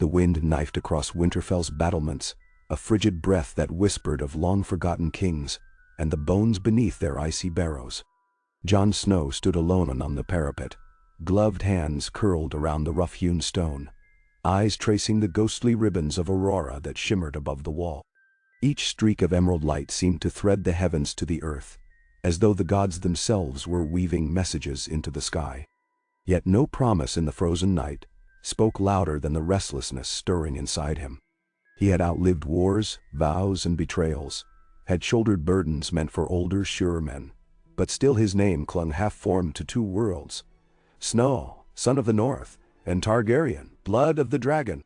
The wind knifed across Winterfell's battlements, a frigid breath that whispered of long-forgotten kings and the bones beneath their icy barrows. Jon Snow stood alone on the parapet, gloved hands curled around the rough-hewn stone, eyes tracing the ghostly ribbons of aurora that shimmered above the wall. Each streak of emerald light seemed to thread the heavens to the earth, as though the gods themselves were weaving messages into the sky. Yet no promise in the frozen night spoke louder than the restlessness stirring inside him. He had outlived wars, vows, and betrayals, had shouldered burdens meant for older, surer men, but still his name clung half-formed to two worlds: Snow, son of the North, and Targaryen, blood of the dragon.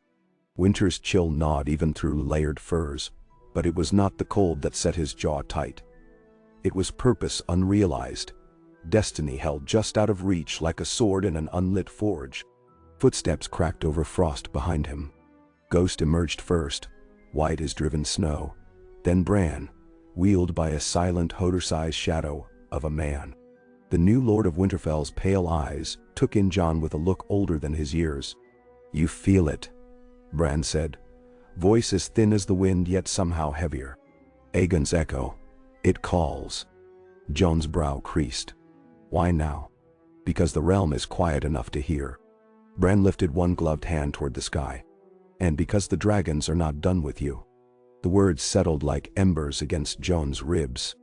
Winter's chill gnawed even through layered furs, but it was not the cold that set his jaw tight. It was purpose unrealized, destiny held just out of reach like a sword in an unlit forge. Footsteps cracked over frost behind him. Ghost emerged first, white as driven snow, then Bran, wheeled by a silent Hodor-sized shadow of a man. The new Lord of Winterfell's pale eyes took in Jon with a look older than his years. "You feel it," Bran said, voice as thin as the wind yet somehow heavier. Aegon's echo. It calls. Jon's brow creased. Why now? Because the realm is quiet enough to hear. Bran lifted one gloved hand toward the sky. And because the dragons are not done with you. The words settled like embers against Jon's ribs.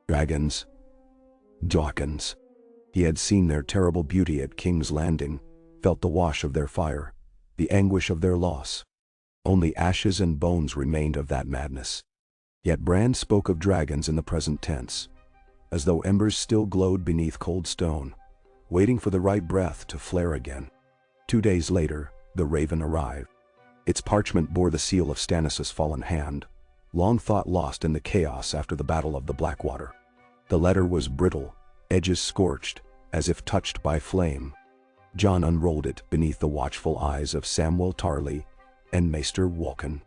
Dragons. Dragons. He had seen their terrible beauty at King's Landing, felt the wash of their fire, the anguish of their loss. Only ashes and bones remained of that madness. Yet Bran spoke of dragons in the present tense, as though embers still glowed beneath cold stone, waiting for the right breath to flare again. 2 days later, the raven arrived. Its parchment bore the seal of Stannis' fallen hand, long thought lost in the chaos after the Battle of the Blackwater. The letter was brittle, edges scorched, as if touched by flame. Jon unrolled it beneath the watchful eyes of Samwell Tarly and Maester Walken.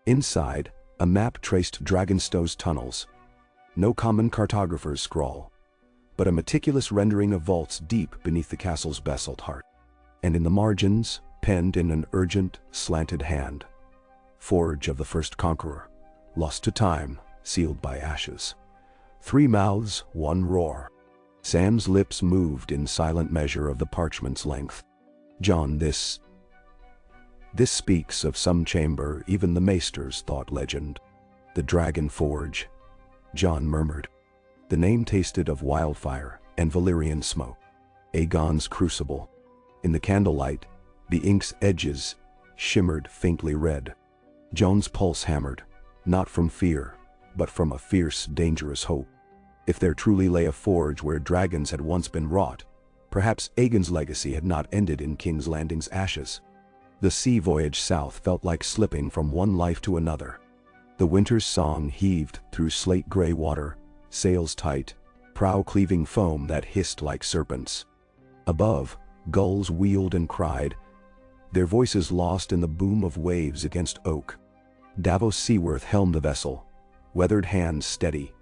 Inside, a map traced Dragonstow's tunnels. No common cartographer's scrawl, but a meticulous rendering of vaults deep beneath the castle's basalt heart. And in the margins, penned in an urgent, slanted hand, "Forge of the first Conqueror, lost to time, sealed by ashes. 3 mouths, 1 roar." Sam's lips moved in silent measure of the parchment's length. "Jon, this speaks of some chamber even the maesters thought legend. The Dragon Forge," Jon murmured. The name tasted of wildfire and Valyrian smoke. Aegon's crucible. In the candlelight, the ink's edges shimmered faintly red. Jon's pulse hammered, not from fear, but from a fierce, dangerous hope. If there truly lay a forge where dragons had once been wrought, perhaps Aegon's legacy had not ended in King's Landing's ashes. The sea voyage south felt like slipping from one life to another. The winter's song heaved through slate-gray water, sails tight, prow-cleaving foam that hissed like serpents. Above, gulls wheeled and cried, their voices lost in the boom of waves against oak. Davos Seaworth helmed the vessel, weathered hands steady,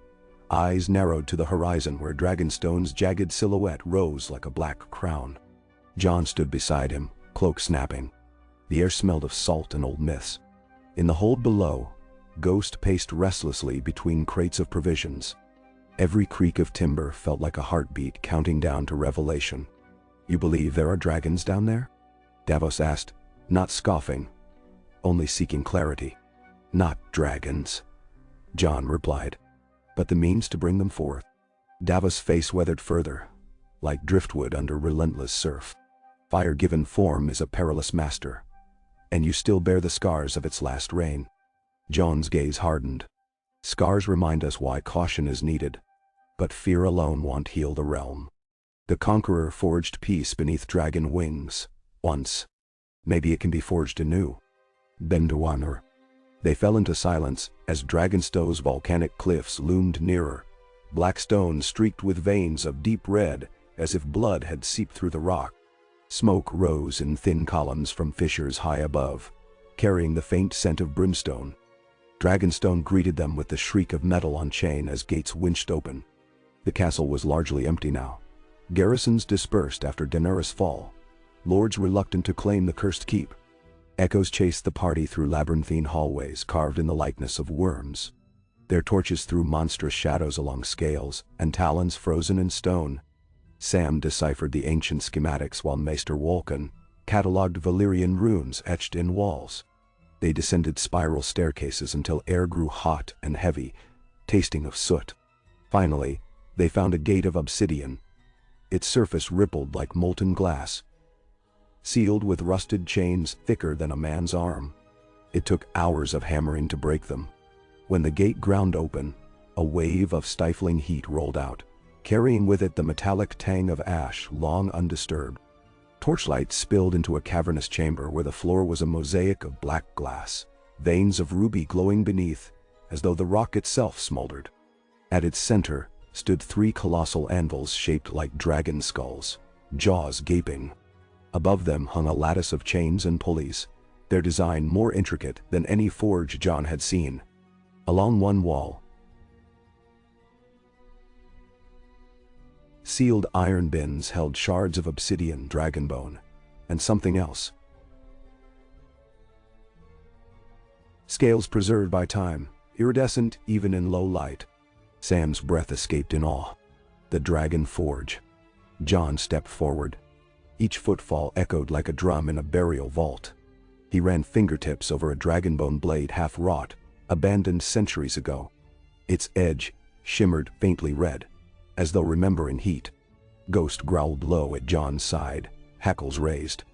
eyes narrowed to the horizon where Dragonstone's jagged silhouette rose like a black crown. Jon stood beside him, cloak snapping. The air smelled of salt and old myths. In the hold below, Ghost paced restlessly between crates of provisions. Every creak of timber felt like a heartbeat counting down to revelation. "You believe there are dragons down there?" Davos asked, not scoffing, only seeking clarity. "Not dragons," Jon replied, "but the means to bring them forth." Davos' face weathered further, like driftwood under relentless surf. "Fire given form is a perilous master, and you still bear the scars of its last reign." Jon's gaze hardened. "Scars remind us why caution is needed, but fear alone won't heal the realm. The Conqueror forged peace beneath dragon wings, once. Maybe it can be forged anew." Bendawanur. They fell into silence as Dragonstow's volcanic cliffs loomed nearer, black stone streaked with veins of deep red as if blood had seeped through the rock. Smoke rose in thin columns from fissures high above, carrying the faint scent of brimstone. Dragonstone greeted them with the shriek of metal on chain as gates winched open. The castle was largely empty now. Garrisons dispersed after Daenerys' fall, lords reluctant to claim the cursed keep. Echoes chased the party through labyrinthine hallways carved in the likeness of worms. Their torches threw monstrous shadows along scales and talons frozen in stone. Sam deciphered the ancient schematics while Maester Wolkan catalogued Valyrian runes etched in walls. They descended spiral staircases until air grew hot and heavy, tasting of soot. Finally, they found a gate of obsidian. Its surface rippled like molten glass, sealed with rusted chains thicker than a man's arm. It took hours of hammering to break them. When the gate ground open, a wave of stifling heat rolled out, carrying with it the metallic tang of ash long undisturbed. Torchlight spilled into a cavernous chamber where the floor was a mosaic of black glass, veins of ruby glowing beneath, as though the rock itself smoldered. At its center stood 3 colossal anvils shaped like dragon skulls, jaws gaping. Above them hung a lattice of chains and pulleys, their design more intricate than any forge Jon had seen. Along one wall, sealed iron bins held shards of obsidian dragonbone, and something else. Scales preserved by time, iridescent even in low light. Sam's breath escaped in awe. The dragon forge. Jon stepped forward. Each footfall echoed like a drum in a burial vault. He ran fingertips over a dragonbone blade half-wrought, abandoned centuries ago. Its edge shimmered faintly red, as though remembering heat. Ghost growled low at Jon's side, hackles raised.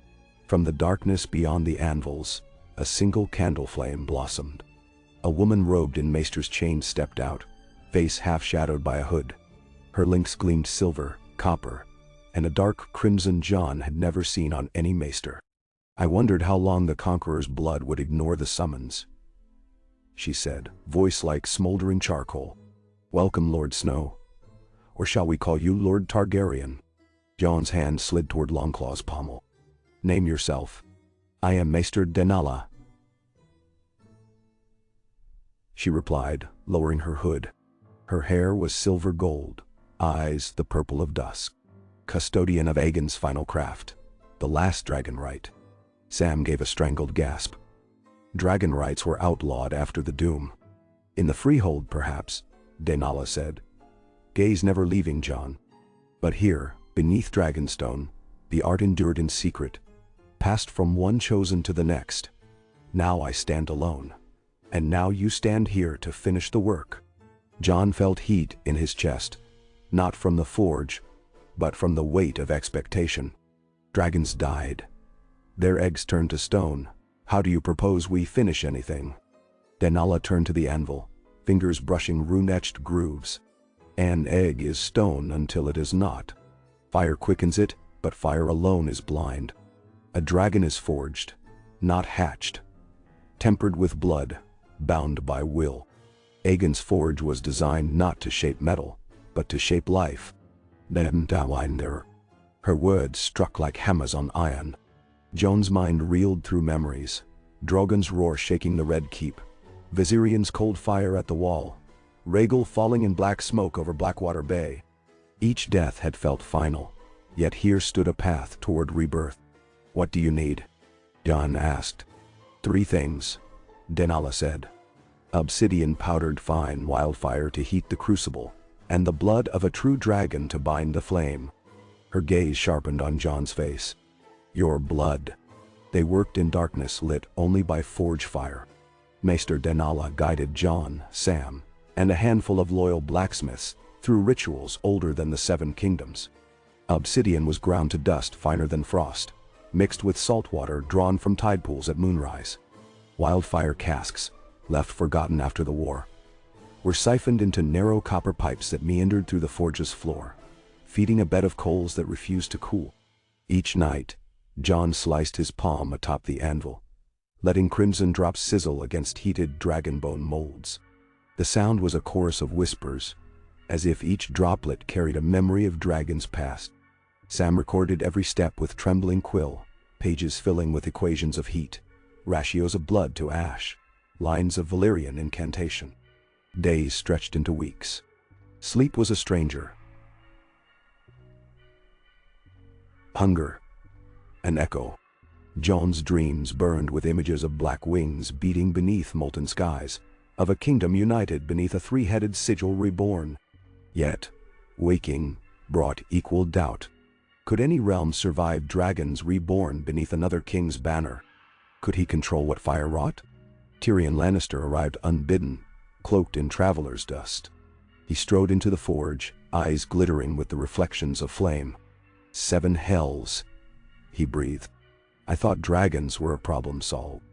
From the darkness beyond the anvils, a single candle flame blossomed. A woman robed in Maester's chains stepped out, face half-shadowed by a hood. Her links gleamed silver, copper, and a dark crimson Jon had never seen on any Maester. I wondered how long the Conqueror's blood would ignore the summons, she said, voice like smoldering charcoal. Welcome, Lord Snow. Or shall we call you Lord Targaryen? Jon's hand slid toward Longclaw's pommel. Name yourself. I am Maester Denala, she replied, lowering her hood. Her hair was silver gold, eyes the purple of dusk. Custodian of Aegon's final craft, the last dragon rite. Sam gave a strangled gasp. Dragon rites were outlawed after the doom. In the freehold, perhaps, Denala said, gaze never leaving Jon. But here, beneath Dragonstone, the art endured in secret, passed from one chosen to the next. Now I stand alone, and now you stand here to finish the work. Jon felt heat in his chest, not from the forge, but from the weight of expectation. Dragons died. Their eggs turned to stone. How do you propose we finish anything? Denala turned to the anvil, fingers brushing rune-etched grooves. An egg is stone until it is not. Fire quickens it, but fire alone is blind. A dragon is forged, not hatched. Tempered with blood, bound by will. Aegon's forge was designed not to shape metal, but to shape life. Her words struck like hammers on iron. Jon's mind reeled through memories. Drogon's roar shaking the Red Keep. Viserion's cold fire at the wall. Rhaegal falling in black smoke over Blackwater Bay. Each death had felt final, yet here stood a path toward rebirth. What do you need? Jon asked. 3 things, Denala said. Obsidian powdered fine, wildfire to heat the crucible, and the blood of a true dragon to bind the flame. Her gaze sharpened on Jon's face. Your blood. They worked in darkness lit only by forge fire. Maester Denala guided Jon, Sam, and a handful of loyal blacksmiths through rituals older than the 7 kingdoms. Obsidian was ground to dust finer than frost, mixed with salt water drawn from tide pools at moonrise. Wildfire casks, left forgotten after the war, were siphoned into narrow copper pipes that meandered through the forge's floor, feeding a bed of coals that refused to cool. Each night, Jon sliced his palm atop the anvil, letting crimson drops sizzle against heated dragonbone molds. The sound was a chorus of whispers, as if each droplet carried a memory of dragons past. Sam recorded every step with trembling quill, pages filling with equations of heat, ratios of blood to ash, lines of Valyrian incantation. Days stretched into weeks. Sleep was a stranger. Hunger, an echo. John's dreams burned with images of black wings beating beneath molten skies, of a kingdom united beneath a three-headed sigil reborn. Yet, waking brought equal doubt. Could any realm survive dragons reborn beneath another king's banner? Could he control what fire wrought? Tyrion Lannister arrived unbidden, cloaked in traveler's dust. He strode into the forge, eyes glittering with the reflections of flame. 7 hells, he breathed. I thought dragons were a problem solved.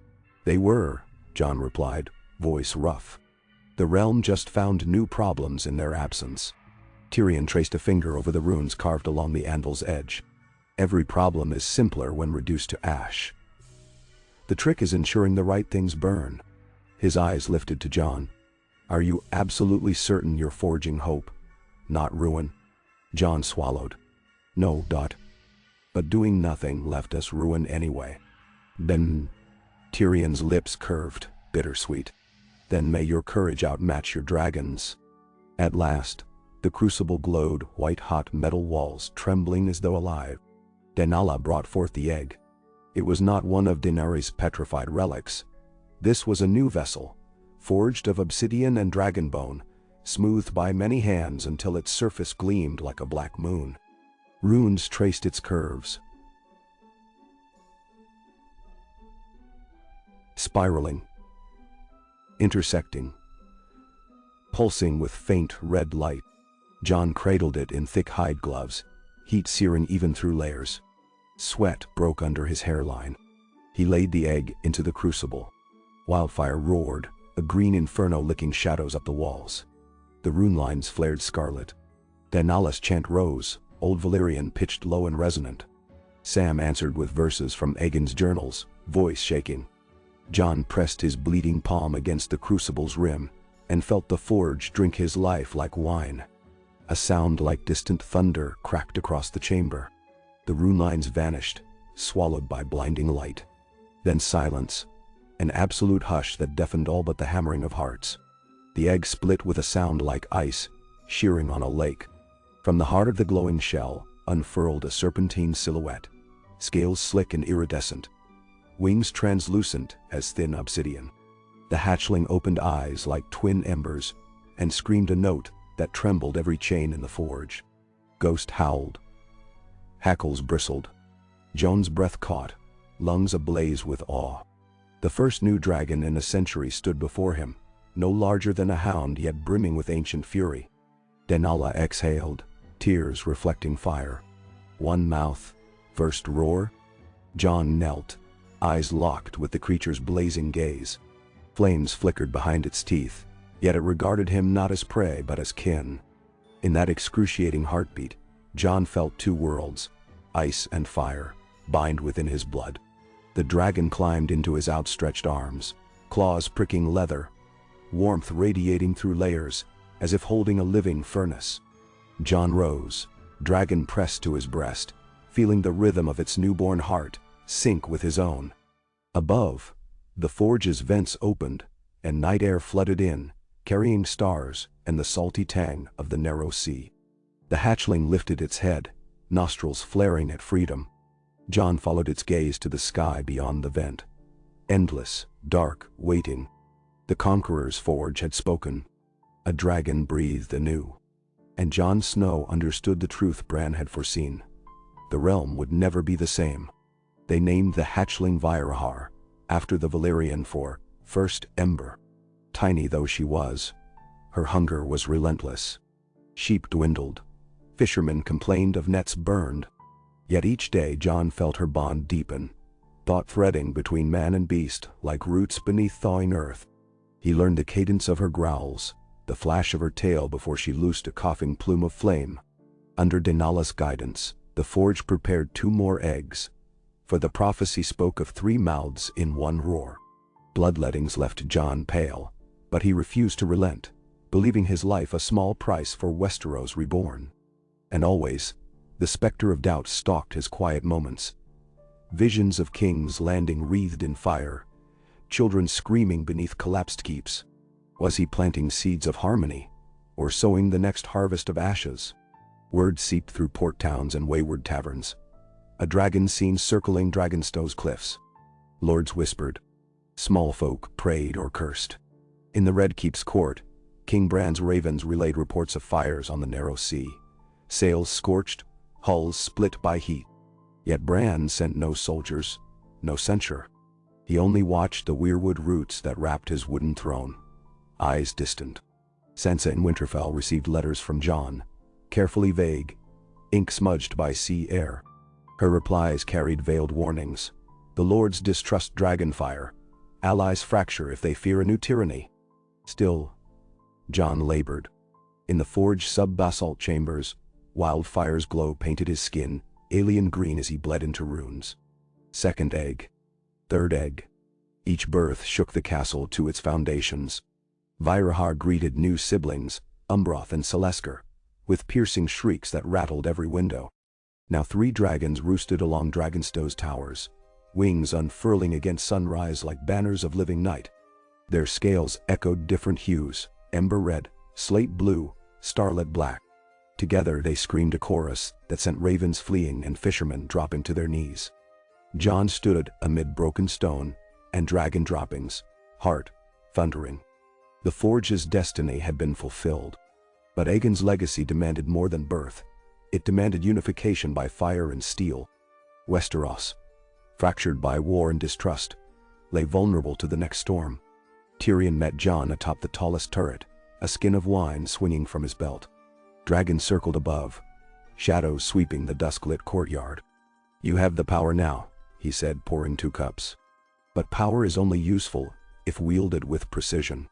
They were, Jon replied, voice rough. The realm just found new problems in their absence. Tyrion traced a finger over the runes carved along the anvil's edge. Every problem is simpler when reduced to ash. The trick is ensuring the right things burn. His eyes lifted to Jon. Are you absolutely certain you're forging hope, not ruin? Jon swallowed. No, but doing nothing left us ruin anyway. Then, Tyrion's lips curved, bittersweet. Then may your courage outmatch your dragon's. At last, the crucible glowed, white-hot metal walls trembling as though alive. Denala brought forth the egg. It was not one of Daenerys' petrified relics. This was a new vessel, forged of obsidian and dragon bone, smoothed by many hands until its surface gleamed like a black moon. Runes traced its curves, spiraling, intersecting, pulsing with faint red light. Jon cradled it in thick hide gloves, heat searing even through layers. Sweat broke under his hairline. He laid the egg into the crucible. Wildfire roared, a green inferno licking shadows up the walls. The rune lines flared scarlet. Daenala's chant rose, old Valyrian pitched low and resonant. Sam answered with verses from Aegon's journals, voice shaking. Jon pressed his bleeding palm against the crucible's rim, and felt the forge drink his life like wine. A sound like distant thunder cracked across the chamber. The rune lines vanished, swallowed by blinding light. Then silence, an absolute hush that deafened all but the hammering of hearts. The egg split with a sound like ice, shearing on a lake. From the heart of the glowing shell unfurled a serpentine silhouette, scales slick and iridescent, wings translucent as thin obsidian. The hatchling opened eyes like twin embers and screamed a note that trembled every chain in the forge. Ghost howled. Hackles bristled. Jon's breath caught, lungs ablaze with awe. The first new dragon in a century stood before him, no larger than a hound yet brimming with ancient fury. Daenala exhaled, tears reflecting fire. One mouth, first roar. Jon knelt, eyes locked with the creature's blazing gaze. Flames flickered behind its teeth, yet it regarded him not as prey but as kin. In that excruciating heartbeat, Jon felt 2 worlds, ice and fire, bind within his blood. The dragon climbed into his outstretched arms, claws pricking leather, warmth radiating through layers, as if holding a living furnace. Jon rose, dragon pressed to his breast, feeling the rhythm of its newborn heart sync with his own. Above, the forge's vents opened, and night air flooded in, carrying stars and the salty tang of the narrow sea. The hatchling lifted its head, nostrils flaring at freedom. Jon followed its gaze to the sky beyond the vent. Endless, dark, waiting. The Conqueror's forge had spoken. A dragon breathed anew. And Jon Snow understood the truth Bran had foreseen. The realm would never be the same. They named the hatchling Vyraar, after the Valyrian for First Ember. Tiny though she was, her hunger was relentless. Sheep dwindled. Fishermen complained of nets burned. Yet each day Jon felt her bond deepen, thought threading between man and beast like roots beneath thawing earth. He learned the cadence of her growls, the flash of her tail before she loosed a coughing plume of flame. Under Daenala's guidance, the forge prepared 2 more eggs, for the prophecy spoke of 3 mouths in one roar. Bloodlettings left Jon pale, but he refused to relent, believing his life a small price for Westeros reborn. And always, the specter of doubt stalked his quiet moments. Visions of kings landing wreathed in fire, children screaming beneath collapsed keeps. Was he planting seeds of harmony, or sowing the next harvest of ashes? Word seeped through port towns and wayward taverns. A dragon seen circling Dragonstow's cliffs. Lords whispered. Small folk prayed or cursed. In the Red Keep's court, King Bran's ravens relayed reports of fires on the narrow sea. Sails scorched, hulls split by heat. Yet Bran sent no soldiers, no censure. He only watched the weirwood roots that wrapped his wooden throne. Eyes distant. Sansa in Winterfell received letters from Jon, carefully vague, ink smudged by sea air. Her replies carried veiled warnings. The lords distrust dragonfire. Allies fracture if they fear a new tyranny. Still, Jon labored. In the forge sub-basalt chambers, wildfire's glow painted his skin, alien green as he bled into runes. Second egg. Third egg. Each birth shook the castle to its foundations. Vyraar greeted new siblings, Umbroth and Celesker, with piercing shrieks that rattled every window. Now 3 dragons roosted along Dragonstow's towers, wings unfurling against sunrise like banners of living night. Their scales echoed different hues, ember red, slate blue, starlit black. Together they screamed a chorus that sent ravens fleeing and fishermen dropping to their knees. Jon stood amid broken stone and dragon droppings, heart thundering. The forge's destiny had been fulfilled. But Aegon's legacy demanded more than birth. It demanded unification by fire and steel. Westeros, fractured by war and distrust, lay vulnerable to the next storm. Tyrion met Jon atop the tallest turret, a skin of wine swinging from his belt. Dragons circled above, shadows sweeping the dusk-lit courtyard. "You have the power now," he said, pouring 2 cups. "But power is only useful if wielded with precision."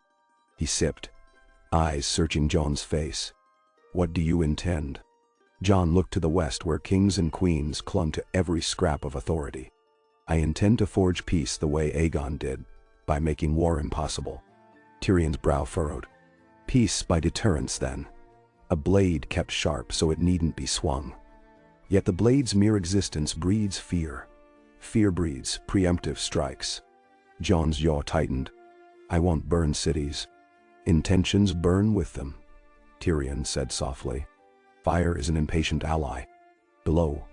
He sipped, eyes searching Jon's face. "What do you intend?" Jon looked to the west where kings and queens clung to every scrap of authority. "I intend to forge peace the way Aegon did, by making war impossible." Tyrion's brow furrowed. "Peace by deterrence, then. A blade kept sharp so it needn't be swung. Yet the blade's mere existence breeds fear. Fear breeds preemptive strikes." Jon's jaw tightened. "I won't burn cities. Intentions burn with them," Tyrion said softly. "Fire is an impatient ally." Below,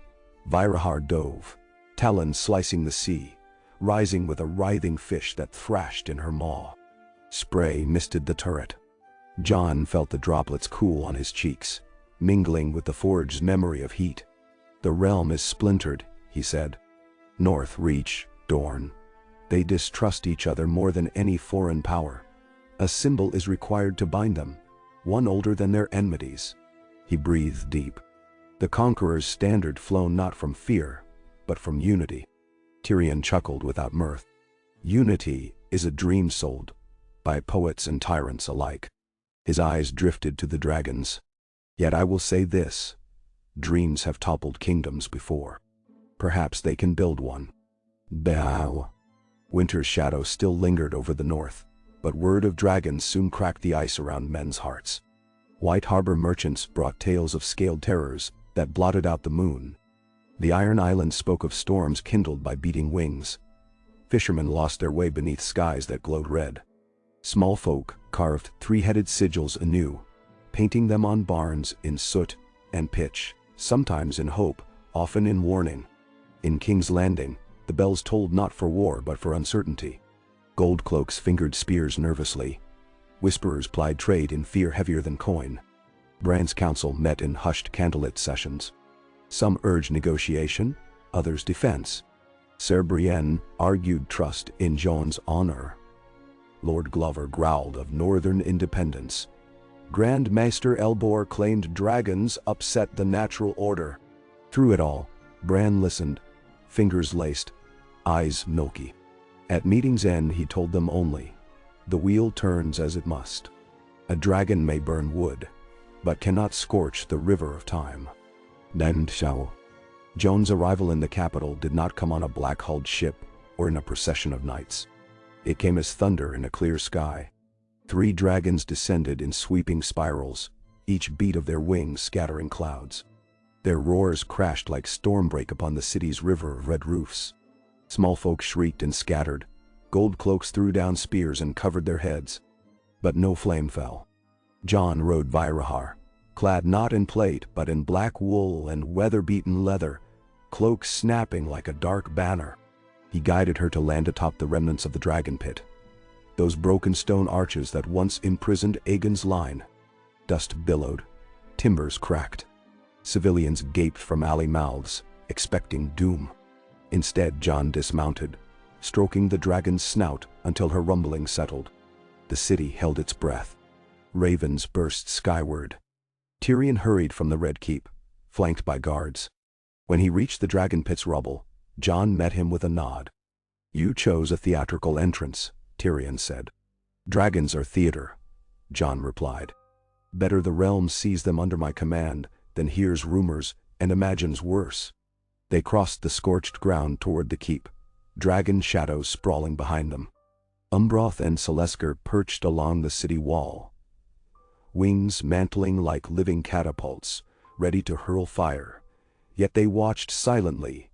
Vyraar dove, talons slicing the sea, rising with a writhing fish that thrashed in her maw. Spray misted the turret. Jon felt the droplets cool on his cheeks, mingling with the forge's memory of heat. "The realm is splintered," he said. "North reach, Dorne. They distrust each other more than any foreign power. A symbol is required to bind them, one older than their enmities." He breathed deep. The Conqueror's standard flown not from fear, but from unity. Tyrion chuckled without mirth. "Unity is a dream sold by poets and tyrants alike." His eyes drifted to the dragons. "Yet I will say this, dreams have toppled kingdoms before. Perhaps they can build one." Bow. Winter's shadow still lingered over the north, but word of dragons soon cracked the ice around men's hearts. White Harbor merchants brought tales of scaled terrors that blotted out the moon. The Iron Islands spoke of storms kindled by beating wings. Fishermen lost their way beneath skies that glowed red. Small folk carved 3-headed sigils anew, painting them on barns in soot and pitch, sometimes in hope, often in warning. In King's Landing, the bells tolled not for war but for uncertainty. Gold cloaks fingered spears nervously. Whisperers plied trade in fear heavier than coin. Bran's council met in hushed candlelit sessions. Some urged negotiation, others defense. Ser Brienne argued trust in Jon's honor. Lord Glover growled of northern independence. Grand Maester Elbor claimed dragons upset the natural order. Through it all, Bran listened, fingers laced, eyes milky. At meeting's end he told them only, "The wheel turns as it must. A dragon may burn wood, but cannot scorch the river of time." And so, Jon's arrival in the capital did not come on a black-hulled ship or in a procession of knights. It came as thunder in a clear sky. 3 dragons descended in sweeping spirals, each beat of their wings scattering clouds. Their roars crashed like stormbreak upon the city's river of red roofs. Small folk shrieked and scattered. Gold cloaks threw down spears and covered their heads. But no flame fell. Jon rode Vyraar, clad not in plate but in black wool and weather-beaten leather, cloak snapping like a dark banner. He guided her to land atop the remnants of the dragon pit, those broken stone arches that once imprisoned Aegon's line. Dust billowed, timbers cracked. Civilians gaped from alley mouths, expecting doom. Instead, Jon dismounted, stroking the dragon's snout until her rumbling settled. The city held its breath. Ravens burst skyward. Tyrion hurried from the Red Keep, flanked by guards. When he reached the dragon pit's rubble, Jon met him with a nod. "You chose a theatrical entrance," Tyrion said. "Dragons are theater," Jon replied. "Better the realm sees them under my command than hears rumors and imagines worse." They crossed the scorched ground toward the keep, dragon shadows sprawling behind them. Umbroth and Selesker perched along the city wall, wings mantling like living catapults, ready to hurl fire. Yet they watched silently,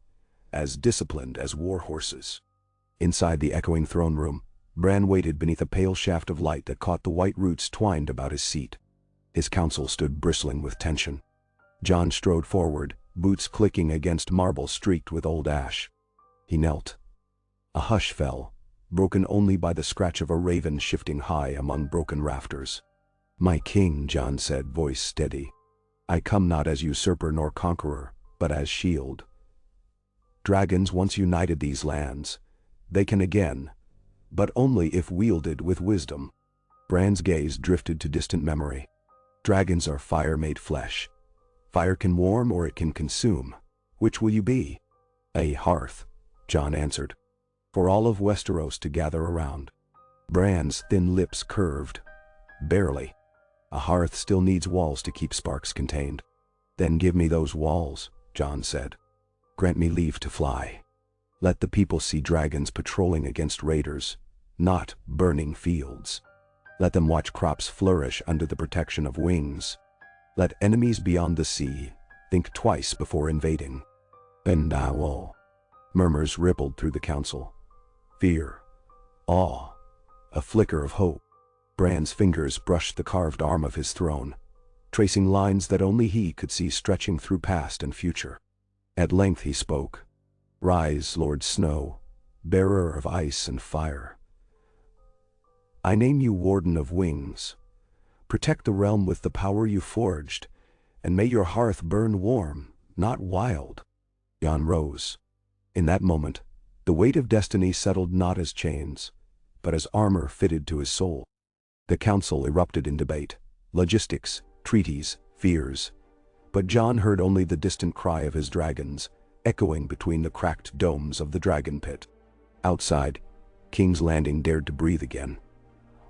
as disciplined as war horses. Inside the echoing throne room, Bran waited beneath a pale shaft of light that caught the white roots twined about his seat. His council stood bristling with tension. Jon strode forward, boots clicking against marble streaked with old ash. He knelt. A hush fell, broken only by the scratch of a raven shifting high among broken rafters. "My king," Jon said, voice steady. "I come not as usurper nor conqueror, but as shield. Dragons once united these lands. They can again, but only if wielded with wisdom." Bran's gaze drifted to distant memory. "Dragons are fire made flesh. Fire can warm or it can consume. Which will you be?" "A hearth," Jon answered, "for all of Westeros to gather around." Bran's thin lips curved. "Barely. A hearth still needs walls to keep sparks contained." "Then give me those walls," Jon said. "Grant me leave to fly. Let the people see dragons patrolling against raiders, not burning fields. Let them watch crops flourish under the protection of wings. Let enemies beyond the sea think twice before invading." "Bendawo." Murmurs rippled through the council. Fear, awe, a flicker of hope. Bran's fingers brushed the carved arm of his throne, tracing lines that only he could see stretching through past and future. At length he spoke. "Rise, Lord Snow, bearer of ice and fire. I name you Warden of Wings. Protect the realm with the power you forged, and may your hearth burn warm, not wild." Jon rose. In that moment, the weight of destiny settled not as chains, but as armor fitted to his soul. The council erupted in debate, logistics, treaties, fears. But Jon heard only the distant cry of his dragons, echoing between the cracked domes of the dragon pit. Outside, King's Landing dared to breathe again,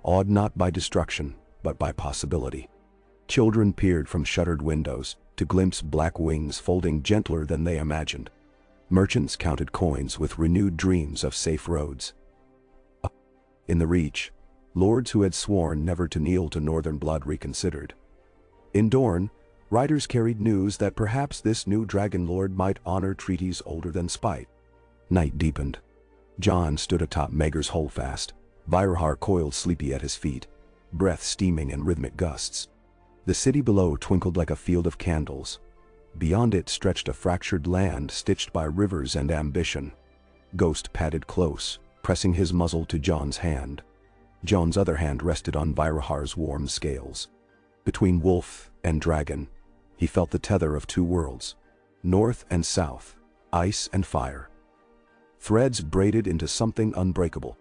awed not by destruction, but by possibility. Children peered from shuttered windows to glimpse black wings folding gentler than they imagined. Merchants counted coins with renewed dreams of safe roads. In the Reach, lords who had sworn never to kneel to northern blood reconsidered. In Dorne, riders carried news that perhaps this new dragon lord might honor treaties older than spite. Night deepened. Jon stood atop Maegor's holdfast. Vyraar coiled sleepy at his feet, breath steaming in rhythmic gusts. The city below twinkled like a field of candles. Beyond it stretched a fractured land stitched by rivers and ambition. Ghost padded close, pressing his muzzle to Jon's hand. Jon's other hand rested on Vyraar's warm scales. Between wolf and dragon, he felt the tether of two worlds, north and south, ice and fire. Threads braided into something unbreakable.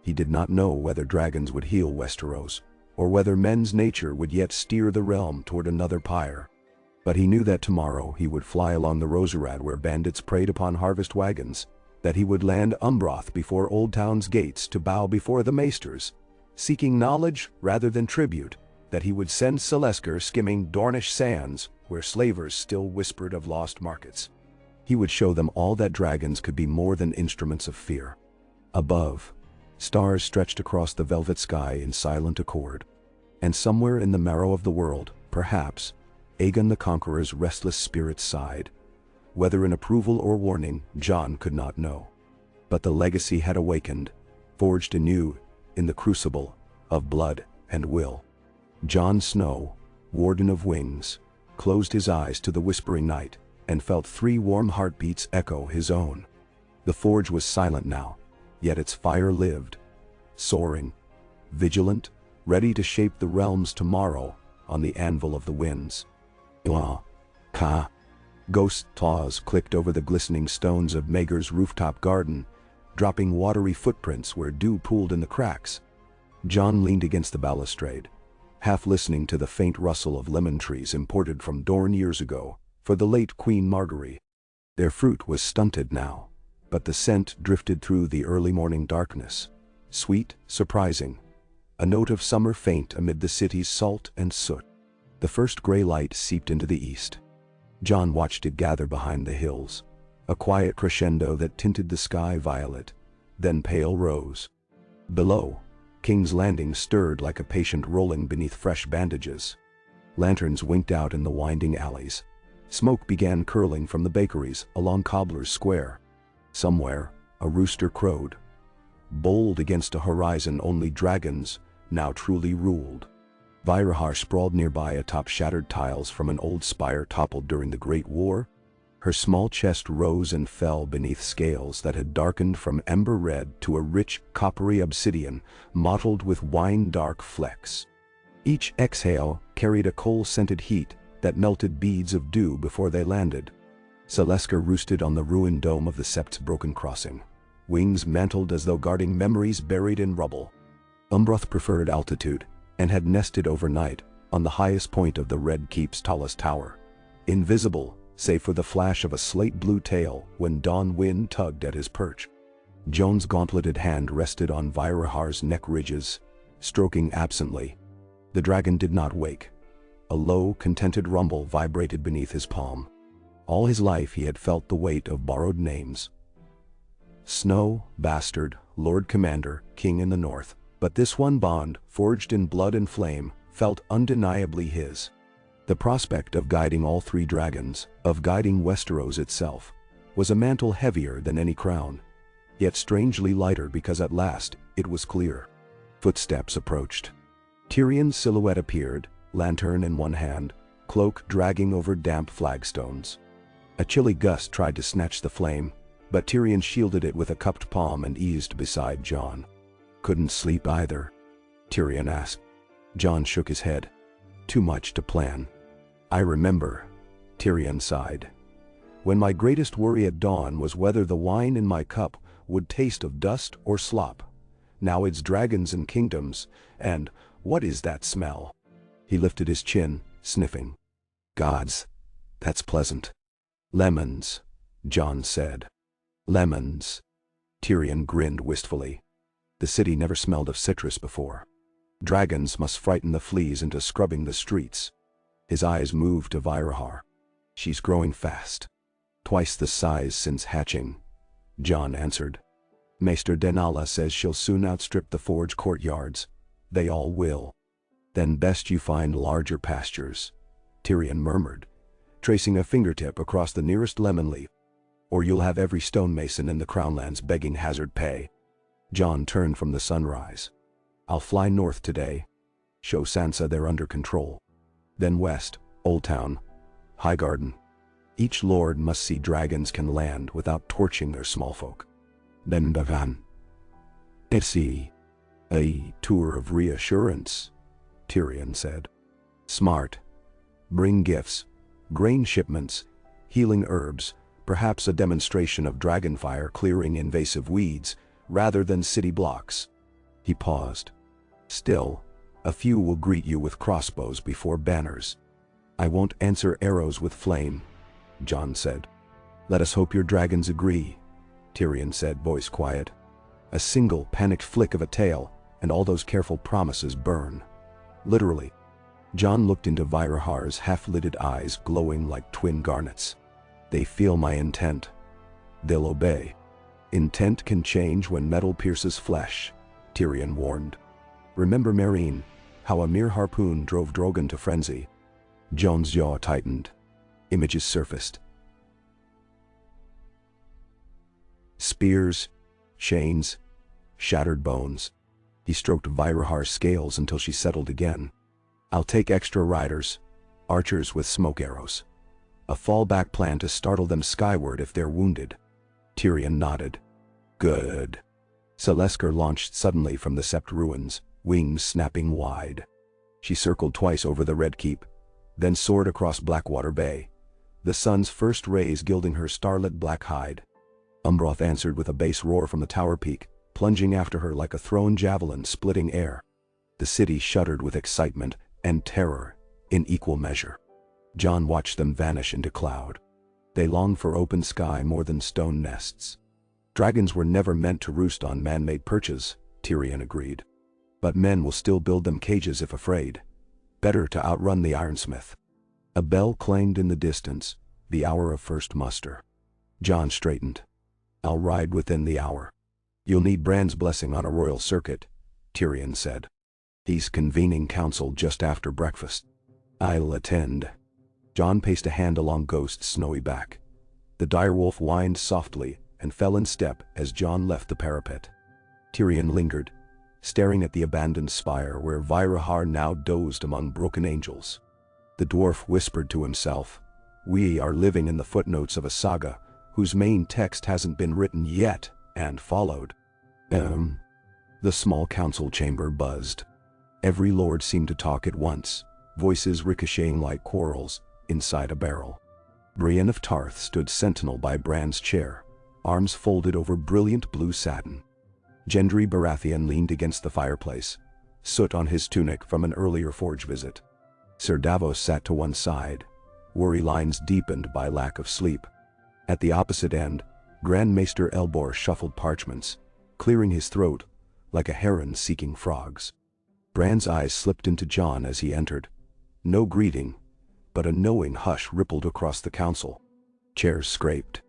He did not know whether dragons would heal Westeros, or whether men's nature would yet steer the realm toward another pyre. But he knew that tomorrow he would fly along the Roserad where bandits preyed upon harvest wagons, that he would land Umbroth before Old Town's gates to bow before the maesters, seeking knowledge rather than tribute, that he would send Selesker skimming Dornish sands where slavers still whispered of lost markets. He would show them all that dragons could be more than instruments of fear. Above, stars stretched across the velvet sky in silent accord. And somewhere in the marrow of the world, perhaps, Aegon the Conqueror's restless spirit sighed. Whether in approval or warning, Jon could not know. But the legacy had awakened, forged anew in the crucible of blood and will. Jon Snow, Warden of Wings, closed his eyes to the whispering night and felt 3 warm heartbeats echo his own. The forge was silent now, yet its fire lived, soaring, vigilant, ready to shape the realms tomorrow on the anvil of the winds. Ka. Ghost claws clicked over the glistening stones of Maegor's rooftop garden, dropping watery footprints where dew pooled in the cracks. Jon leaned against the balustrade, half listening to the faint rustle of lemon trees imported from Dorne years ago for the late Queen Marguerite. Their fruit was stunted now, but the scent drifted through the early morning darkness, sweet, surprising, a note of summer faint amid the city's salt and soot. The first gray light seeped into the east. Jon watched it gather behind the hills, a quiet crescendo that tinted the sky violet, then pale rose. Below, King's Landing stirred like a patient rolling beneath fresh bandages. Lanterns winked out in the winding alleys. Smoke began curling from the bakeries along Cobbler's Square. Somewhere, a rooster crowed. Bold against a horizon only dragons now truly ruled. Vyraar sprawled nearby atop shattered tiles from an old spire toppled during the Great War. Her small chest rose and fell beneath scales that had darkened from ember red to a rich coppery obsidian mottled with wine-dark flecks. Each exhale carried a coal-scented heat that melted beads of dew before they landed. Celesca roosted on the ruined dome of the Sept's broken crossing, wings mantled as though guarding memories buried in rubble. Umbroth preferred altitude and had nested overnight on the highest point of the Red Keep's tallest tower, invisible save for the flash of a slate-blue tail when dawn wind tugged at his perch. Jon's gauntleted hand rested on Vyraar's neck ridges, stroking absently. The dragon did not wake. A low, contented rumble vibrated beneath his palm. All his life he had felt the weight of borrowed names. Snow, Bastard, Lord Commander, King in the North. But this one bond, forged in blood and flame, felt undeniably his. The prospect of guiding all 3 dragons, of guiding Westeros itself, was a mantle heavier than any crown, yet strangely lighter because at last it was clear. Footsteps approached. Tyrion's silhouette appeared, lantern in one hand, cloak dragging over damp flagstones. A chilly gust tried to snatch the flame, but Tyrion shielded it with a cupped palm and eased beside Jon. "Couldn't sleep either?" Tyrion asked. Jon shook his head. "Too much to plan." "I remember," Tyrion sighed. "When my greatest worry at dawn was whether the wine in my cup would taste of dust or slop. Now it's dragons and kingdoms, and what is that smell?" He lifted his chin, sniffing. "Gods, that's pleasant." "Lemons," Jon said. "Lemons." Tyrion grinned wistfully. The city never smelled of citrus before. Dragons must frighten the fleas into scrubbing the streets. His eyes moved to Vyraar. "She's growing fast. Twice the size since hatching," Jon answered. "Maester Denala says she'll soon outstrip the forge courtyards. They all will." "Then best you find larger pastures," Tyrion murmured, tracing a fingertip across the nearest lemon leaf. "Or you'll have every stonemason in the Crownlands begging hazard pay." Jon turned from the sunrise. "I'll fly north today. Show Sansa they're under control. Then west, Old Town, Highgarden. Each lord must see dragons can land without torching their small folk. Then Bavan. See. A tour of reassurance," Tyrion said. "Smart. Bring gifts, grain shipments, healing herbs, perhaps a demonstration of dragonfire clearing invasive weeds, rather than city blocks." He paused. "Still, a few will greet you with crossbows before banners." "I won't answer arrows with flame," Jon said. "Let us hope your dragons agree," Tyrion said, voice quiet. A single panicked flick of a tail, and all those careful promises burn. Literally. Jon looked into Vyraar's half-lidded eyes glowing like twin garnets. "They feel my intent. They'll obey." "Intent can change when metal pierces flesh," Tyrion warned. "Remember Meereen, how a mere harpoon drove Drogon to frenzy?" Jon's jaw tightened. Images surfaced. Spears, chains, shattered bones. He stroked Vyraar's scales until she settled again. "I'll take extra riders, archers with smoke arrows. A fallback plan to startle them skyward if they're wounded. Tyrion nodded. Good. Selesker launched suddenly from the Sept ruins, wings snapping wide. She circled twice over the Red Keep, then soared across Blackwater Bay, the sun's first rays gilding her starlit black hide. Umbroth answered with a bass roar from the tower peak, plunging after her like a thrown javelin splitting air. The city shuddered with excitement and terror in equal measure. Jon watched them vanish into cloud. They longed for open sky more than stone nests. Dragons were never meant to roost on man-made perches, Tyrion agreed. But men will still build them cages if afraid. Better to outrun the ironsmith. A bell clanged in the distance, the hour of first muster. Jon straightened. I'll ride within the hour. You'll need Bran's blessing on a royal circuit, Tyrion said. He's convening council just after breakfast. I'll attend. Jon paced a hand along Ghost's snowy back. The direwolf whined softly and fell in step as Jon left the parapet. Tyrion lingered, staring at the abandoned spire where Vyraar now dozed among broken angels. The dwarf whispered to himself, "We are living in the footnotes of a saga whose main text hasn't been written yet and followed." The small council chamber buzzed. Every lord seemed to talk at once, voices ricocheting like quarrels inside a barrel. Brienne of Tarth stood sentinel by Bran's chair, arms folded over brilliant blue satin. Gendry Baratheon leaned against the fireplace, soot on his tunic from an earlier forge visit. Sir Davos sat to one side, worry lines deepened by lack of sleep. At the opposite end, Grand Maester Elbor shuffled parchments, clearing his throat like a heron seeking frogs. Bran's eyes slipped into Jon as he entered. No greeting, but a knowing hush rippled across the council. Chairs scraped.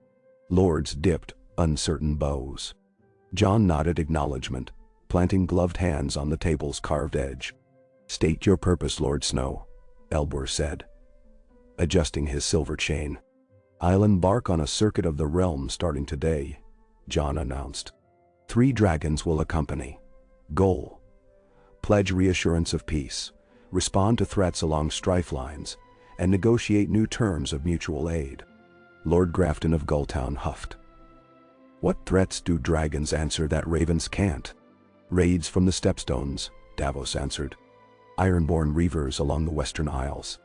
Lords dipped uncertain bows. Jon nodded acknowledgement, planting gloved hands on the table's carved edge. "State your purpose, Lord Snow," Elbor said, adjusting his silver chain. "I'll embark on a circuit of the realm starting today," Jon announced. 3 dragons will accompany. Goal: pledge reassurance of peace, respond to threats along strife lines, and negotiate new terms of mutual aid. Lord Grafton of Gulltown huffed. "What threats do dragons answer that ravens can't?" "Raids from the Stepstones," Davos answered. "Ironborn reavers along the Western Isles.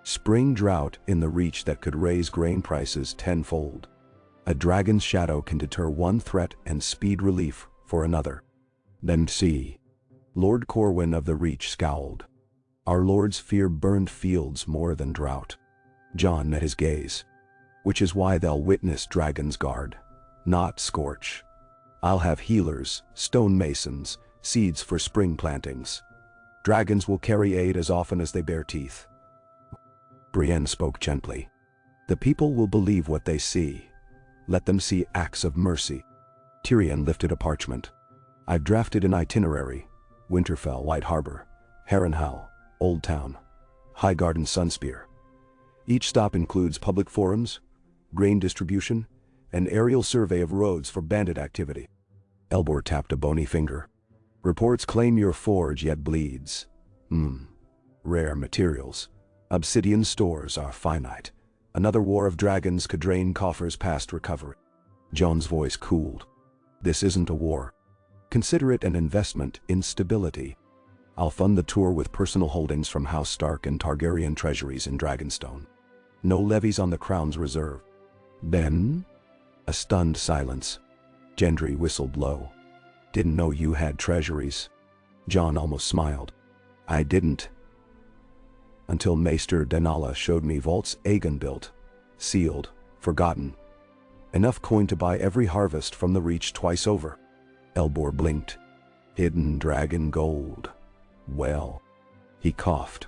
Spring drought in the Reach that could raise grain prices tenfold. A dragon's shadow can deter one threat and speed relief for another." "Then see." Lord Corwin of the Reach scowled. "Our lords fear burned fields more than drought." Jon met his gaze. "Which is why they'll witness Dragon's Guard, not scorch. I'll have healers, stonemasons, seeds for spring plantings. Dragons will carry aid as often as they bare teeth." Brienne spoke gently. "The people will believe what they see. Let them see acts of mercy." Tyrion lifted a parchment. "I've drafted an itinerary: Winterfell, White Harbor, Harrenhal, Old Town, Highgarden, Sunspear. Each stop includes public forums, grain distribution, an aerial survey of roads for bandit activity." Elbor tapped a bony finger. "Reports claim your forge yet bleeds. Rare materials. Obsidian stores are finite. Another war of dragons could drain coffers past recovery." Jon's voice cooled. "This isn't a war. Consider it an investment in stability. I'll fund the tour with personal holdings from House Stark and Targaryen treasuries in Dragonstone. No levies on the Crown's reserve." "Then?" A stunned silence. Gendry whistled low. "Didn't know you had treasuries." Jon almost smiled. "I didn't. Until Maester Denala showed me vaults Aegon built, sealed, forgotten. Enough coin to buy every harvest from the Reach twice over." Elbor blinked. "Hidden dragon gold. Well." He coughed,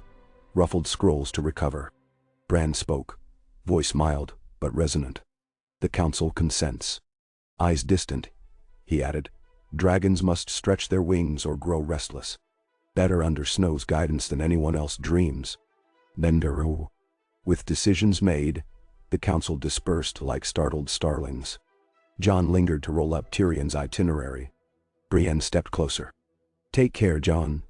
ruffled scrolls to recover. Bran spoke, voice mild but resonant. "The council consents." Eyes distant, he added. "Dragons must stretch their wings or grow restless. Better under Snow's guidance than anyone else dreams." Then Daru. With decisions made, the council dispersed like startled starlings. Jon lingered to roll up Tyrion's itinerary. Brienne stepped closer. "Take care, Jon,"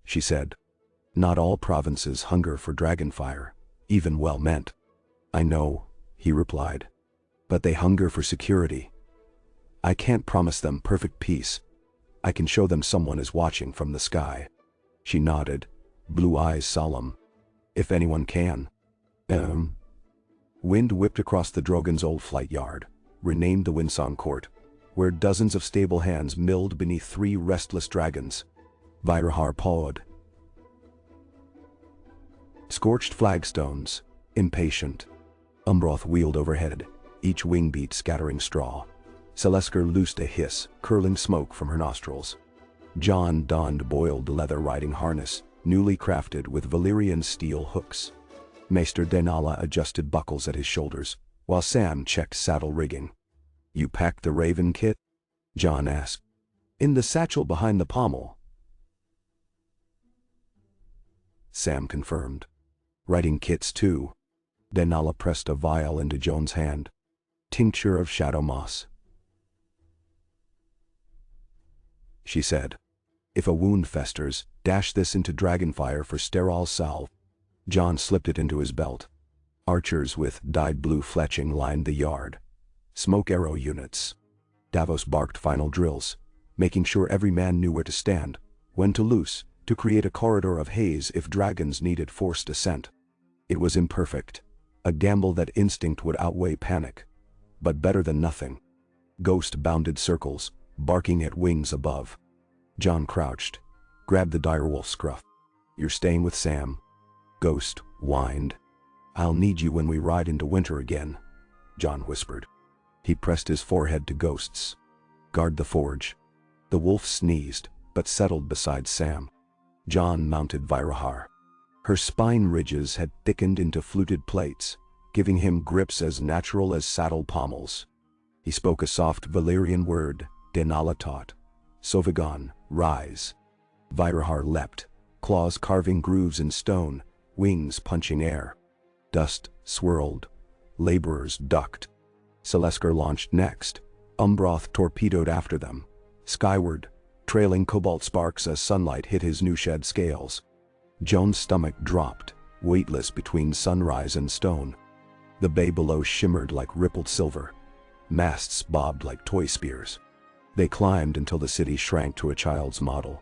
she said. Not all provinces hunger for dragonfire, even well-meant. I know, he replied. But they hunger for security. I can't promise them perfect peace. I can show them someone is watching from the sky. She nodded, blue eyes solemn. If anyone can. Wind whipped across the Drogon's old flight yard, renamed the Windsong Court, where dozens of stable hands milled beneath 3 restless dragons. Vyraar pawed. Scorched flagstones, impatient. Umbroth wheeled overhead, each wing beat scattering straw. Celescar loosed a hiss, curling smoke from her nostrils. Jon donned boiled leather riding harness, newly crafted with Valyrian steel hooks. Maester Denala adjusted buckles at his shoulders, while Sam checked saddle rigging. You packed the Raven kit? Jon asked. In the satchel behind the pommel. Sam confirmed. Riding kits too. Denala pressed a vial into Jon's hand. Tincture of shadow moss. She said. If a wound festers, dash this into dragonfire for sterile salve. Jon slipped it into his belt. Archers with dyed blue fletching lined the yard. Smoke arrow units. Davos barked final drills, making sure every man knew where to stand, when to loose, to create a corridor of haze if dragons needed forced ascent. It was imperfect, a gamble that instinct would outweigh panic, but better than nothing. Ghost bounded circles, barking at wings above. Jon crouched, grabbed the direwolf scruff. You're staying with Sam. Ghost whined. I'll need you when we ride into winter again, Jon whispered. He pressed his forehead to Ghost's. Guard the forge. The wolf sneezed, but settled beside Sam. Jon mounted Vyraar. Her spine ridges had thickened into fluted plates, giving him grips as natural as saddle pommels. He spoke a soft Valyrian word, Denala taught. Sovagon, rise. Vyraar leapt, claws carving grooves in stone, wings punching air. Dust swirled. Laborers ducked. Celescar launched next. Umbroth torpedoed after them. Skyward, trailing cobalt sparks as sunlight hit his new-shed scales. Jon's stomach dropped, weightless between sunrise and stone. The bay below shimmered like rippled silver. Masts bobbed like toy spears. They climbed until the city shrank to a child's model.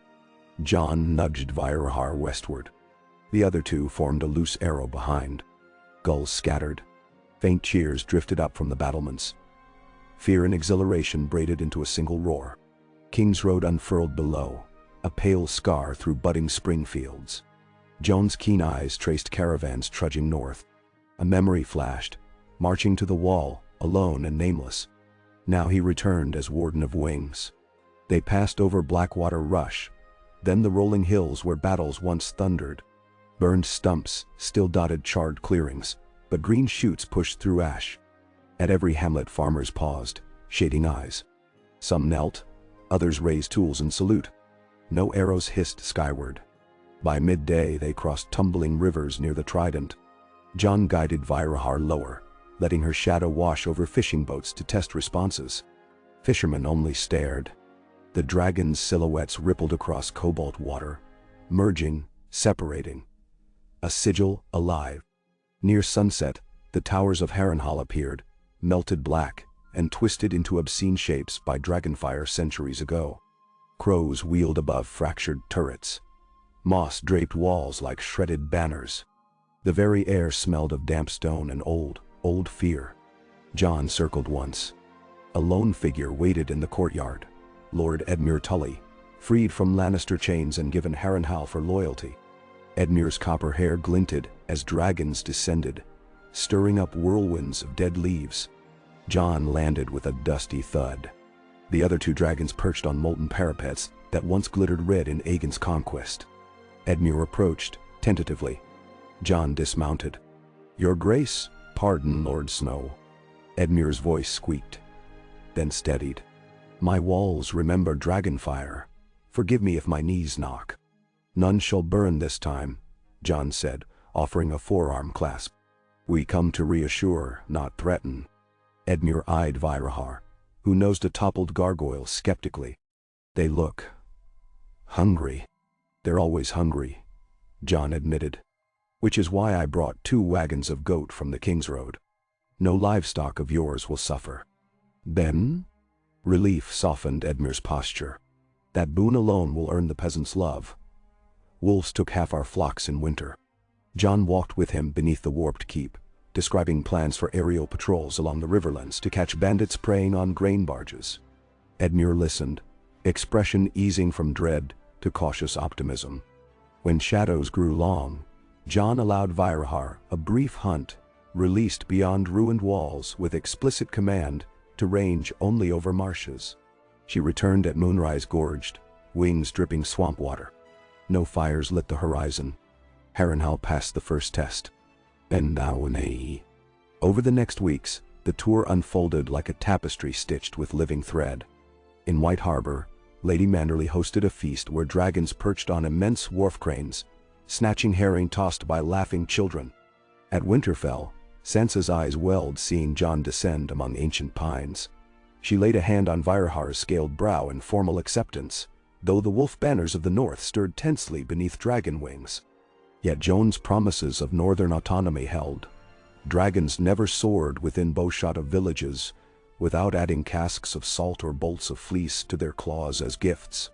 Jon nudged Vyraar westward. The other two formed a loose arrow behind. Gulls scattered. Faint cheers drifted up from the battlements. Fear and exhilaration braided into a single roar. King's Road unfurled below, a pale scar through budding spring fields. Jon's keen eyes traced caravans trudging north. A memory flashed, marching to the wall, alone and nameless. Now he returned as Warden of Wings. They passed over Blackwater Rush, then the rolling hills where battles once thundered. Burned stumps still dotted charred clearings, but green shoots pushed through ash. At every hamlet farmers paused, shading eyes. Some knelt, others raised tools in salute. No arrows hissed skyward. By midday they crossed tumbling rivers near the Trident. Jon guided Vyraar lower, letting her shadow wash over fishing boats to test responses. Fishermen only stared. The dragon's silhouettes rippled across cobalt water, merging, separating. A sigil alive. Near sunset, the towers of Harrenhal appeared, melted black, and twisted into obscene shapes by dragonfire centuries ago. Crows wheeled above fractured turrets. Moss draped walls like shredded banners. The very air smelled of damp stone and old fear. Jon circled once. A lone figure waited in the courtyard. Lord Edmure Tully, freed from Lannister chains and given Harrenhal for loyalty. Edmure's copper hair glinted as dragons descended, stirring up whirlwinds of dead leaves. Jon landed with a dusty thud. The other two dragons perched on molten parapets that once glittered red in Aegon's conquest. Edmure approached, tentatively. Jon dismounted. Your Grace, pardon, Lord Snow. Edmure's voice squeaked, then steadied. My walls remember dragonfire. Forgive me if my knees knock. None shall burn this time, Jon said, offering a forearm clasp. We come to reassure, not threaten. Edmure eyed Vyraar, who nosed a toppled gargoyle skeptically. They look hungry. They're always hungry. Jon admitted. "Which is why I brought 2 wagons of goat from the King's Road. No livestock of yours will suffer." "Then?" Relief softened Edmure's posture. "That boon alone will earn the peasants' love. Wolves took half our flocks in winter." Jon walked with him beneath the warped keep, describing plans for aerial patrols along the riverlands to catch bandits preying on grain barges. Edmure listened, expression easing from dread to cautious optimism. When shadows grew long, Jon allowed Vyraar a brief hunt, released beyond ruined walls with explicit command to range only over marshes. She returned at moonrise gorged, wings dripping swamp water. No fires lit the horizon. Harrenhal passed the first test. And now nay. Over the next weeks, the tour unfolded like a tapestry stitched with living thread. In White Harbor, Lady Manderly hosted a feast where dragons perched on immense wharf cranes, snatching herring tossed by laughing children. At Winterfell, Sansa's eyes welled seeing Jon descend among ancient pines. She laid a hand on Vyraar's scaled brow in formal acceptance, though the wolf banners of the north stirred tensely beneath dragon wings. Yet Jon's promises of northern autonomy held. Dragons never soared within bowshot of villages, without adding casks of salt or bolts of fleece to their claws as gifts.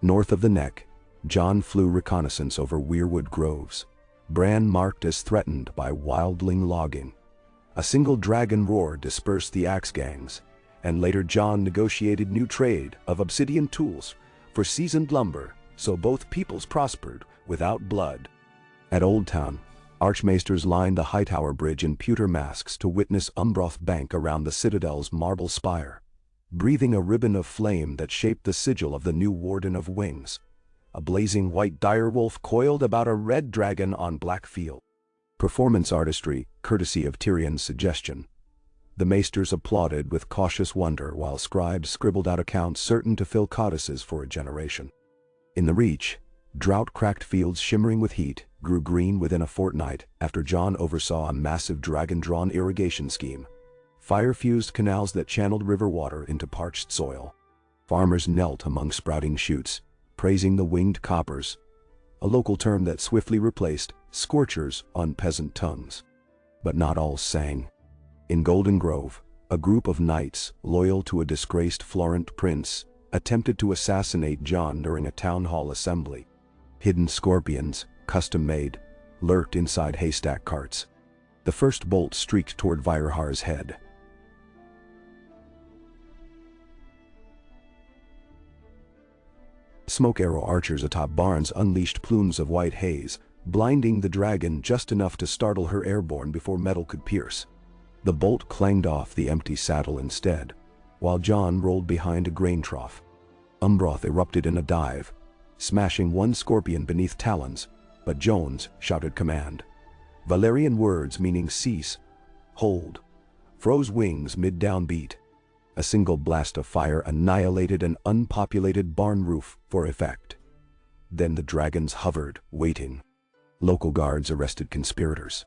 North of the neck, Jon flew reconnaissance over weirwood groves, Bran marked as threatened by wildling logging. A single dragon roar dispersed the axe gangs, and later Jon negotiated new trade of obsidian tools for seasoned lumber, so both peoples prospered without blood. At Old Town, archmaesters lined the Hightower Bridge in pewter masks to witness Umbroth Bank around the Citadel's marble spire, breathing a ribbon of flame that shaped the sigil of the new Warden of Wings, a blazing white direwolf coiled about a red dragon on black field. Performance artistry, courtesy of Tyrion's suggestion. The maesters applauded with cautious wonder while scribes scribbled out accounts certain to fill codices for a generation. In the Reach, drought-cracked fields shimmering with heat grew green within a fortnight after Jon oversaw a massive dragon-drawn irrigation scheme. Fire-fused canals that channeled river water into parched soil. Farmers knelt among sprouting shoots, praising the winged coppers, a local term that swiftly replaced scorchers on peasant tongues. But not all sang. In Golden Grove, a group of knights, loyal to a disgraced Florent prince, attempted to assassinate Jon during a town hall assembly. Hidden scorpions, custom-made, lurked inside haystack carts. The first bolt streaked toward Vyraar's head. Smoke arrow archers atop barns unleashed plumes of white haze, blinding the dragon just enough to startle her airborne before metal could pierce. The bolt clanged off the empty saddle instead, while Jon rolled behind a grain trough. Umbroth erupted in a dive, smashing one scorpion beneath talons, but Jones shouted command. Valyrian words meaning cease, hold, froze wings mid-downbeat. A single blast of fire annihilated an unpopulated barn roof for effect. Then the dragons hovered, waiting. Local guards arrested conspirators.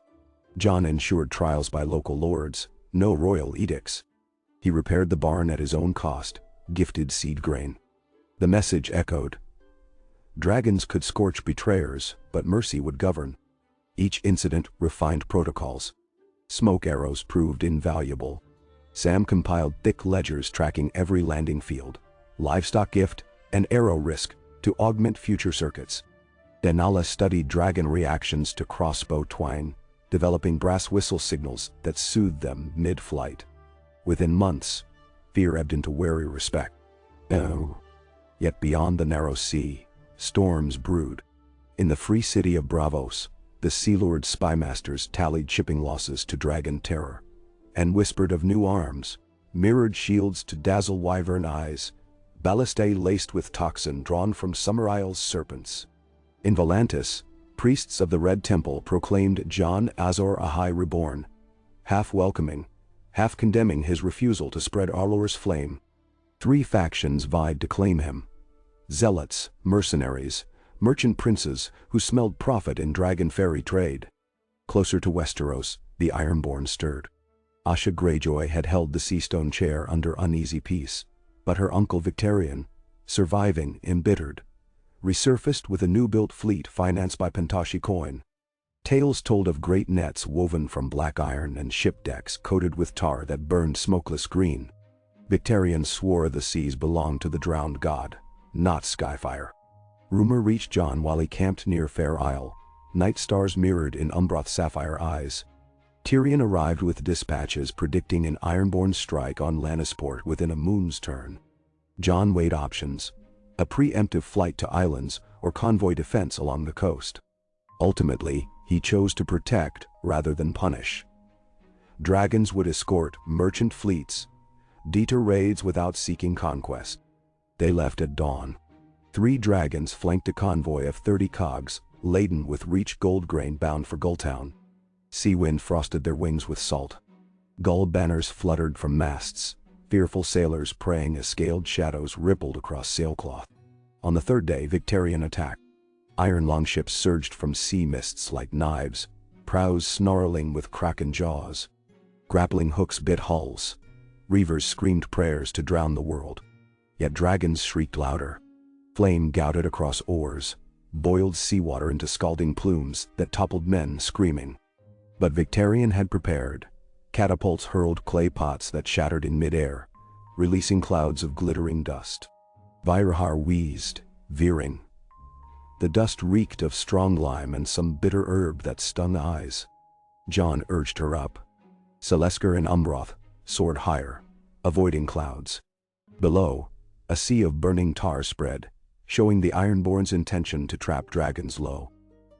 Jon ensured trials by local lords, no royal edicts. He repaired the barn at his own cost, gifted seed grain. The message echoed. Dragons could scorch betrayers, but mercy would govern. Each incident refined protocols. Smoke arrows proved invaluable. Sam compiled thick ledgers tracking every landing field, livestock gift, and arrow risk to augment future circuits. Denala studied dragon reactions to crossbow twine, developing brass whistle signals that soothed them mid-flight. Within months, fear ebbed into wary respect. Yet beyond the narrow sea, storms brewed. In the free city of Braavos, the Sea Lord spymasters tallied shipping losses to dragon terror, and whispered of new arms, mirrored shields to dazzle wyvern eyes, ballistae laced with toxin drawn from Summerisle's serpents. In Volantis, priests of the Red Temple proclaimed Jon Azor Ahai reborn, half welcoming, half condemning his refusal to spread Arlor's flame. 3 factions vied to claim him. Zealots, mercenaries, merchant princes who smelled profit in dragon ferry trade. Closer to Westeros, the ironborn stirred. Asha Greyjoy had held the Seastone chair under uneasy peace, but her uncle Victarion, surviving embittered, resurfaced with a new-built fleet financed by Pentoshi coin. Tales told of great nets woven from black iron and ship decks coated with tar that burned smokeless green. Victarion swore the seas belonged to the drowned god, not Skyfire. Rumor reached Jon while he camped near Fair Isle, night stars mirrored in Umbroth's sapphire eyes. Tyrion arrived with dispatches predicting an ironborn strike on Lannisport within a moon's turn. Jon weighed options: a preemptive flight to islands or convoy defense along the coast. Ultimately, he chose to protect rather than punish. Dragons would escort merchant fleets, deter raids without seeking conquest. They left at dawn. 3 dragons flanked a convoy of 30 cogs, laden with reach gold grain bound for Gulltown. Sea wind frosted their wings with salt. Gull banners fluttered from masts, fearful sailors praying as scaled shadows rippled across sailcloth. On the 3rd day, Victarion attacked. Iron longships surged from sea mists like knives, prows snarling with kraken jaws. Grappling hooks bit hulls. Reavers screamed prayers to drown the world. Yet dragons shrieked louder. Flame gouted across oars, boiled seawater into scalding plumes that toppled men screaming. But Victarion had prepared. Catapults hurled clay pots that shattered in midair, releasing clouds of glittering dust. Vyraar wheezed, veering. The dust reeked of strong lime and some bitter herb that stung eyes. Jon urged her up. Selesker and Umbroth soared higher, avoiding clouds. Below, a sea of burning tar spread, showing the Ironborn's intention to trap dragons low.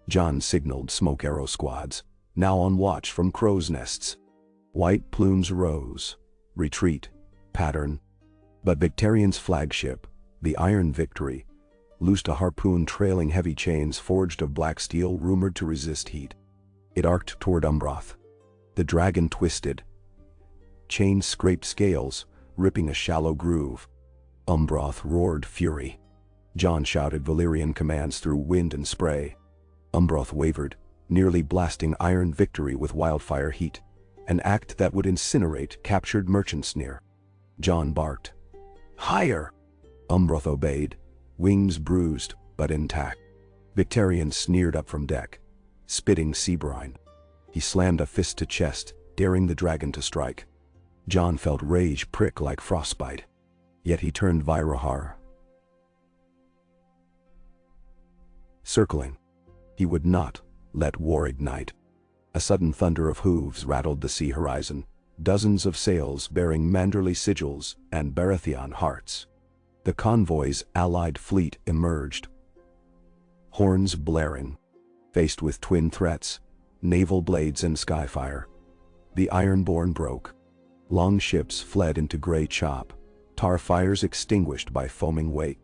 Jon signaled smoke arrow squads, now on watch from crow's nests. White plumes rose, retreat, pattern. But Victarion's flagship, the Iron Victory, loosed a harpoon trailing heavy chains forged of black steel rumored to resist heat. It arced toward Umbroth. The dragon twisted. Chains scraped scales, ripping a shallow groove. Umbroth roared fury. Jon shouted Valyrian commands through wind and spray. Umbroth wavered, nearly blasting Iron Victory with wildfire heat, an act that would incinerate captured merchants near. Jon barked. "Higher!" Umbroth obeyed, wings bruised but intact. Victarion sneered up from deck, spitting sea brine. He slammed a fist to chest, daring the dragon to strike. Jon felt rage prick like frostbite. Yet he turned Vyraar. Circling. He would not let war ignite. A sudden thunder of hooves rattled the sea horizon, dozens of sails bearing Manderley sigils and Baratheon hearts. The convoy's allied fleet emerged, horns blaring. Faced with twin threats, naval blades and skyfire, the Ironborn broke. Long ships fled into gray chop, tar fires extinguished by foaming wake.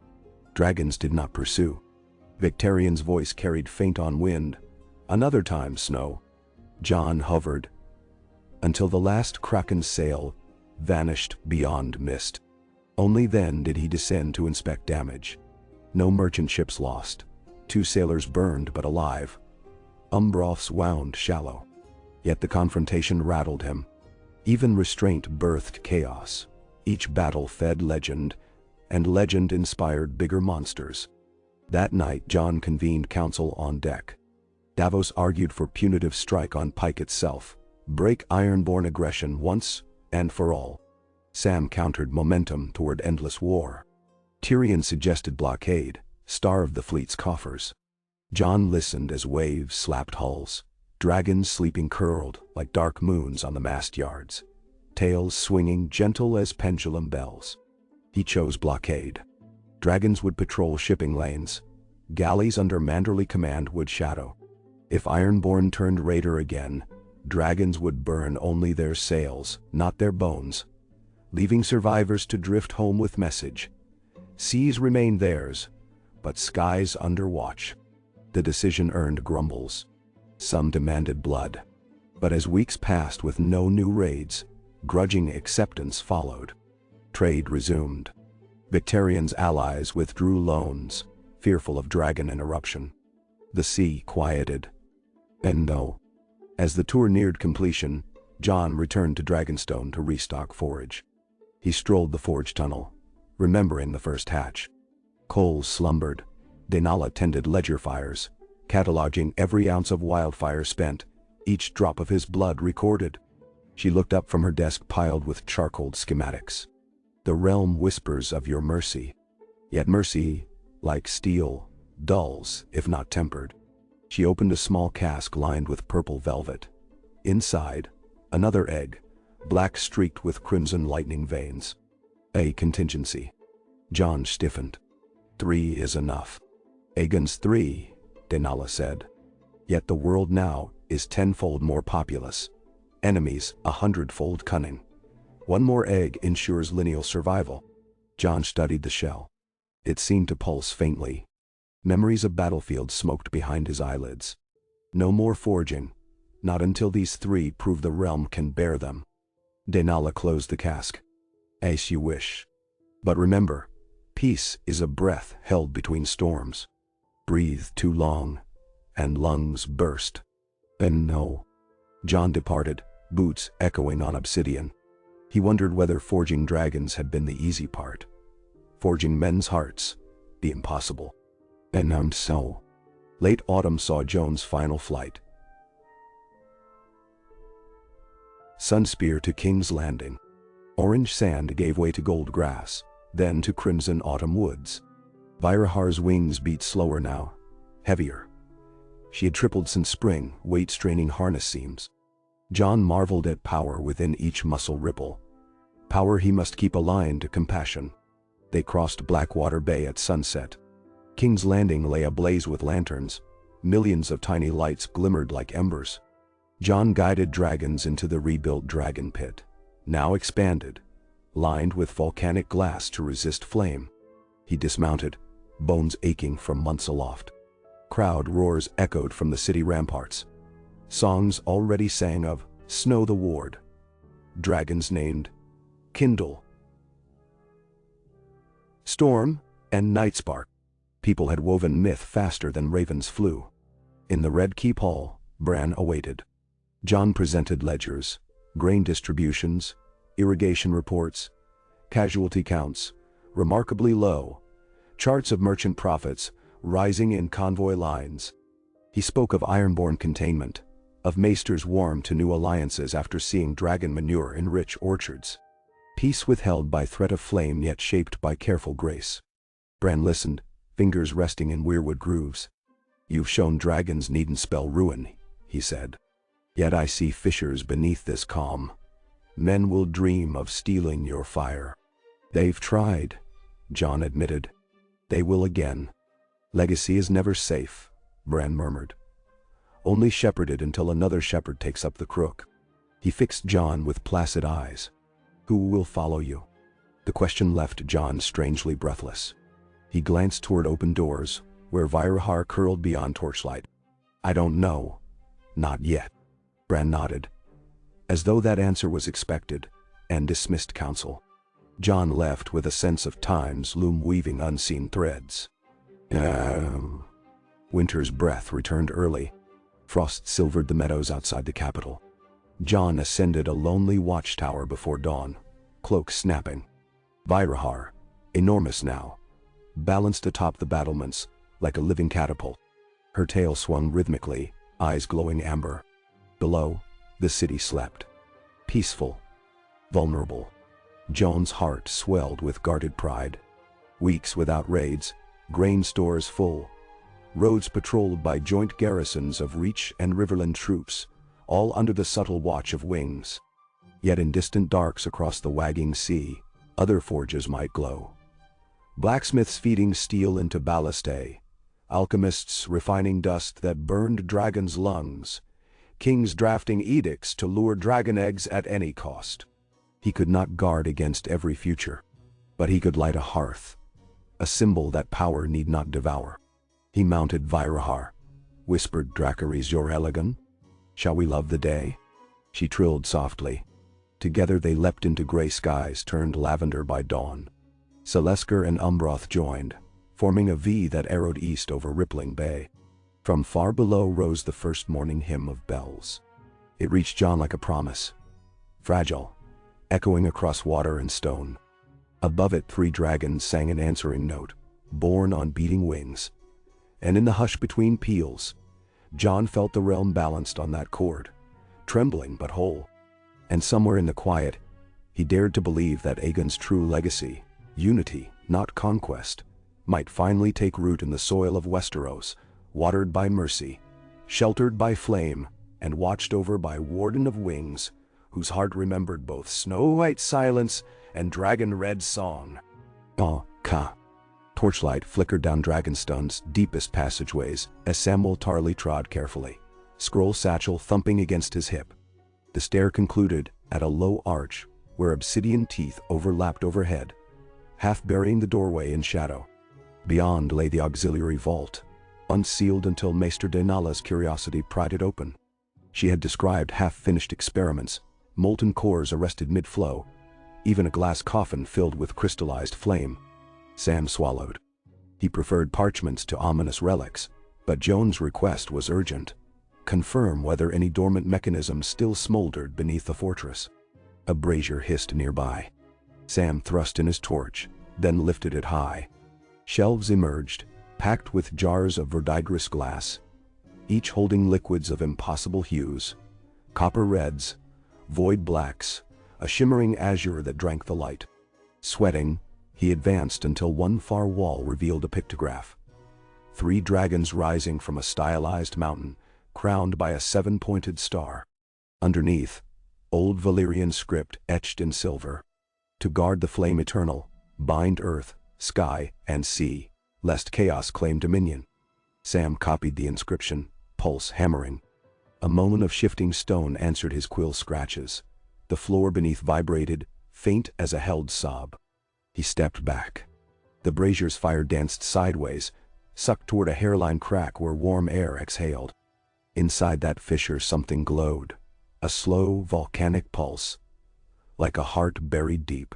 Dragons did not pursue. Victarion's voice carried faint on wind, another time snow. Jon hovered, until the last kraken's sail vanished beyond mist. Only then did he descend to inspect damage. No merchant ships lost, 2 sailors burned but alive. Umbroth's wound shallow. Yet the confrontation rattled him. Even restraint birthed chaos. Each battle fed legend, and legend inspired bigger monsters. That night Jon convened council on deck. Davos argued for punitive strike on Pike itself, break Ironborn aggression once and for all. Sam countered momentum toward endless war. Tyrion suggested blockade, starve the fleet's coffers. Jon listened as waves slapped hulls, dragons sleeping curled like dark moons on the mast yards, tails swinging gentle as pendulum bells. He chose blockade. Dragons would patrol shipping lanes. Galleys under Manderley command would shadow. If Ironborn turned raider again, dragons would burn only their sails, not their bones, leaving survivors to drift home with message. Seas remained theirs, but skies under watch. The decision earned grumbles. Some demanded blood. But as weeks passed with no new raids, grudging acceptance followed. Trade resumed. Victarion's allies withdrew loans, fearful of dragon interruption. The sea quieted. And no. As the tour neared completion, Jon returned to Dragonstone to restock forage. He strolled the forge tunnel, remembering the first hatch. Coals slumbered, Denala tended ledger fires, cataloging every ounce of wildfire spent, each drop of his blood recorded. She looked up from her desk piled with charcoal schematics. The realm whispers of your mercy. Yet mercy, like steel, dulls if not tempered. She opened a small cask lined with purple velvet. Inside, another egg, black streaked with crimson lightning veins. A contingency. Jon stiffened. 3 is enough. Aegon's 3, Denala said. Yet the world now is 10-fold more populous. Enemies 100-fold cunning. 1 more egg ensures lineal survival. Jon studied the shell. It seemed to pulse faintly. Memories of battlefields smoked behind his eyelids. No more forging, not until these 3 prove the realm can bear them. Denala closed the cask. As you wish. But remember, peace is a breath held between storms. Breathe too long, and lungs burst. And no. Jon departed, boots echoing on obsidian. He wondered whether forging dragons had been the easy part. Forging men's hearts, the impossible. And so. Late autumn saw Jon's final flight. Sunspear to King's Landing. Orange sand gave way to gold grass, then to crimson autumn woods. Vyraar's wings beat slower now, heavier. She had tripled since spring, weight-straining harness seams. Jon marveled at power within each muscle ripple. Power he must keep aligned to compassion. They crossed Blackwater Bay at sunset. King's Landing lay ablaze with lanterns. Millions of tiny lights glimmered like embers. Jon guided dragons into the rebuilt dragon pit, now expanded, lined with volcanic glass to resist flame. He dismounted, bones aching from months aloft. Crowd roars echoed from the city ramparts. Songs already sang of Snow the Ward. Dragons named Kindle, Storm, and Nightspark. People had woven myth faster than ravens flew. In the Red Keep Hall, Bran awaited. Jon presented ledgers, grain distributions, irrigation reports, casualty counts, remarkably low, charts of merchant profits rising in convoy lines. He spoke of ironborn containment, of maesters warm to new alliances after seeing dragon manure in rich orchards. Peace withheld by threat of flame yet shaped by careful grace. Bran listened, fingers resting in weirwood grooves. You've shown dragons needn't spell ruin, he said. Yet I see fissures beneath this calm. Men will dream of stealing your fire. They've tried, Jon admitted. They will again. Legacy is never safe, Bran murmured. Only shepherded until another shepherd takes up the crook. He fixed Jon with placid eyes. Who will follow you? The question left Jon strangely breathless. He glanced toward open doors, where Vyraar curled beyond torchlight. I don't know. Not yet. Bran nodded, as though that answer was expected, and dismissed counsel. Jon left with a sense of time's loom weaving unseen threads. Winter's breath returned early. Frost silvered the meadows outside the capital. Jon ascended a lonely watchtower before dawn, cloak snapping. Vyraar, enormous now, balanced atop the battlements like a living catapult. Her tail swung rhythmically, eyes glowing amber. Below, the city slept. Peaceful, vulnerable. Jon's heart swelled with guarded pride. Weeks without raids, grain stores full, roads patrolled by joint garrisons of Reach and Riverland troops, all under the subtle watch of wings. Yet in distant darks across the wagging sea, other forges might glow. Blacksmiths feeding steel into ballistae, alchemists refining dust that burned dragons' lungs, kings drafting edicts to lure dragon eggs at any cost. He could not guard against every future, but he could light a hearth, a symbol that power need not devour. He mounted Vyraar, whispered Dracarys your Aegon. Shall we love the day? She trilled softly. Together they leapt into gray skies turned lavender by dawn. Selesker and Umbroth joined, forming a V that arrowed east over rippling bay. From far below rose the first morning hymn of bells. It reached Jon like a promise, fragile, echoing across water and stone. Above it 3 dragons sang an answering note, borne on beating wings. And in the hush between peals, Jon felt the realm balanced on that cord, trembling but whole. And somewhere in the quiet, he dared to believe that Aegon's true legacy, unity, not conquest, might finally take root in the soil of Westeros, watered by mercy, sheltered by flame, and watched over by Warden of Wings, whose heart remembered both snow-white silence and dragon-red song. Ka. Torchlight flickered down Dragonstone's deepest passageways as Samwell Tarly trod carefully, scroll satchel thumping against his hip. The stair concluded at a low arch where obsidian teeth overlapped overhead, half burying the doorway in shadow. Beyond lay the auxiliary vault, unsealed until Maester Daenalla's curiosity pried it open. She had described half-finished experiments, molten cores arrested mid-flow, even a glass coffin filled with crystallized flame. Sam swallowed. He preferred parchments to ominous relics, but Jon's request was urgent. Confirm whether any dormant mechanism still smoldered beneath the fortress. A brazier hissed nearby. Sam thrust in his torch, then lifted it high. Shelves emerged, packed with jars of verdigris glass, each holding liquids of impossible hues, copper reds, void blacks, a shimmering azure that drank the light. Sweating, he advanced until one far wall revealed a pictograph. 3 dragons rising from a stylized mountain, crowned by a 7-pointed star. Underneath, old Valyrian script etched in silver. To guard the flame eternal, bind earth, sky, and sea, lest chaos claim dominion. Sam copied the inscription, pulse hammering. A moan of shifting stone answered his quill scratches. The floor beneath vibrated, faint as a held sob. He stepped back. The brazier's fire danced sideways, sucked toward a hairline crack where warm air exhaled. Inside that fissure something glowed, a slow, volcanic pulse, like a heart buried deep.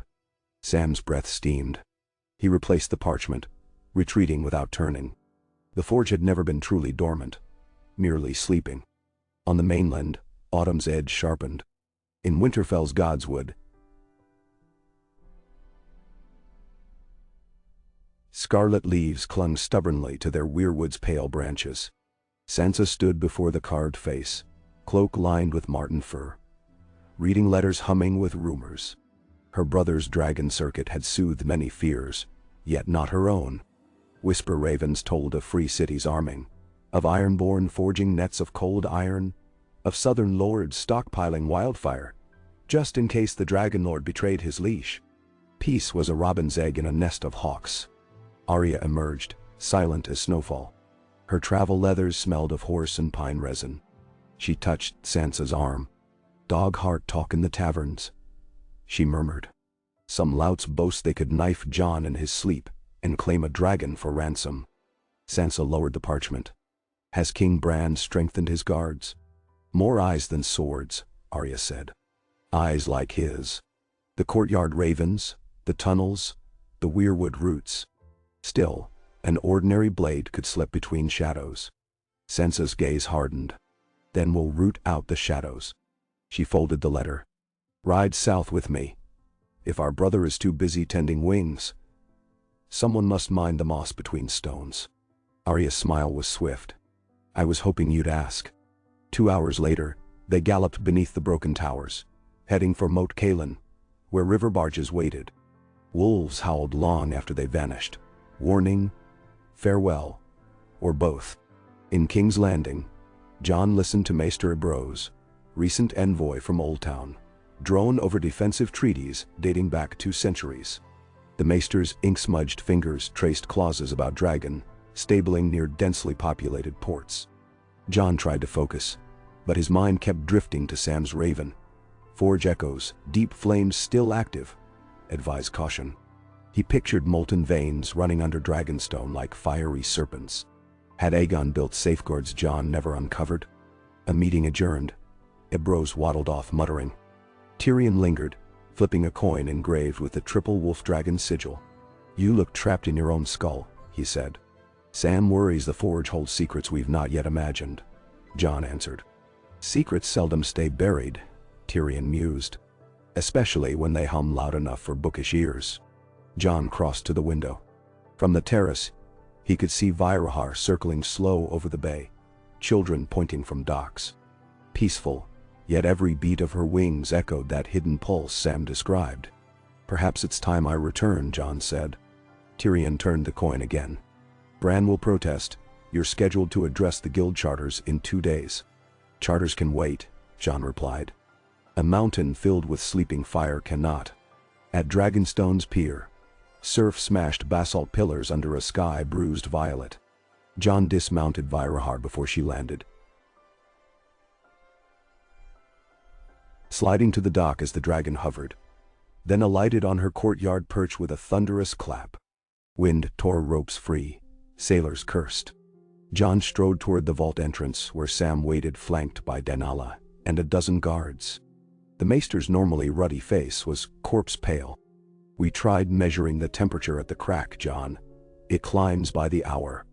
Sam's breath steamed. He replaced the parchment, retreating without turning. The forge had never been truly dormant, merely sleeping. On the mainland, autumn's edge sharpened. In Winterfell's Godswood, scarlet leaves clung stubbornly to their weirwood's pale branches. Sansa stood before the carved face, cloak lined with marten fur, reading letters humming with rumors. Her brother's dragon circuit had soothed many fears, yet not her own. Whisper ravens told of free cities arming, of ironborn forging nets of cold iron, of southern lords stockpiling wildfire, just in case the dragon lord betrayed his leash. Peace was a robin's egg in a nest of hawks. Arya emerged, silent as snowfall. Her travel leathers smelled of horse and pine resin. She touched Sansa's arm. "Dog heart talk in the taverns," she murmured. "Some louts boast they could knife Jon in his sleep and claim a dragon for ransom." Sansa lowered the parchment. "Has King Bran strengthened his guards?" "More eyes than swords," Arya said. "Eyes like his. The courtyard ravens, the tunnels, the weirwood roots. Still, an ordinary blade could slip between shadows." Sansa's gaze hardened. "Then we'll root out the shadows." She folded the letter. "Ride south with me. If our brother is too busy tending wings, someone must mind the moss between stones." Arya's smile was swift. "I was hoping you'd ask." 2 hours later, they galloped beneath the broken towers, heading for Moat Cailin, where river barges waited. Wolves howled long after they vanished. Warning, farewell, or both. In King's Landing, Jon listened to Maester Ebrose, recent envoy from Old Town, drone over defensive treaties dating back 2 centuries. The Maester's ink-smudged fingers traced clauses about dragon, stabling near densely populated ports. Jon tried to focus, but his mind kept drifting to Sam's raven. "Forge echoes, deep flames still active. Advise caution." He pictured molten veins running under Dragonstone like fiery serpents. Had Aegon built safeguards Jon never uncovered? A meeting adjourned. Ebrose waddled off muttering. Tyrion lingered, flipping a coin engraved with the triple wolf dragon sigil. "You look trapped in your own skull," he said. "Sam worries the forge holds secrets we've not yet imagined," Jon answered. "Secrets seldom stay buried," Tyrion mused. "Especially when they hum loud enough for bookish ears." Jon crossed to the window. From the terrace, He could see Vyraar circling slow over the bay, children pointing from docks. Peaceful, yet every beat of her wings echoed that hidden pulse Sam described. "Perhaps it's time I return," Jon said. Tyrion turned the coin again. "Bran will protest. You're scheduled to address the guild charters in 2 days." "Charters can wait," Jon replied. "A mountain filled with sleeping fire cannot." At Dragonstone's pier, surf smashed basalt pillars under a sky bruised violet. Jon dismounted Vyraar before she landed, sliding to the dock as the dragon hovered, then alighted on her courtyard perch with a thunderous clap. Wind tore ropes free. Sailors cursed. Jon strode toward the vault entrance where Sam waited, flanked by Denala and a dozen guards. The maester's normally ruddy face was corpse pale. "We tried measuring the temperature at the crack, Jon. It climbs by the hour.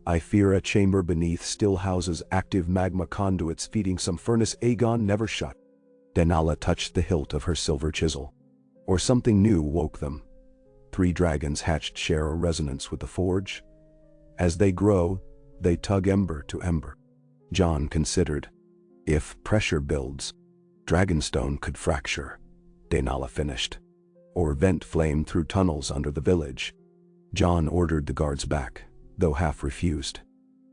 I fear a chamber beneath still houses active magma conduits feeding some furnace Aegon never shut." Denala touched the hilt of her silver chisel. "Or something new woke them. 3 dragons hatched share a resonance with the forge. As they grow, they tug ember to ember." Jon considered. "If pressure builds, Dragonstone could fracture," Denala finished. "Or vent flame through tunnels under the village." Jon ordered the guards back, though half refused.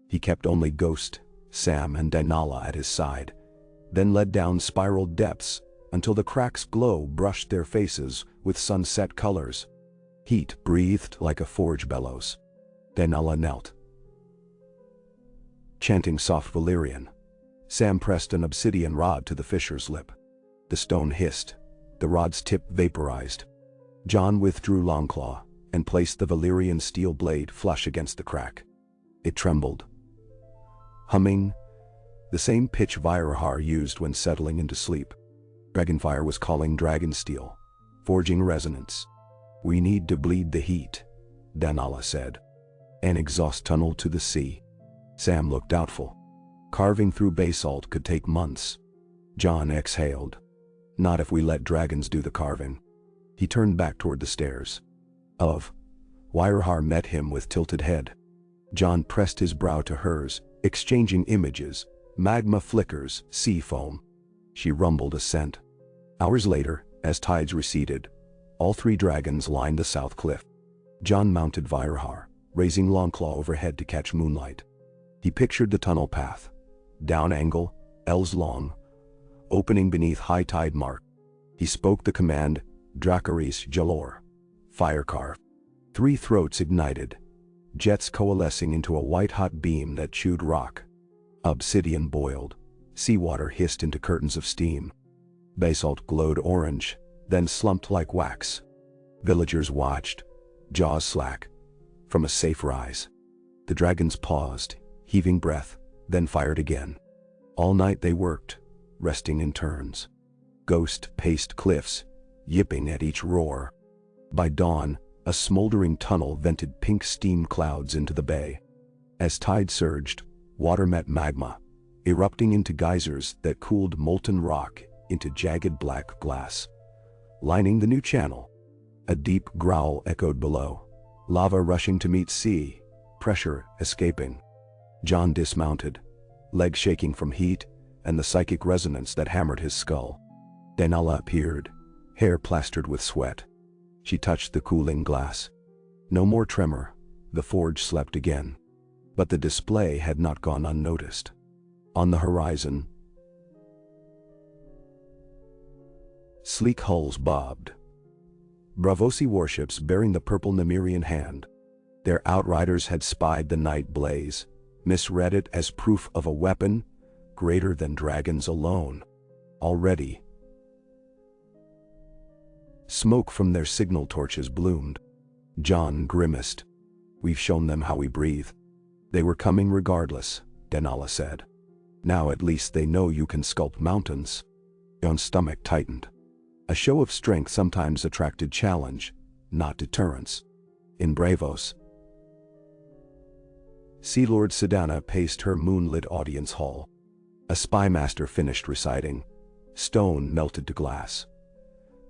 He kept only Ghost, Sam and Denala at his side, then led down spiral depths until the crack's glow brushed their faces with sunset colors. Heat breathed like a forge bellows. Denala knelt, chanting soft Valyrian. Sam pressed an obsidian rod to the fisher's lip. The stone hissed. The rod's tip vaporized. Jon withdrew Longclaw and placed the Valyrian steel blade flush against the crack. It trembled, humming, the same pitch Vyraar used when settling into sleep. Dragonfire was calling Dragonsteel, forging resonance. "We need to bleed the heat," Denala said. "An exhaust tunnel to the sea." Sam looked doubtful. Carving through basalt could take months. Jon exhaled. "Not if we let dragons do the carving." He turned back toward the stairs. Vyraar met him with tilted head. Jon pressed his brow to hers, exchanging images, magma flickers, sea foam. She rumbled assent. Hours later, as tides receded, all 3 dragons lined the south cliff. Jon mounted Vyraar, raising Longclaw overhead to catch moonlight. He pictured the tunnel path, down angle, ells long, opening beneath high tide mark. He spoke the command, Dracarys Jalor, fire carve. 3 throats ignited, jets coalescing into a white-hot beam that chewed rock. Obsidian boiled, seawater hissed into curtains of steam. Basalt glowed orange, then slumped like wax. Villagers watched, jaws slack, from a safe rise. The dragons paused, heaving breath, then fired again. All night they worked, resting in turns. Ghost paced cliffs, yipping at each roar. By dawn, a smoldering tunnel vented pink steam clouds into the bay. As tide surged, water met magma, erupting into geysers that cooled molten rock into jagged black glass. Lining the new channel, a deep growl echoed below, lava rushing to meet sea, pressure escaping. Jon dismounted, legs shaking from heat and the psychic resonance that hammered his skull. Denala appeared, hair plastered with sweat. She touched the cooling glass. No more tremor, the forge slept again. But the display had not gone unnoticed. On the horizon, sleek hulls bobbed. Braavosi warships bearing the purple Nemirian hand. Their outriders had spied the night blaze, misread it as proof of a weapon greater than dragons alone. Already, smoke from their signal torches bloomed. Jon grimaced. "We've shown them how we breathe." "They were coming regardless," Denala said. "Now at least they know you can sculpt mountains." Jon's stomach tightened. A show of strength sometimes attracted challenge, not deterrence. In Braavos, Sea Lord Sedana paced her moonlit audience hall. A spymaster finished reciting. Stone melted to glass.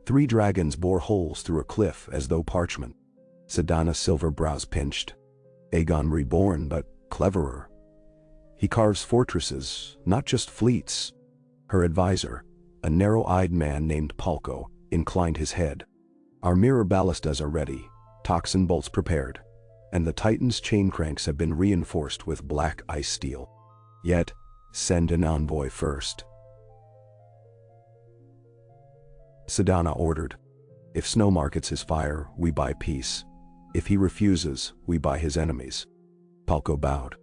3 dragons bore holes through a cliff as though parchment. Sedana's silver brows pinched. Aegon reborn, but cleverer. He carves fortresses, not just fleets. Her advisor, a narrow-eyed man named Palco, inclined his head. Our mirror ballistas are ready, toxin bolts prepared, and the Titan's chain cranks have been reinforced with black ice steel. Yet, send an envoy first. Sedana ordered. If Snow markets his fire, we buy peace. If he refuses, we buy his enemies. Palco bowed.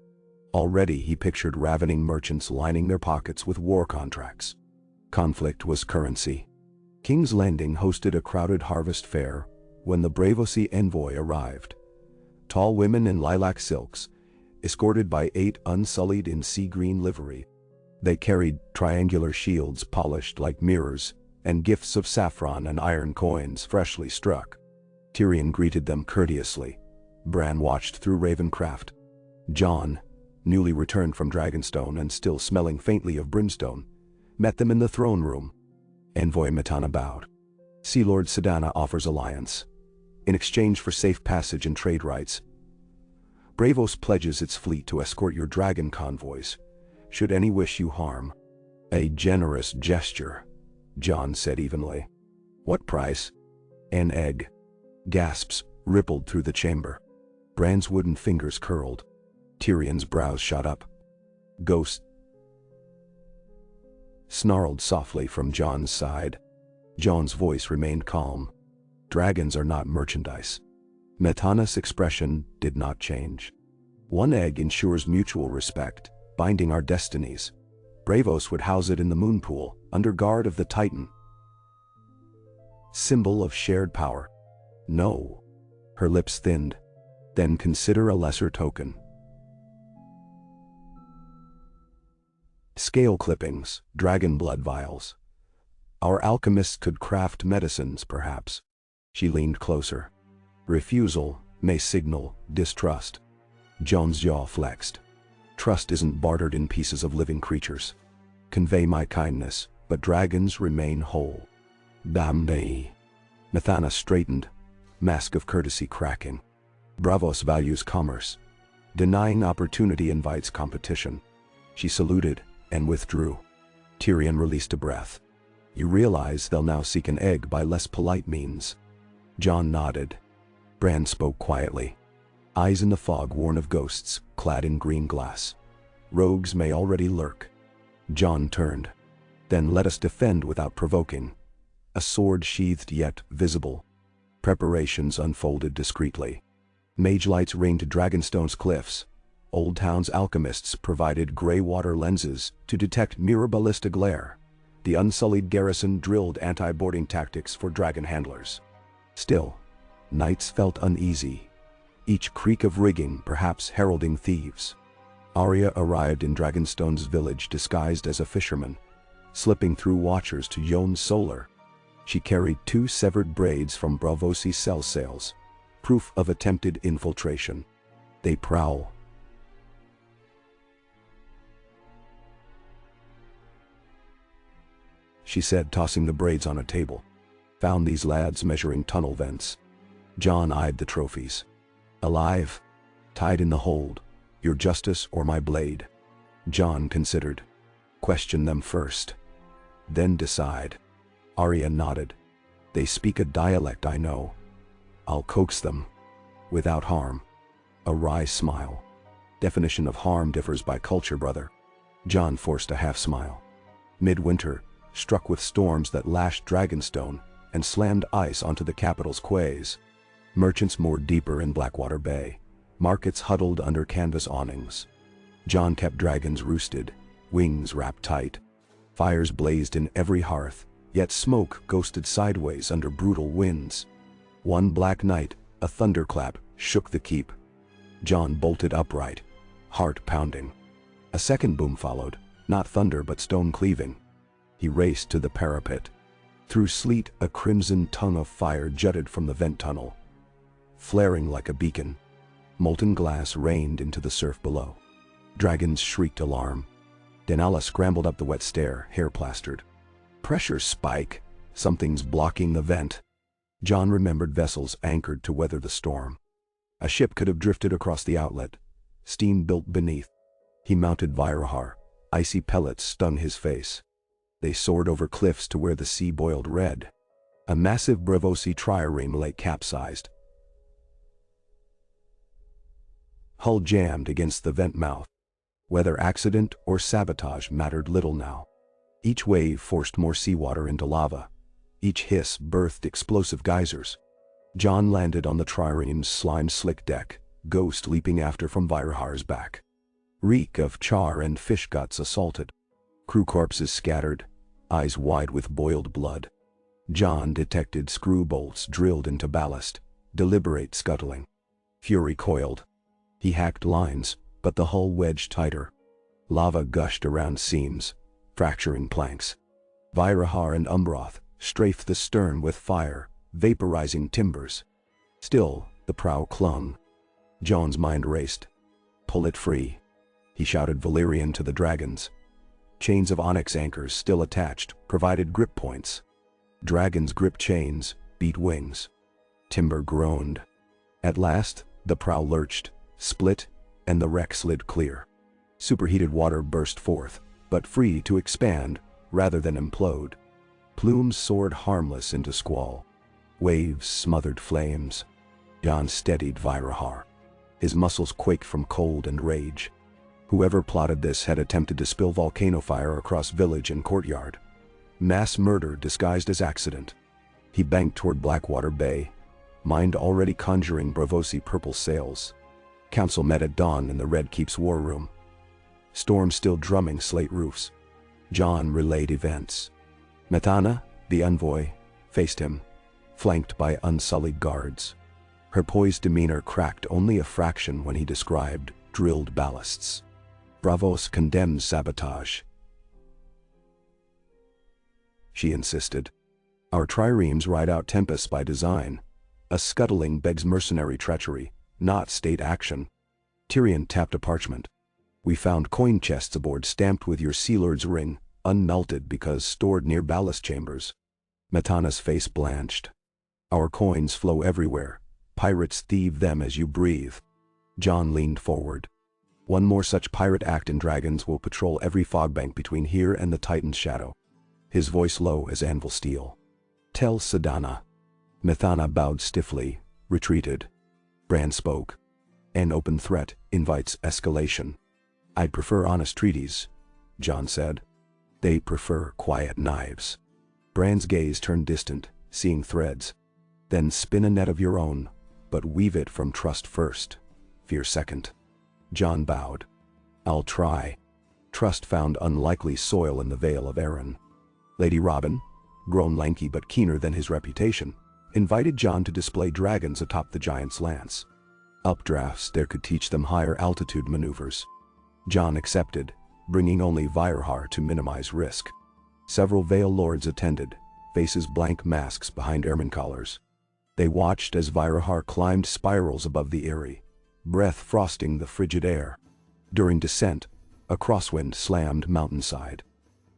Already he pictured ravening merchants lining their pockets with war contracts. Conflict was currency. King's Landing hosted a crowded harvest fair when the Braavosi envoy arrived. Tall women in lilac silks, escorted by 8 unsullied in sea-green livery. They carried triangular shields polished like mirrors and gifts of saffron and iron coins freshly struck. Tyrion greeted them courteously. Bran watched through Ravencraft. Jon, newly returned from Dragonstone and still smelling faintly of brimstone, met them in the throne room. Envoy Metana bowed. Sea Lord Sedana offers alliance. In exchange for safe passage and trade rights, Braavos pledges its fleet to escort your dragon convoys, should any wish you harm. A generous gesture, Jon said evenly. What price? An egg. Gasps rippled through the chamber. Bran's wooden fingers curled. Tyrion's brows shot up. Ghost snarled softly from Jon's side. Jon's voice remained calm. Dragons are not merchandise. Metana's expression did not change. One egg ensures mutual respect, binding our destinies. Braavos would house it in the moon pool, under guard of the Titan. Symbol of shared power. No. Her lips thinned. Then consider a lesser token. Scale clippings, dragon blood vials. Our alchemists could craft medicines, perhaps. She leaned closer. Refusal may signal distrust. Jon's jaw flexed. Trust isn't bartered in pieces of living creatures. Convey my kindness, but dragons remain whole. Damnee. Methana straightened, mask of courtesy cracking. Braavos values commerce. Denying opportunity invites competition. She saluted and withdrew. Tyrion released a breath. You realize they'll now seek an egg by less polite means. Jon nodded. Bran spoke quietly. Eyes in the fog warn of ghosts, clad in green glass. Rogues may already lurk. Jon turned. Then let us defend without provoking. A sword sheathed yet visible. Preparations unfolded discreetly. Mage lights ringed Dragonstone's cliffs. Old Town's alchemists provided gray water lenses to detect mirror ballista glare. The unsullied garrison drilled anti-boarding tactics for dragon handlers. Still, knights felt uneasy, each creak of rigging perhaps heralding thieves. Arya arrived in Dragonstone's village disguised as a fisherman, slipping through watchers to Yon's solar. She carried 2 severed braids from Braavosi cell sails, proof of attempted infiltration. They prowl. She said, tossing the braids on a table. Found these lads measuring tunnel vents. Jon eyed the trophies. Alive, tied in the hold, your justice or my blade. Jon considered. Question them first, then decide. Arya nodded. They speak a dialect I know. I'll coax them, without harm. A wry smile. Definition of harm differs by culture, brother. Jon forced a half smile. Midwinter, struck with storms that lashed Dragonstone and slammed ice onto the capital's quays. Merchants moored deeper in Blackwater Bay. Markets huddled under canvas awnings. Jon kept dragons roosted, wings wrapped tight. Fires blazed in every hearth, yet smoke ghosted sideways under brutal winds. One black night, a thunderclap shook the keep. Jon bolted upright, heart pounding. A second boom followed, not thunder but stone cleaving. He raced to the parapet. Through sleet, a crimson tongue of fire jutted from the vent tunnel, flaring like a beacon. Molten glass rained into the surf below. Dragons shrieked alarm. Denala scrambled up the wet stair, hair plastered. Pressure spike. Something's blocking the vent. Jon remembered vessels anchored to weather the storm. A ship could have drifted across the outlet. Steam built beneath. He mounted Vyraar. Icy pellets stung his face. They soared over cliffs to where the sea boiled red. A massive Braavosi trireme lay capsized. Hull jammed against the vent mouth. Whether accident or sabotage mattered little now. Each wave forced more seawater into lava. Each hiss birthed explosive geysers. Jon landed on the trireme's slime-slick deck, Ghost leaping after from Vyraar's back. Reek of char and fish guts assaulted. Crew corpses scattered, eyes wide with boiled blood. Jon detected screw bolts drilled into ballast, deliberate scuttling. Fury coiled. He hacked lines, but the hull wedged tighter. Lava gushed around seams, fracturing planks. Vyraar and Umbroth strafed the stern with fire, vaporizing timbers. Still, the prow clung. Jon's mind raced. Pull it free. He shouted Valyrian to the dragons. Chains of onyx anchors still attached provided grip points. Dragons gripped chains, beat wings. Timber groaned. At last, the prow lurched, split, and the wreck slid clear. Superheated water burst forth, but free to expand rather than implode. Plumes soared harmless into squall. Waves smothered flames. Jon steadied Vyraar. His muscles quaked from cold and rage. Whoever plotted this had attempted to spill volcano fire across village and courtyard. Mass murder disguised as accident. He banked toward Blackwater Bay, mind already conjuring Braavosi purple sails. Council met at dawn in the Red Keep's war room. Storm still drumming slate roofs. Jon relayed events. Metana, the envoy, faced him, flanked by unsullied guards. Her poised demeanor cracked only a fraction when he described drilled ballasts. Braavos condemns sabotage. She insisted. Our triremes ride out tempests by design. A scuttling begs mercenary treachery, not state action. Tyrion tapped a parchment. We found coin chests aboard stamped with your Sea Lord's ring, unmelted because stored near ballast chambers. Metana's face blanched. Our coins flow everywhere. Pirates thieve them as you breathe. Jon leaned forward. One more such pirate act and dragons will patrol every fogbank between here and the Titan's shadow. His voice low as anvil steel. Tell Sedana. Metana bowed stiffly, retreated. Bran spoke. An open threat invites escalation. I'd prefer honest treaties, Jon said. They prefer quiet knives. Bran's gaze turned distant, seeing threads. Then spin a net of your own, but weave it from trust first, fear second. Jon bowed. I'll try. Trust found unlikely soil in the Vale of Arryn. Lady Robin, grown lanky but keener than his reputation, invited Jon to display dragons atop the giant's lance. Updrafts there could teach them higher altitude maneuvers. Jon accepted, bringing only Vyraar to minimize risk. Several Vale lords attended, faces blank masks behind ermine collars. They watched as Vyraar climbed spirals above the eyrie, breath frosting the frigid air. During descent, a crosswind slammed mountainside.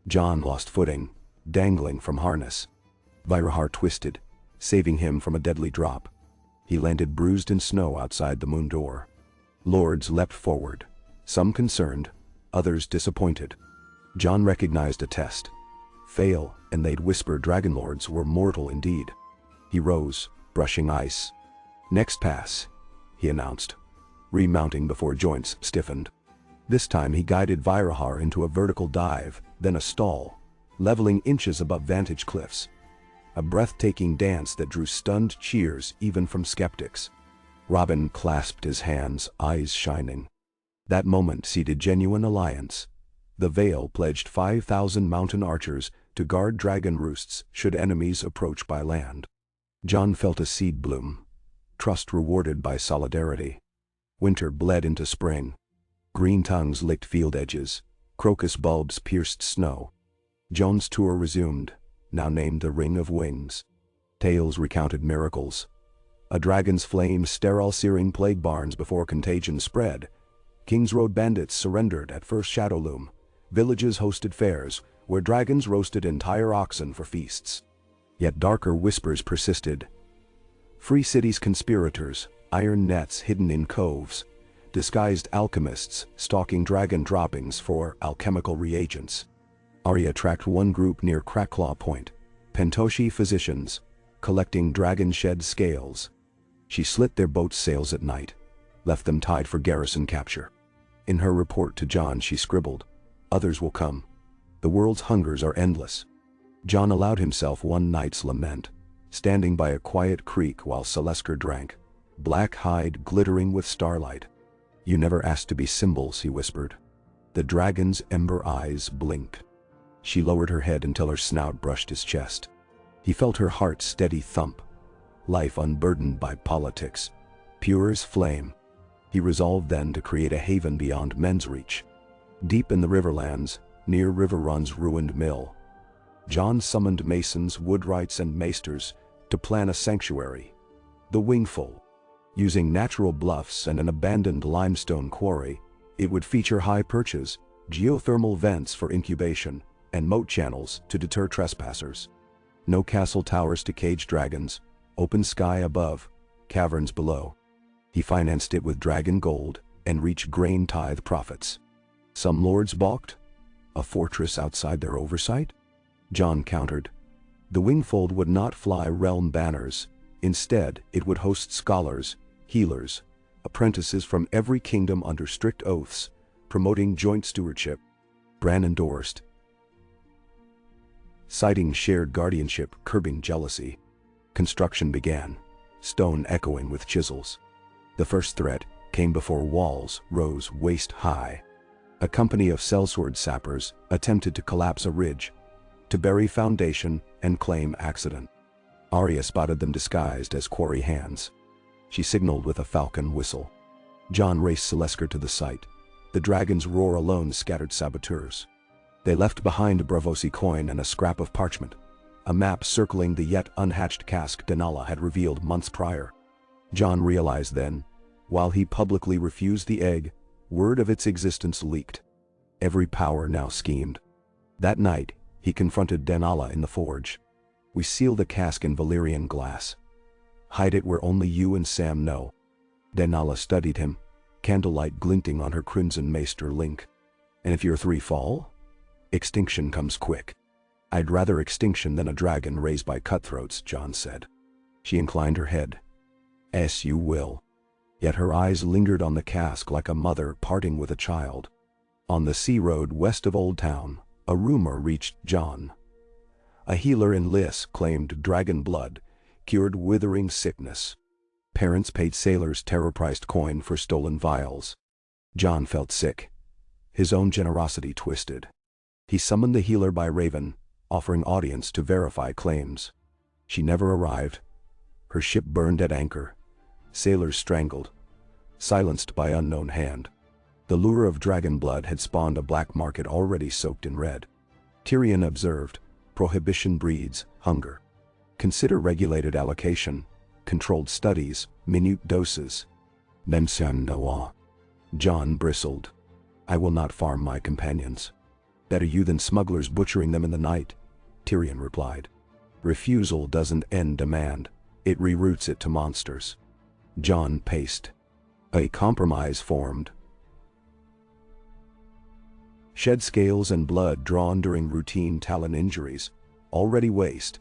Jon lost footing, dangling from harness. Vyraar twisted, saving him from a deadly drop. He landed bruised in snow outside the moon door. Lords leapt forward, some concerned, others disappointed. Jon recognized a test. Fail, and they'd whisper dragon lords were mortal indeed. He rose, brushing ice. Next pass, he announced, remounting before joints stiffened. This time he guided Vyraar into a vertical dive, then a stall, leveling inches above vantage cliffs. A breathtaking dance that drew stunned cheers even from skeptics. Robin clasped his hands, eyes shining. That moment seeded genuine alliance. The Vale pledged 5,000 mountain archers to guard dragon roosts should enemies approach by land. Jon felt a seed bloom, trust rewarded by solidarity. Winter bled into spring. Green tongues licked field edges, crocus bulbs pierced snow. Jon's tour resumed, now named the Ring of Wings. Tales recounted miracles. A dragon's flame sterile searing plague barns before contagion spread. King's Road bandits surrendered at first shadow loom. Villages hosted fairs, where dragons roasted entire oxen for feasts. Yet darker whispers persisted. Free City's conspirators, iron nets hidden in coves, disguised alchemists stalking dragon droppings for alchemical reagents. Arya tracked one group near Cracklaw Point, Pentoshi physicians, collecting dragon-shed scales. She slit their boat's sails at night, left them tied for garrison capture. In her report to Jon she scribbled, "Others will come. The world's hungers are endless." Jon allowed himself one night's lament, standing by a quiet creek while Selesker drank, black hide glittering with starlight. "You never asked to be symbols," he whispered. The dragon's ember eyes blinked. She lowered her head until her snout brushed his chest. He felt her heart's steady thump. Life unburdened by politics, pure as flame. He resolved then to create a haven beyond men's reach. Deep in the Riverlands, near Riverrun's ruined mill, Jon summoned masons, woodwrights, and maesters to plan a sanctuary, the Wingfold. Using natural bluffs and an abandoned limestone quarry, it would feature high perches, geothermal vents for incubation, and moat channels to deter trespassers. No castle towers to cage dragons, open sky above, caverns below. He financed it with dragon gold and reached grain tithe profits. Some lords balked. A fortress outside their oversight? Jon countered. The Wingfold would not fly realm banners. Instead, it would host scholars, healers, apprentices from every kingdom under strict oaths, promoting joint stewardship. Bran endorsed, citing shared guardianship, curbing jealousy. Construction began, stone echoing with chisels. The first threat came before walls rose waist-high. A company of sellsword sappers attempted to collapse a ridge, to bury foundation and claim accident. Arya spotted them disguised as quarry hands. She signaled with a falcon whistle. Jon raced Selesker to the site. The dragon's roar alone scattered saboteurs. They left behind a Braavosi coin and a scrap of parchment, a map circling the yet unhatched cask Denala had revealed months prior. Jon realized then, while he publicly refused the egg, word of its existence leaked. Every power now schemed. That night, he confronted Denala in the forge. "We seal the cask in Valyrian glass. Hide it where only you and Sam know." Denala studied him, candlelight glinting on her crimson maester link. "And if your three fall? Extinction comes quick." "I'd rather extinction than a dragon raised by cutthroats," Jon said. She inclined her head. "Yes, you will." Yet her eyes lingered on the cask like a mother parting with a child. On the sea road west of Old Town, a rumor reached Jon. A healer in Lys claimed dragon blood cured withering sickness. Parents paid sailors terror-priced coin for stolen vials. Jon felt sick. His own generosity twisted. He summoned the healer by Raven, offering audience to verify claims. She never arrived. Her ship burned at anchor. Sailors strangled, silenced by unknown hand. The lure of dragon blood had spawned a black market already soaked in red. Tyrion observed, prohibition breeds hunger. Consider regulated allocation, controlled studies, minute doses. Memsan Noah. Jon bristled. "I will not farm my companions." "Better you than smugglers butchering them in the night," Tyrion replied. "Refusal doesn't end demand, it reroutes it to monsters." Jon paced. A compromise formed. Shed scales and blood drawn during routine talon injuries, already waste,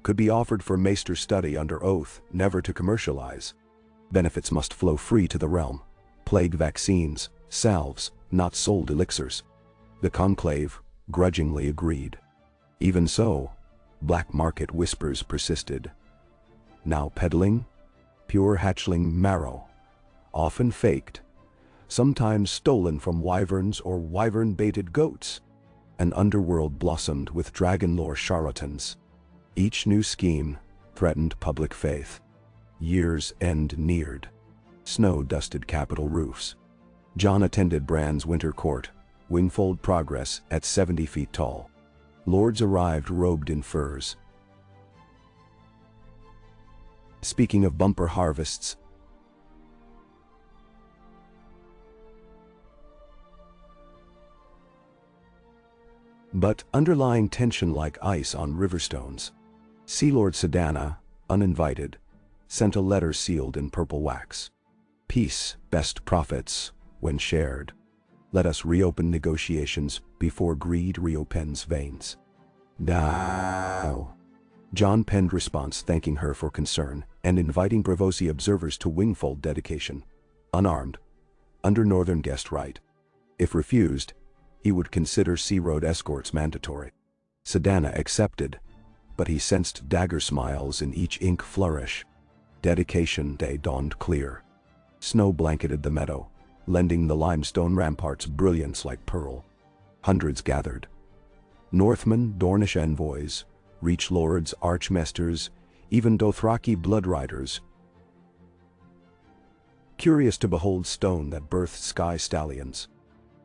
could be offered for maester study under oath never to commercialize. Benefits must flow free to the realm. Plague vaccines, salves, not sold elixirs. The conclave grudgingly agreed. Even so, black market whispers persisted. Now peddling? Pure hatchling marrow, often faked, sometimes stolen from wyverns or wyvern-baited goats. An underworld blossomed with dragon lore charlatans. Each new scheme threatened public faith. Year's end neared. Snow-dusted capital roofs. Jon attended Bran's winter court, wingfold progress at 70 feet tall. Lords arrived robed in furs. Speaking of bumper harvests, but underlying tension like ice on riverstones. Sea Lord Sedana, uninvited, sent a letter sealed in purple wax. Peace, best profits, when shared. Let us reopen negotiations before greed reopens veins. Now. Jon penned response thanking her for concern and inviting Braavosi observers to wingfold dedication, unarmed, under northern guest right. If refused, he would consider sea road escorts mandatory. Sedana accepted, but he sensed dagger smiles in each ink flourish. Dedication day dawned clear. Snow blanketed the meadow, lending the limestone ramparts brilliance like pearl. Hundreds gathered. Northmen, Dornish envoys, Reach lords, archmesters, even Dothraki blood riders, curious to behold stone that birthed sky stallions.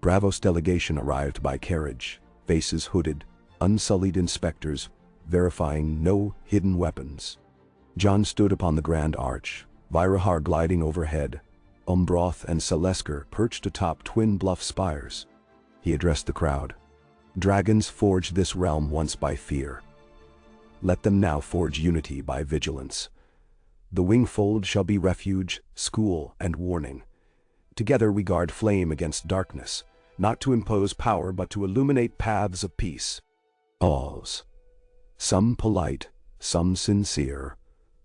Braavos delegation arrived by carriage, faces hooded, unsullied inspectors, verifying no hidden weapons. Jon stood upon the grand arch, Vyraar gliding overhead, Umbroth and Selesker perched atop twin bluff spires. He addressed the crowd. Dragons forged this realm once by fear. Let them now forge unity by vigilance. The wingfold shall be refuge, school, and warning. Together we guard flame against darkness, not to impose power but to illuminate paths of peace. Alls, some polite, some sincere,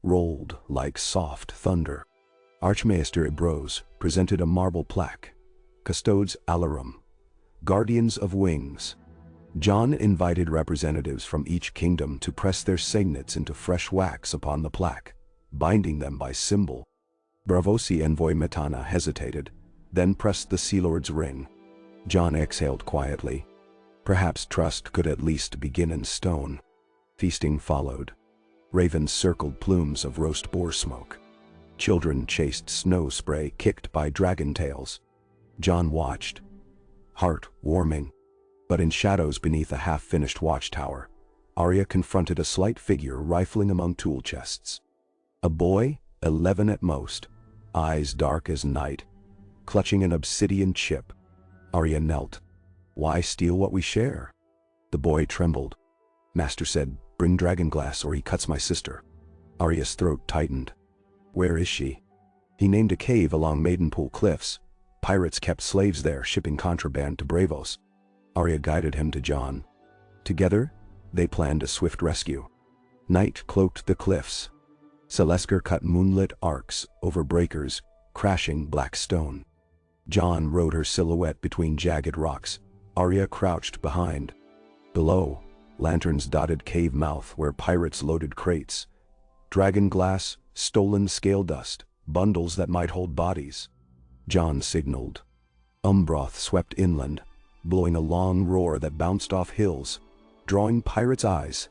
rolled like soft thunder. Archmaester Ibros presented a marble plaque, Custodes Alarum, Guardians of Wings. Jon invited representatives from each kingdom to press their signets into fresh wax upon the plaque, binding them by symbol. Braavosi envoy Metana hesitated, then pressed the Sea Lord's ring. Jon exhaled quietly. Perhaps trust could at least begin in stone. Feasting followed. Ravens circled plumes of roast boar smoke. Children chased snow spray kicked by dragon tails. Jon watched, heart warming. But in shadows beneath a half-finished watchtower, Arya confronted a slight figure rifling among tool chests. A boy, 11 at most, eyes dark as night, clutching an obsidian chip. Arya knelt. Why steal what we share? The boy trembled. Master said, bring dragonglass or he cuts my sister. Arya's throat tightened. Where is she? He named a cave along Maidenpool Cliffs. Pirates kept slaves there shipping contraband to Braavos. Arya guided him to Jon. Together, they planned a swift rescue. Night cloaked the cliffs. Selesker cut moonlit arcs over breakers, crashing black stone. Jon rode her silhouette between jagged rocks. Arya crouched behind. Below, lanterns dotted cave mouth where pirates loaded crates. Dragon glass, stolen scale dust, bundles that might hold bodies. Jon signaled. Umbroth swept inland, blowing a long roar that bounced off hills, drawing pirates' eyes.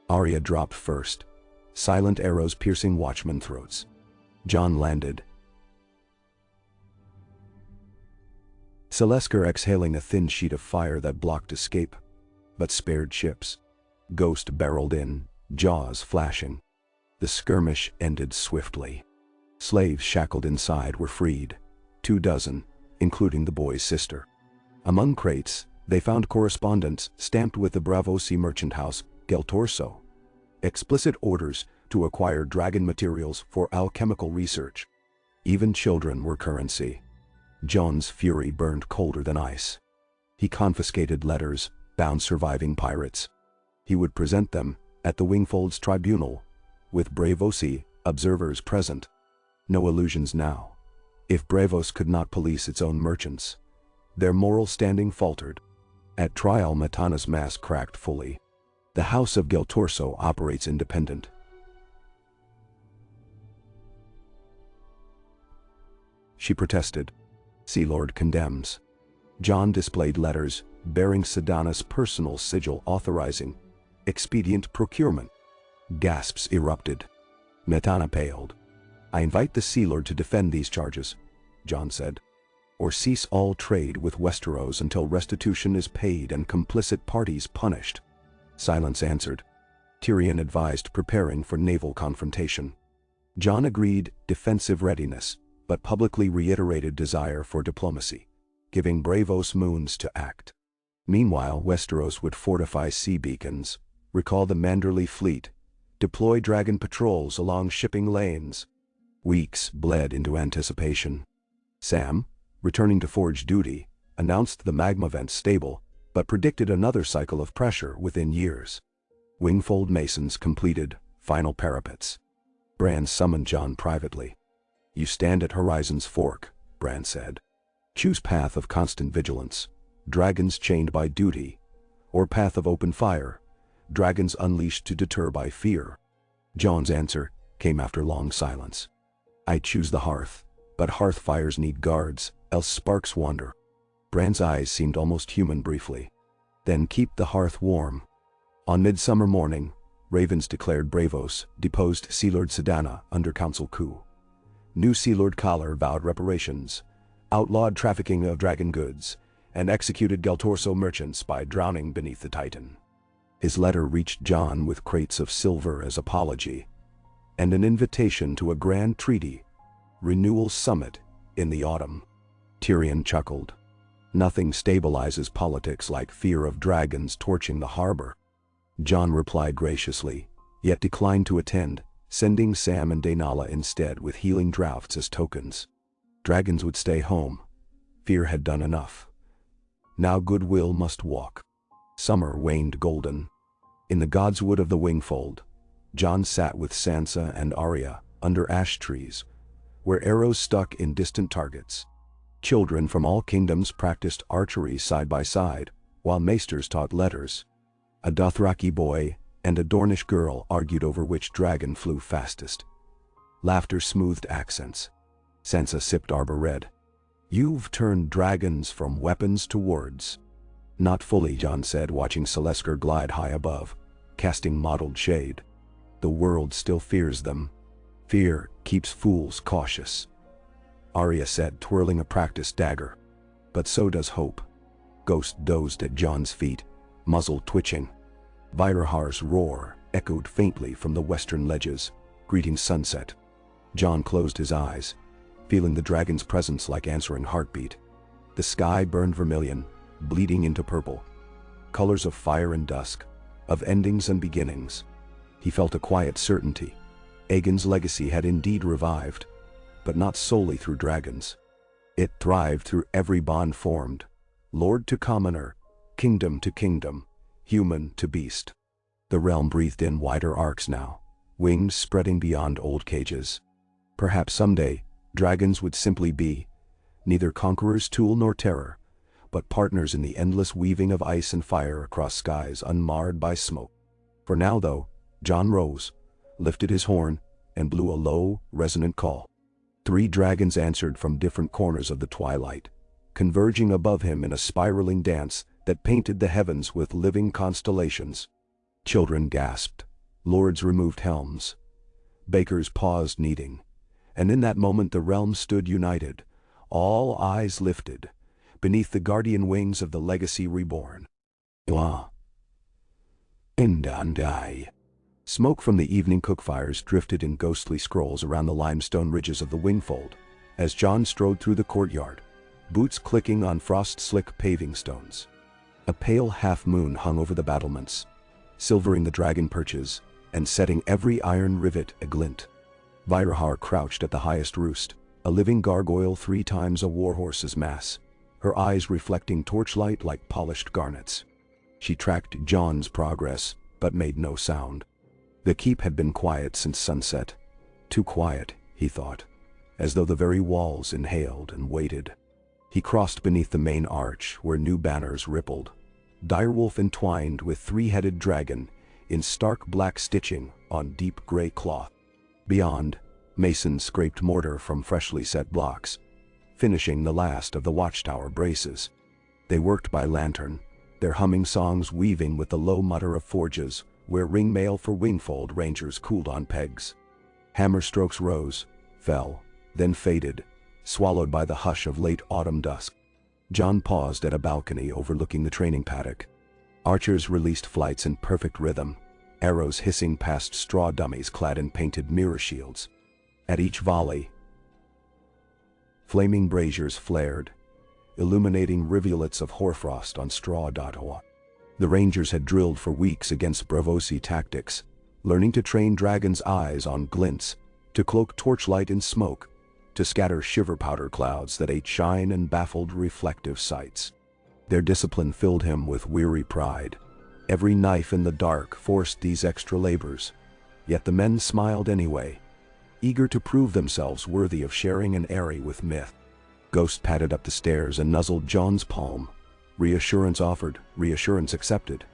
Arya dropped first, silent arrows piercing watchman throats. Jon landed. Selesker exhaling a thin sheet of fire that blocked escape, but spared ships. Ghost barreled in, jaws flashing. The skirmish ended swiftly. Slaves shackled inside were freed, 24, including the boy's sister. Among crates, they found correspondence stamped with the Braavosi merchant house, Geltorso. Explicit orders to acquire dragon materials for alchemical research. Even children were currency. Jon's fury burned colder than ice. He confiscated letters, bound surviving pirates. He would present them at the Wingfold's tribunal, with Braavosi observers present. No illusions now. If Braavos could not police its own merchants, their moral standing faltered. At trial, Metana's mask cracked fully. The House of Geltorso operates independent. She protested. Sea Lord condemns. Jon displayed letters bearing Sedana's personal sigil authorizing expedient procurement. Gasps erupted. Metana paled. I invite the Sea Lord to defend these charges, Jon said, or cease all trade with Westeros until restitution is paid and complicit parties punished. Silence answered. Tyrion advised preparing for naval confrontation. Jon agreed defensive readiness, but publicly reiterated desire for diplomacy, giving Braavos moons to act. Meanwhile, Westeros would fortify sea beacons, recall the Manderley fleet, deploy dragon patrols along shipping lanes. Weeks bled into anticipation. Sam, returning to forge duty, announced the magma vents stable, but predicted another cycle of pressure within years. Wingfold masons completed final parapets. Bran summoned Jon privately. "You stand at horizon's fork," Bran said. "Choose path of constant vigilance, dragons chained by duty, or path of open fire, dragons unleashed to deter by fear." Jon's answer came after long silence. "I choose the hearth, but hearth fires need guards, else sparks wander." Bran's eyes seemed almost human briefly. "Then keep the hearth warm." On midsummer morning, ravens declared Braavos deposed Sea Lord Sedana under council coup. New Sea Lord Collar vowed reparations, outlawed trafficking of dragon goods, and executed Geltorso merchants by drowning beneath the Titan. His letter reached Jon with crates of silver as apology, and an invitation to a grand treaty renewal summit in the autumn. Tyrion chuckled. "Nothing stabilizes politics like fear of dragons torching the harbor." Jon replied graciously, yet declined to attend, sending Sam and Daenala instead with healing draughts as tokens. Dragons would stay home. Fear had done enough. Now goodwill must walk. Summer waned golden. In the godswood of the wingfold, Jon sat with Sansa and Arya under ash trees, where arrows stuck in distant targets. Children from all kingdoms practiced archery side by side, while maesters taught letters. A Dothraki boy and a Dornish girl argued over which dragon flew fastest. Laughter smoothed accents. Sansa sipped arbor red. "You've turned dragons from weapons to words." "Not fully," Jon said, watching Celescar glide high above, casting mottled shade. "The world still fears them. Fear keeps fools cautious," Arya said, twirling a practiced dagger. "But so does hope." Ghost dozed at Jon's feet, muzzle twitching. Vyraar's roar echoed faintly from the western ledges, greeting sunset. Jon closed his eyes, feeling the dragon's presence like answering heartbeat. The sky burned vermilion, bleeding into purple. Colors of fire and dusk, of endings and beginnings. He felt a quiet certainty. Aegon's legacy had indeed revived, but not solely through dragons. It thrived through every bond formed, lord to commoner, kingdom to kingdom, human to beast. The realm breathed in wider arcs now, wings spreading beyond old cages. Perhaps someday, dragons would simply be neither conqueror's tool nor terror, but partners in the endless weaving of ice and fire across skies unmarred by smoke. For now, though, Jon rose, lifted his horn, and blew a low, resonant call. 3 dragons answered from different corners of the twilight, converging above him in a spiraling dance that painted the heavens with living constellations. Children gasped, lords removed helms, bakers paused kneading, and in that moment the realm stood united, all eyes lifted, beneath the guardian wings of the legacy reborn. Indandai. Smoke from the evening cookfires drifted in ghostly scrolls around the limestone ridges of the wingfold, as Jon strode through the courtyard, boots clicking on frost-slick paving stones. A pale half-moon hung over the battlements, silvering the dragon perches and setting every iron rivet aglint. Vyraar crouched at the highest roost, a living gargoyle 3 times a warhorse's mass, her eyes reflecting torchlight like polished garnets. She tracked Jon's progress, but made no sound. The keep had been quiet since sunset. Too quiet, he thought, as though the very walls inhaled and waited. He crossed beneath the main arch where new banners rippled, direwolf entwined with 3-headed dragon in stark black stitching on deep gray cloth. Beyond, masons scraped mortar from freshly set blocks, finishing the last of the watchtower braces. They worked by lantern, their humming songs weaving with the low mutter of forges where ring mail for wingfold rangers cooled on pegs. Hammer strokes rose, fell, then faded, swallowed by the hush of late autumn dusk. Jon paused at a balcony overlooking the training paddock. Archers released flights in perfect rhythm, arrows hissing past straw dummies clad in painted mirror shields. At each volley, flaming braziers flared, illuminating rivulets of hoarfrost on straw. The rangers had drilled for weeks against Braavosi tactics, learning to train dragons' eyes on glints, to cloak torchlight in smoke, to scatter shiver powder clouds that ate shine and baffled reflective sights. Their discipline filled him with weary pride. Every knife in the dark forced these extra labors, yet the men smiled anyway, eager to prove themselves worthy of sharing an eyrie with myth. Ghost padded up the stairs and nuzzled John's palm. Reassurance offered, reassurance accepted.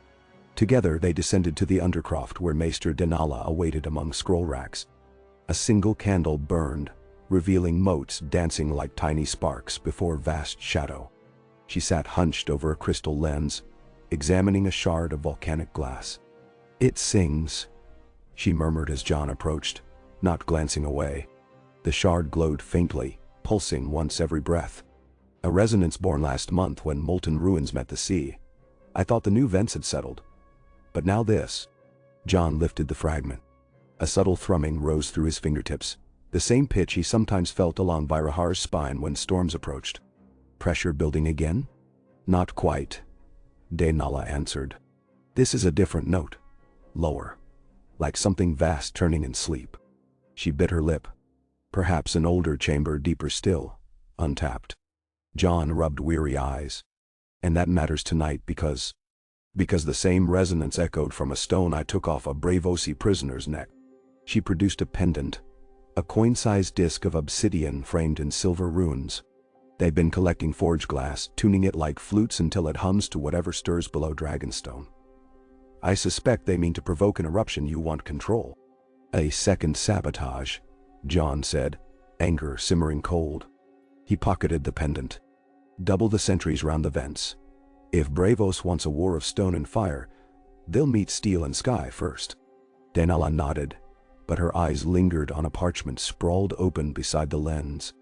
Together they descended to the undercroft where Maester Denala awaited among scroll racks. A single candle burned, revealing motes dancing like tiny sparks before vast shadow. She sat hunched over a crystal lens, examining a shard of volcanic glass. "It sings," she murmured as John approached, not glancing away. The shard glowed faintly, pulsing once every breath. "A resonance born last month when molten ruins met the sea. I thought the new vents had settled. But now this." John lifted the fragment. A subtle thrumming rose through his fingertips, the same pitch he sometimes felt along Vyraar's spine when storms approached. "Pressure building again?" "Not quite," Denala answered. "This is a different note. Lower. Like something vast turning in sleep." She bit her lip. Perhaps an older chamber deeper still, untapped. John rubbed weary eyes. "And that matters tonight because the same resonance echoed from a stone I took off a Braavosi prisoner's neck." She produced a pendant, a coin-sized disc of obsidian framed in silver runes. "They've been collecting forged glass, tuning it like flutes until it hums to whatever stirs below Dragonstone. I suspect they mean to provoke an eruption you want control." "A second sabotage," John said, anger simmering cold. He pocketed the pendant. "Double the sentries round the vents. If Braavos wants a war of stone and fire, they'll meet steel and sky first." Denala nodded, but her eyes lingered on a parchment sprawled open beside the lens.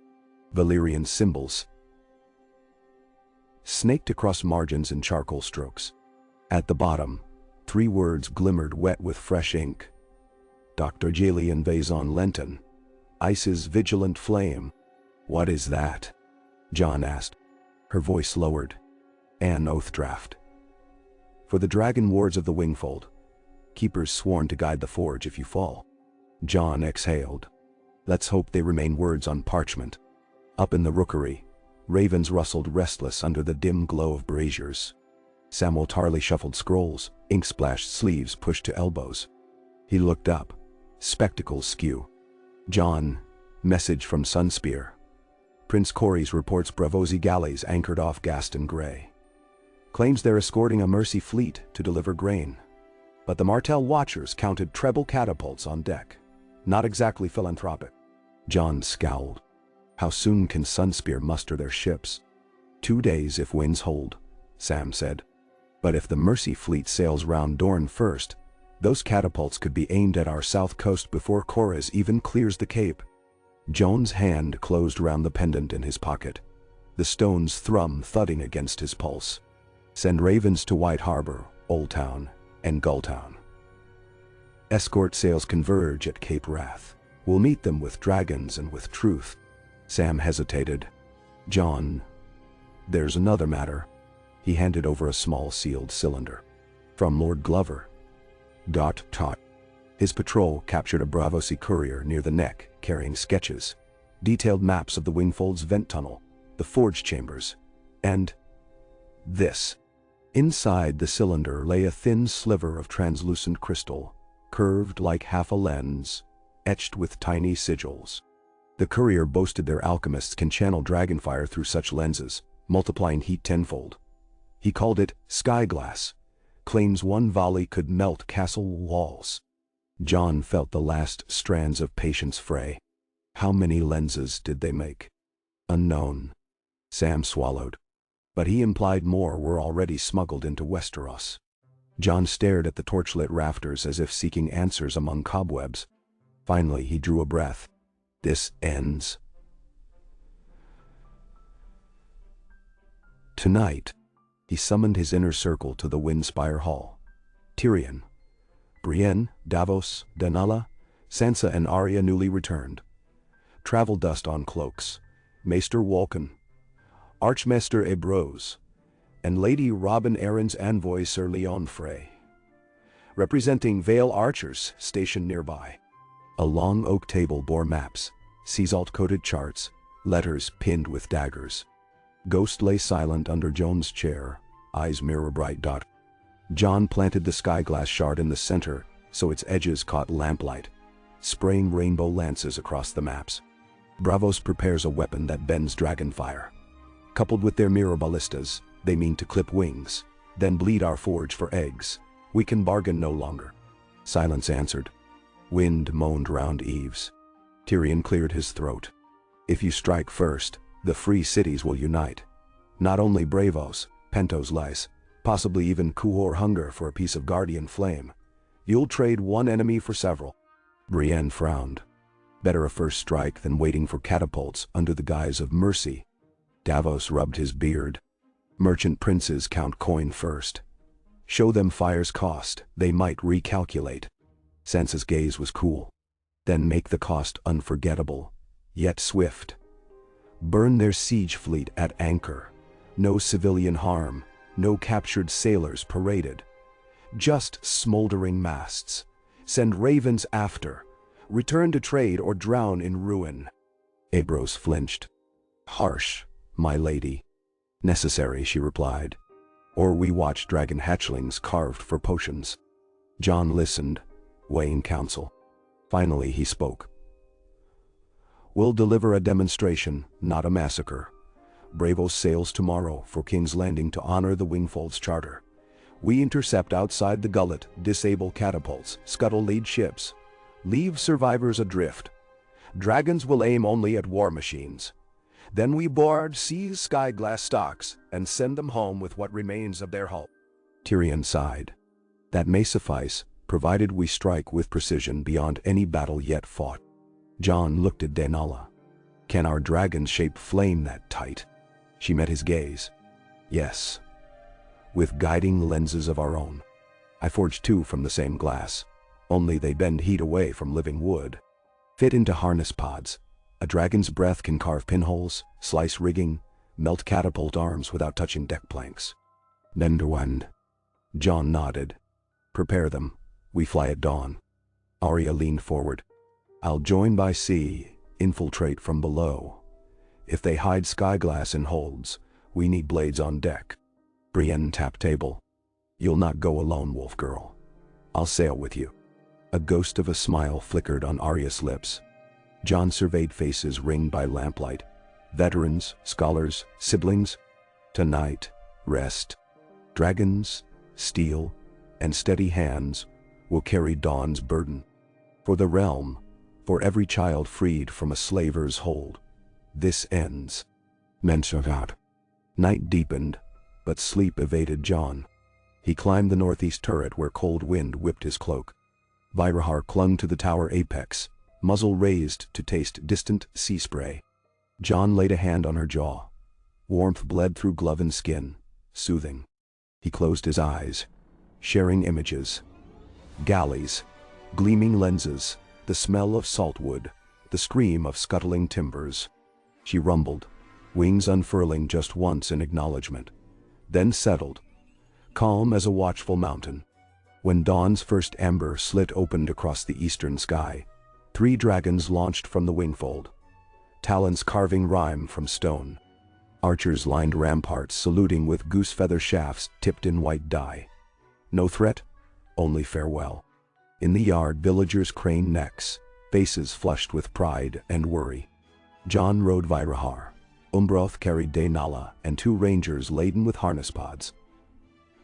Valyrian symbols snaked across margins in charcoal strokes. At the bottom, 3 words glimmered wet with fresh ink. "Dr. Jalian Vaison Lenton. Ice's vigilant flame." "What is that?" John asked. Her voice lowered. "An oath draft. For the dragon wards of the wingfold. Keepers sworn to guide the forge if you fall." John exhaled. "Let's hope they remain words on parchment." Up in the rookery, ravens rustled restless under the dim glow of braziers. Samwell Tarly shuffled scrolls, ink-splashed sleeves pushed to elbows. He looked up, spectacles skew. "John, message from Sunspear. Prince Corys reports Braavosi galleys anchored off Gaston Grey. Claims they're escorting a Mercy fleet to deliver grain. But the Martell Watchers counted treble catapults on deck. Not exactly philanthropic." John scowled. "How soon can Sunspear muster their ships?" 2 days if winds hold," Sam said. "But if the Mercy fleet sails round Dorne first, those catapults could be aimed at our south coast before Corys even clears the Cape." Joan's hand closed round the pendant in his pocket, the stone's thrum thudding against his pulse. "Send ravens to White Harbor, Old Town, and Gulltown. Escort sails converge at Cape Wrath. We'll meet them with dragons and with truth." Sam hesitated. "John, there's another matter." He handed over a small sealed cylinder. "From Lord Glover. Tot. His patrol captured a Braavosi courier near the neck, carrying sketches, detailed maps of the wingfold's vent tunnel, the forge chambers, and this." Inside the cylinder lay a thin sliver of translucent crystal, curved like half a lens, etched with tiny sigils. The courier boasted their alchemists can channel dragonfire through such lenses, multiplying heat tenfold. He called it sky glass. Claims one volley could melt castle walls. John felt the last strands of patience fray. How many lenses did they make? Unknown. Sam swallowed. But he implied more were already smuggled into Westeros. John stared at the torchlit rafters as if seeking answers among cobwebs. Finally he drew a breath. "This ends tonight." He summoned his inner circle to the Windspire Hall. Tyrion, Brienne, Davos, Denala, Sansa and Arya newly returned. Travel dust on cloaks. Maester Walken, Archmaester Ebrose, and Lady Robin Arryn's envoy Sir Leon Frey. Representing Vale archers stationed nearby. A long oak table bore maps, sea-salt-coated charts, letters pinned with daggers. Ghost lay silent under Joan's chair, eyes mirror-bright. Jon planted the skyglass shard in the center so its edges caught lamplight, spraying rainbow lances across the maps. Braavos prepares a weapon that bends dragonfire. Coupled with their mirror ballistas, they mean to clip wings, then bleed our forge for eggs. We can bargain no longer. Silence answered. Wind moaned round eaves. Tyrion cleared his throat. If you strike first, the free cities will unite. Not only Braavos, Pentos lice, possibly even Conqueror hunger for a piece of guardian flame. You'll trade one enemy for several. Brienne frowned. Better a first strike than waiting for catapults under the guise of mercy. Davos rubbed his beard. Merchant princes count coin first. Show them fire's cost, they might recalculate. Sansa's gaze was cool. Then make the cost unforgettable, yet swift. Burn their siege fleet at anchor. No civilian harm, no captured sailors paraded. Just smoldering masts. Send ravens after. Return to trade or drown in ruin. Abros flinched. Harsh, my lady. Necessary, she replied. Or we watch dragon hatchlings carved for potions. Jon listened, weighing counsel. Finally he spoke. We'll deliver a demonstration, not a massacre. Braavos sails tomorrow for King's Landing to honor the wingfold's charter. We intercept outside the gullet, disable catapults, scuttle lead ships. Leave survivors adrift. Dragons will aim only at war machines. Then we board, seize skyglass stocks, and send them home with what remains of their hull. Tyrion sighed. That may suffice, provided we strike with precision beyond any battle yet fought. Jon looked at Daenala. Can our dragons shape flame that tight? She met his gaze. Yes. With guiding lenses of our own. I forged two from the same glass. Only they bend heat away from living wood. Fit into harness pods. A dragon's breath can carve pinholes, slice rigging, melt catapult arms without touching deck planks. Nenderwand. Jon nodded. Prepare them. We fly at dawn. Arya leaned forward. I'll join by sea, infiltrate from below. If they hide skyglass in holds, we need blades on deck. Brienne tapped table. You'll not go alone, wolf girl. I'll sail with you. A ghost of a smile flickered on Arya's lips. Jon surveyed faces ringed by lamplight. Veterans, scholars, siblings. Tonight, rest. Dragons, steel, and steady hands will carry dawn's burden. For the realm, for every child freed from a slaver's hold, this ends. Mensagat. Night deepened, but sleep evaded Jon. He climbed the northeast turret where cold wind whipped his cloak. Vyraar clung to the tower apex, muzzle raised to taste distant sea spray. Jon laid a hand on her jaw. Warmth bled through glove and skin, soothing. He closed his eyes, sharing images. Galleys, gleaming lenses, the smell of saltwood, the scream of scuttling timbers. She rumbled, wings unfurling just once in acknowledgement, then settled, calm as a watchful mountain. When dawn's first ember slit opened across the eastern sky, 3 dragons launched from the wingfold, talons carving rime from stone. Archers lined ramparts saluting with goose feather shafts tipped in white dye. No threat, only farewell. In the yard, villagers craned necks, faces flushed with pride and worry. Jon rode Vyraar. Umbroth carried Daenala and 2 rangers laden with harness pods.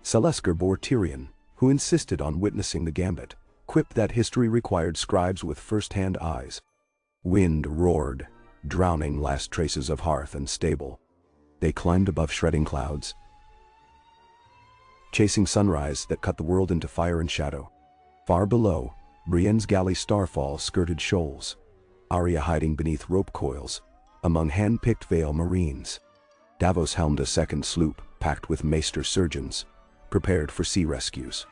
Selesker bore Tyrion, who insisted on witnessing the gambit, quipped that history required scribes with first-hand eyes. Wind roared, drowning last traces of hearth and stable. They climbed above shredding clouds, chasing sunrise that cut the world into fire and shadow. Far below, Brienne's galley Starfall skirted shoals, Arya hiding beneath rope coils, among hand-picked Vale Marines. Davos helmed a second sloop packed with maester surgeons, prepared for sea rescues.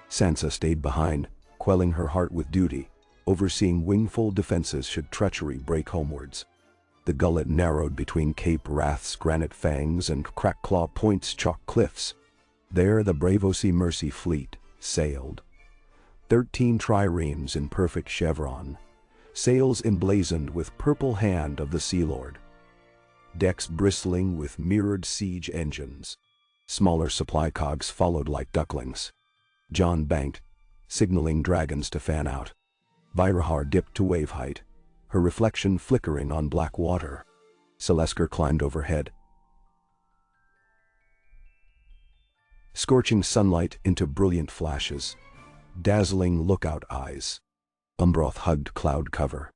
Sansa stayed behind, quelling her heart with duty, overseeing wingfold defenses should treachery break homewards. The gullet narrowed between Cape Wrath's granite fangs and Crackclaw Point's chalk cliffs. There the Braavosi Mercy fleet sailed. 13 triremes in perfect chevron, sails emblazoned with purple hand of the Sea Lord. Decks bristling with mirrored siege engines. Smaller supply cogs followed like ducklings. Jon banked, signaling dragons to fan out. Vyraar dipped to wave height, her reflection flickering on black water. Seismic climbed overhead, scorching sunlight into brilliant flashes, dazzling lookout eyes. Umbroth hugged cloud cover.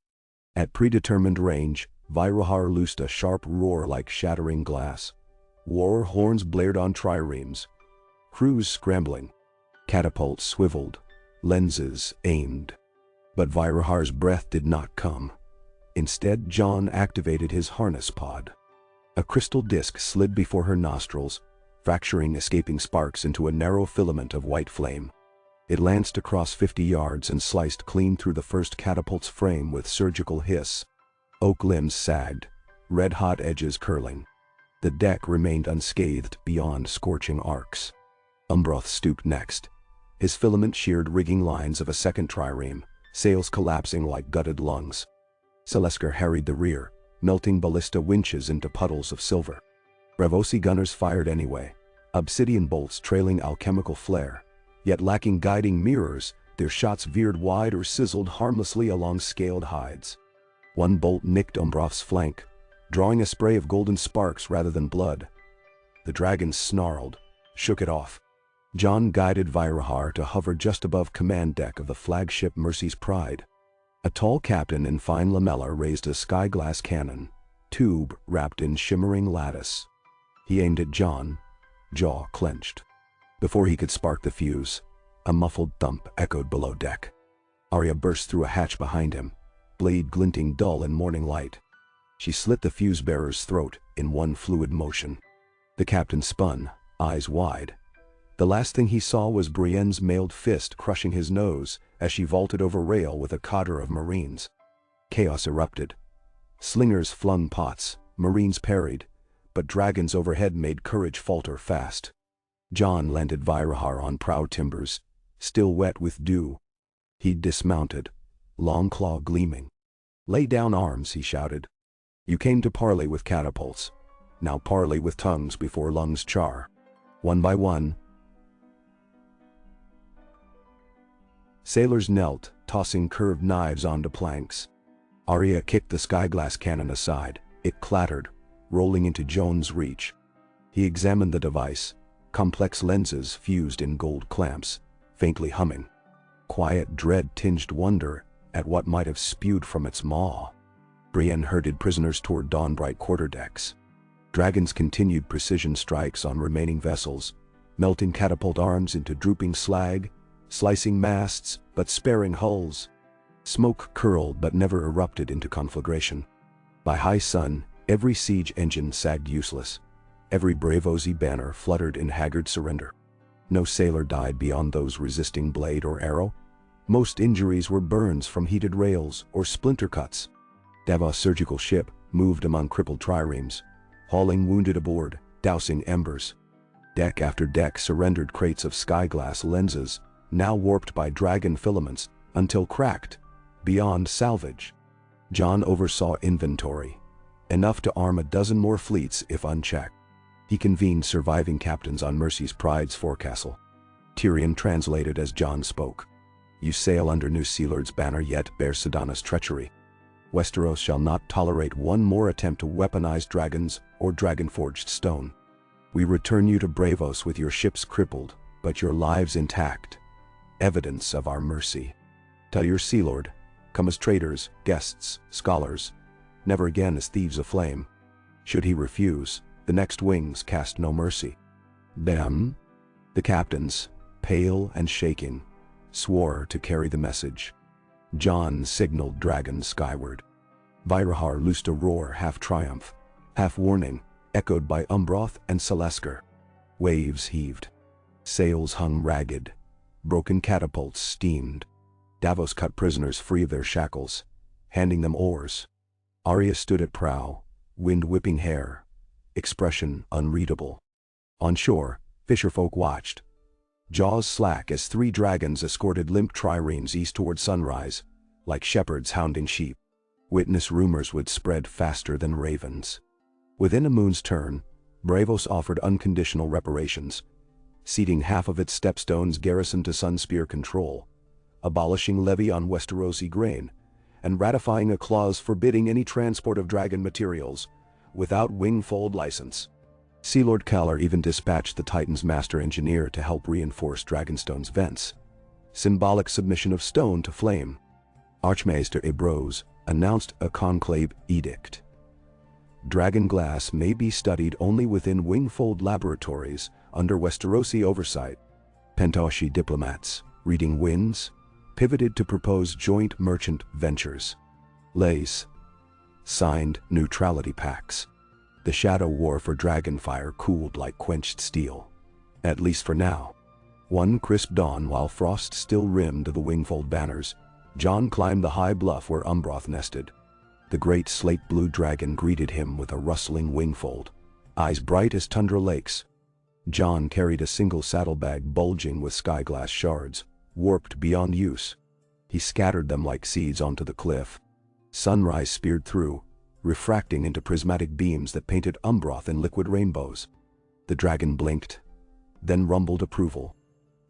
At predetermined range, Vyraar loosed a sharp roar like shattering glass. War horns blared on triremes. Crews scrambling. Catapults swiveled. Lenses aimed. But Vyraar's breath did not come. Instead, Jon activated his harness pod. A crystal disc slid before her nostrils, fracturing escaping sparks into a narrow filament of white flame. It lanced across 50 yards and sliced clean through the first catapult's frame with surgical hiss. Oak limbs sagged, red-hot edges curling. The deck remained unscathed beyond scorching arcs. Umbroth stooped next, his filament sheared rigging lines of a second trireme, sails collapsing like gutted lungs. Seismic harried the rear, melting ballista winches into puddles of silver. Braavosi gunners fired anyway, obsidian bolts trailing alchemical flare. Yet lacking guiding mirrors, their shots veered wide or sizzled harmlessly along scaled hides. One bolt nicked Umbroth's flank, drawing a spray of golden sparks rather than blood. The dragon snarled, shook it off. Jon guided Vyraar to hover just above command deck of the flagship Mercy's Pride. A tall captain in fine lamella raised a skyglass cannon, tube wrapped in shimmering lattice. He aimed at Jon, jaw clenched. Before he could spark the fuse, a muffled thump echoed below deck. Arya burst through a hatch behind him, blade glinting dull in morning light. She slit the fuse-bearer's throat in one fluid motion. The captain spun, eyes wide. The last thing he saw was Brienne's mailed fist crushing his nose as she vaulted over rail with a cadre of marines. Chaos erupted. Slingers flung pots, marines parried, but dragons overhead made courage falter fast. Jon landed Vyraar on prow timbers, still wet with dew. He dismounted, long claw gleaming. "Lay down arms," he shouted. "You came to parley with catapults. Now parley with tongues before lungs char." One by one, sailors knelt, tossing curved knives onto planks. Arya kicked the skyglass cannon aside. It clattered, rolling into Jon's reach. He examined the device, complex lenses fused in gold clamps, faintly humming. Quiet dread tinged wonder at what might have spewed from its maw. Brienne herded prisoners toward dawn-bright quarterdecks. Dragons continued precision strikes on remaining vessels, melting catapult arms into drooping slag, slicing masts but sparing hulls. Smoke curled but never erupted into conflagration. By high sun, every siege engine sagged useless. Every Braavosi banner fluttered in haggard surrender. No sailor died beyond those resisting blade or arrow. Most injuries were burns from heated rails or splinter cuts. Davos' surgical ship moved among crippled triremes, hauling wounded aboard, dousing embers. Deck after deck surrendered crates of skyglass lenses, now warped by dragon filaments, until cracked, beyond salvage. Jon oversaw inventory, enough to arm a dozen more fleets if unchecked. He convened surviving captains on Mercy's Pride's forecastle. Tyrion translated as Jon spoke. "You sail under New Sea Lord's banner yet bear Sedana's treachery. Westeros shall not tolerate one more attempt to weaponize dragons or dragon-forged stone. We return you to Braavos with your ships crippled, but your lives intact. Evidence of our mercy. Tell your Sea Lord, come as traders, guests, scholars, never again as thieves aflame. Should he refuse, the next wings cast no mercy." Them, the captains, pale and shaking, swore to carry the message. Jon signaled dragons skyward. Vyraar loosed a roar half triumph, half warning, echoed by Umbroth and Seismic. Waves heaved. Sails hung ragged. Broken catapults steamed. Davos cut prisoners free of their shackles, handing them oars. Arya stood at prow, wind whipping hair, expression unreadable. On shore, fisherfolk watched, jaws slack as 3 dragons escorted limp triremes east toward sunrise, like shepherds hounding sheep. Witness rumors would spread faster than ravens. Within a moon's turn, Braavos offered unconditional reparations, ceding half of its stepstone's garrison to Sunspear control, abolishing levy on Westerosi grain, and ratifying a clause forbidding any transport of dragon materials without wingfold license. Sea Lord Callar even dispatched the Titan's master engineer to help reinforce Dragonstone's vents. Symbolic submission of stone to flame. Archmaester Ebros announced a conclave edict. Dragon glass may be studied only within wingfold laboratories under Westerosi oversight. Pentoshi diplomats, reading winds, pivoted to propose joint merchant ventures. Lays signed neutrality pacts. The shadow war for Dragonfire cooled like quenched steel. At least for now. One crisp dawn, while frost still rimmed the wingfold banners, Jon climbed the high bluff where Umbroth nested. The great slate-blue dragon greeted him with a rustling wingfold, eyes bright as tundra lakes. Jon carried a single saddlebag bulging with skyglass shards, warped beyond use. He scattered them like seeds onto the cliff. Sunrise speared through, refracting into prismatic beams that painted Umbroth in liquid rainbows. The dragon blinked, then rumbled approval.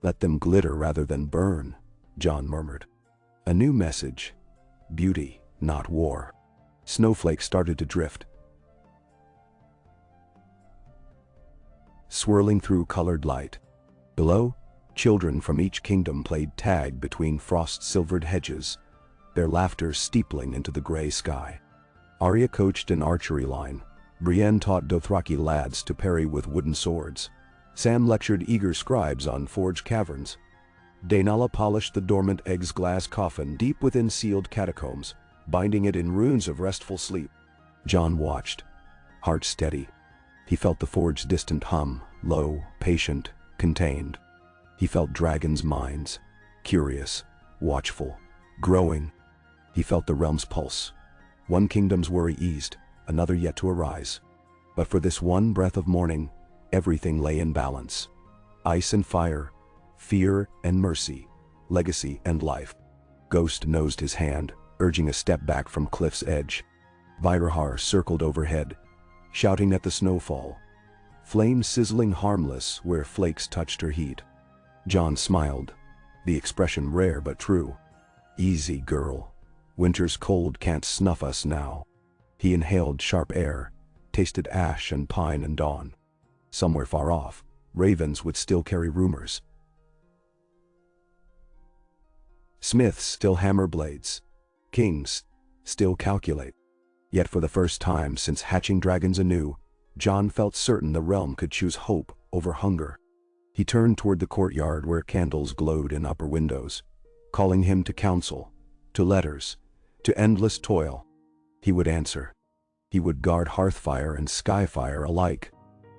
"Let them glitter rather than burn," Jon murmured. A new message. Beauty, not war. Snowflakes started to drift, swirling through colored light. Below, children from each kingdom played tag between frost-silvered hedges, their laughter steepling into the gray sky. Arya coached an archery line. Brienne taught Dothraki lads to parry with wooden swords. Sam lectured eager scribes on forged caverns. Daenala polished the dormant egg's glass coffin deep within sealed catacombs, binding it in runes of restful sleep. Jon watched, heart steady. He felt the forge's distant hum, low, patient, contained. He felt dragons' minds, curious, watchful, growing. He felt the realm's pulse. One kingdom's worry eased, another yet to arise. But for this one breath of morning, everything lay in balance. Ice and fire, fear and mercy, legacy and life. Ghost nosed his hand, urging a step back from cliff's edge. Vyraar circled overhead, shouting at the snowfall. Flame sizzling harmless where flakes touched her heat. Jon smiled, the expression rare but true. "Easy, girl. Winter's cold can't snuff us now." He inhaled sharp air, tasted ash and pine and dawn. Somewhere far off, ravens would still carry rumors. Smiths still hammer blades. Kings still calculate. Yet for the first time since hatching dragons anew, Jon felt certain the realm could choose hope over hunger. He turned toward the courtyard where candles glowed in upper windows, calling him to counsel, to letters, to endless toil. He would answer. He would guard hearthfire and skyfire alike.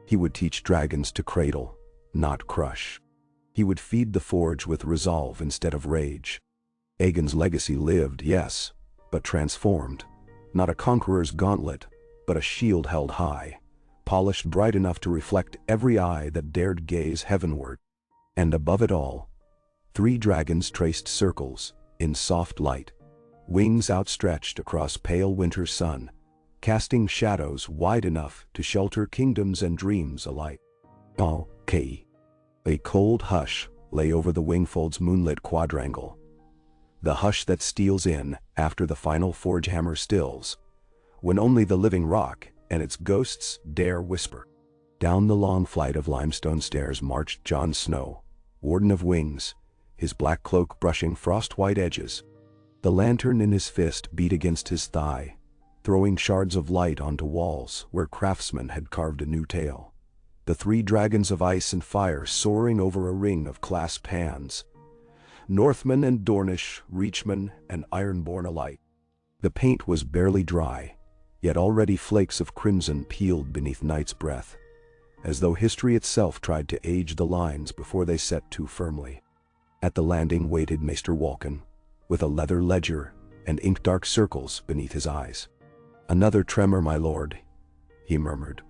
He would teach dragons to cradle, not crush. He would feed the forge with resolve instead of rage. Aegon's legacy lived, yes, but transformed. Not a conqueror's gauntlet, but a shield held high, polished bright enough to reflect every eye that dared gaze heavenward. And above it all, 3 dragons traced circles, in soft light, wings outstretched across pale winter sun, casting shadows wide enough to shelter kingdoms and dreams alike. Okay. A cold hush lay over the wingfold's moonlit quadrangle. The hush that steals in after the final forge hammer stills, when only the living rock and its ghosts dare whisper. Down the long flight of limestone stairs marched Jon Snow, Warden of Wings, his black cloak brushing frost-white edges. The lantern in his fist beat against his thigh, throwing shards of light onto walls where craftsmen had carved a new tale. The 3 dragons of ice and fire soaring over a ring of clasped hands. Northmen and Dornish, Reachmen and Ironborn alike. The paint was barely dry, yet already flakes of crimson peeled beneath night's breath, as though history itself tried to age the lines before they set too firmly. At the landing waited Maester Walken, with a leather ledger and ink-dark circles beneath his eyes. "Another tremor, my lord," he murmured,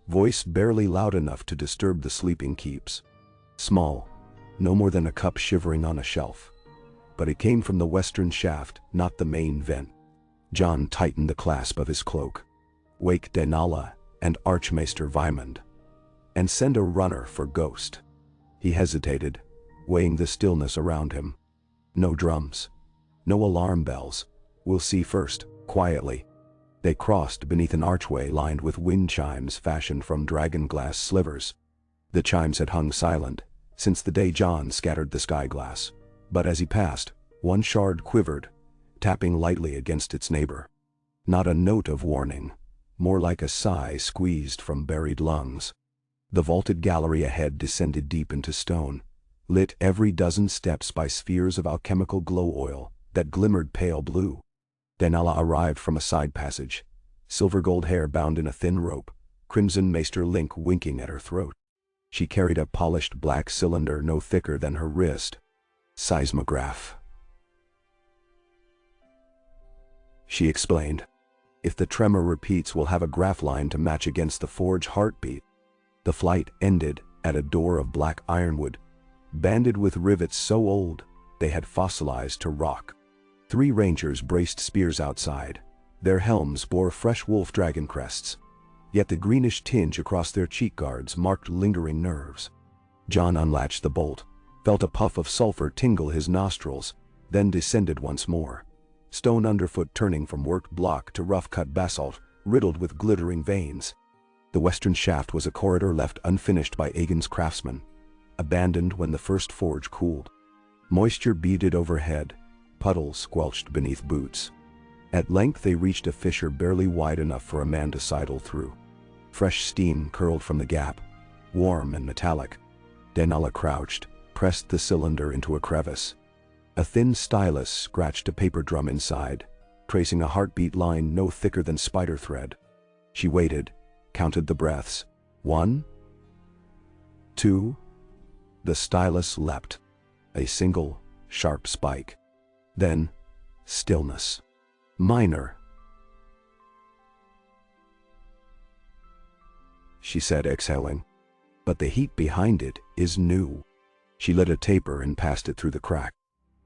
voice barely loud enough to disturb the sleeping keeps. Small, no more than a cup shivering on a shelf. but it came from the western shaft, not the main vent. Jon tightened the clasp of his cloak. "Wake Denala and Archmaester Vymond, and send a runner for Ghost." He hesitated, weighing the stillness around him. No drums. No alarm bells. "We'll see first," quietly. They crossed beneath an archway lined with wind chimes fashioned from dragon glass slivers. The chimes had hung silent since the day Jon scattered the sky glass, but as he passed, one shard quivered, tapping lightly against its neighbor. Not a note of warning, more like a sigh squeezed from buried lungs. The vaulted gallery ahead descended deep into stone, lit every dozen steps by spheres of alchemical glow oil that glimmered pale blue. Denala arrived from a side passage, silver gold hair bound in a thin rope, crimson maester link winking at her throat. She carried a polished black cylinder no thicker than her wrist. "Seismograph," she explained. "If the tremor repeats, we'll have a graph line to match against the forge heartbeat." The flight ended at a door of black ironwood, banded with rivets so old they had fossilized to rock. 3 rangers braced spears outside. Their helms bore fresh wolf dragon crests, yet the greenish tinge across their cheek guards marked lingering nerves. Jon unlatched the bolt, felt a puff of sulfur tingle his nostrils, then descended once more, stone underfoot turning from worked block to rough-cut basalt riddled with glittering veins. The western shaft was a corridor left unfinished by Aegon's craftsmen, abandoned when the first forge cooled. Moisture beaded overhead, puddles squelched beneath boots. At length they reached a fissure barely wide enough for a man to sidle through. Fresh steam curled from the gap, warm and metallic. Denala crouched, pressed the cylinder into a crevice. A thin stylus scratched a paper drum inside, tracing a heartbeat line no thicker than spider thread. She waited, counted the breaths. 1, 2. The stylus leapt. A single, sharp spike. Then, stillness. "Minor," she said, exhaling. "But the heat behind it is new." She lit a taper and passed it through the crack.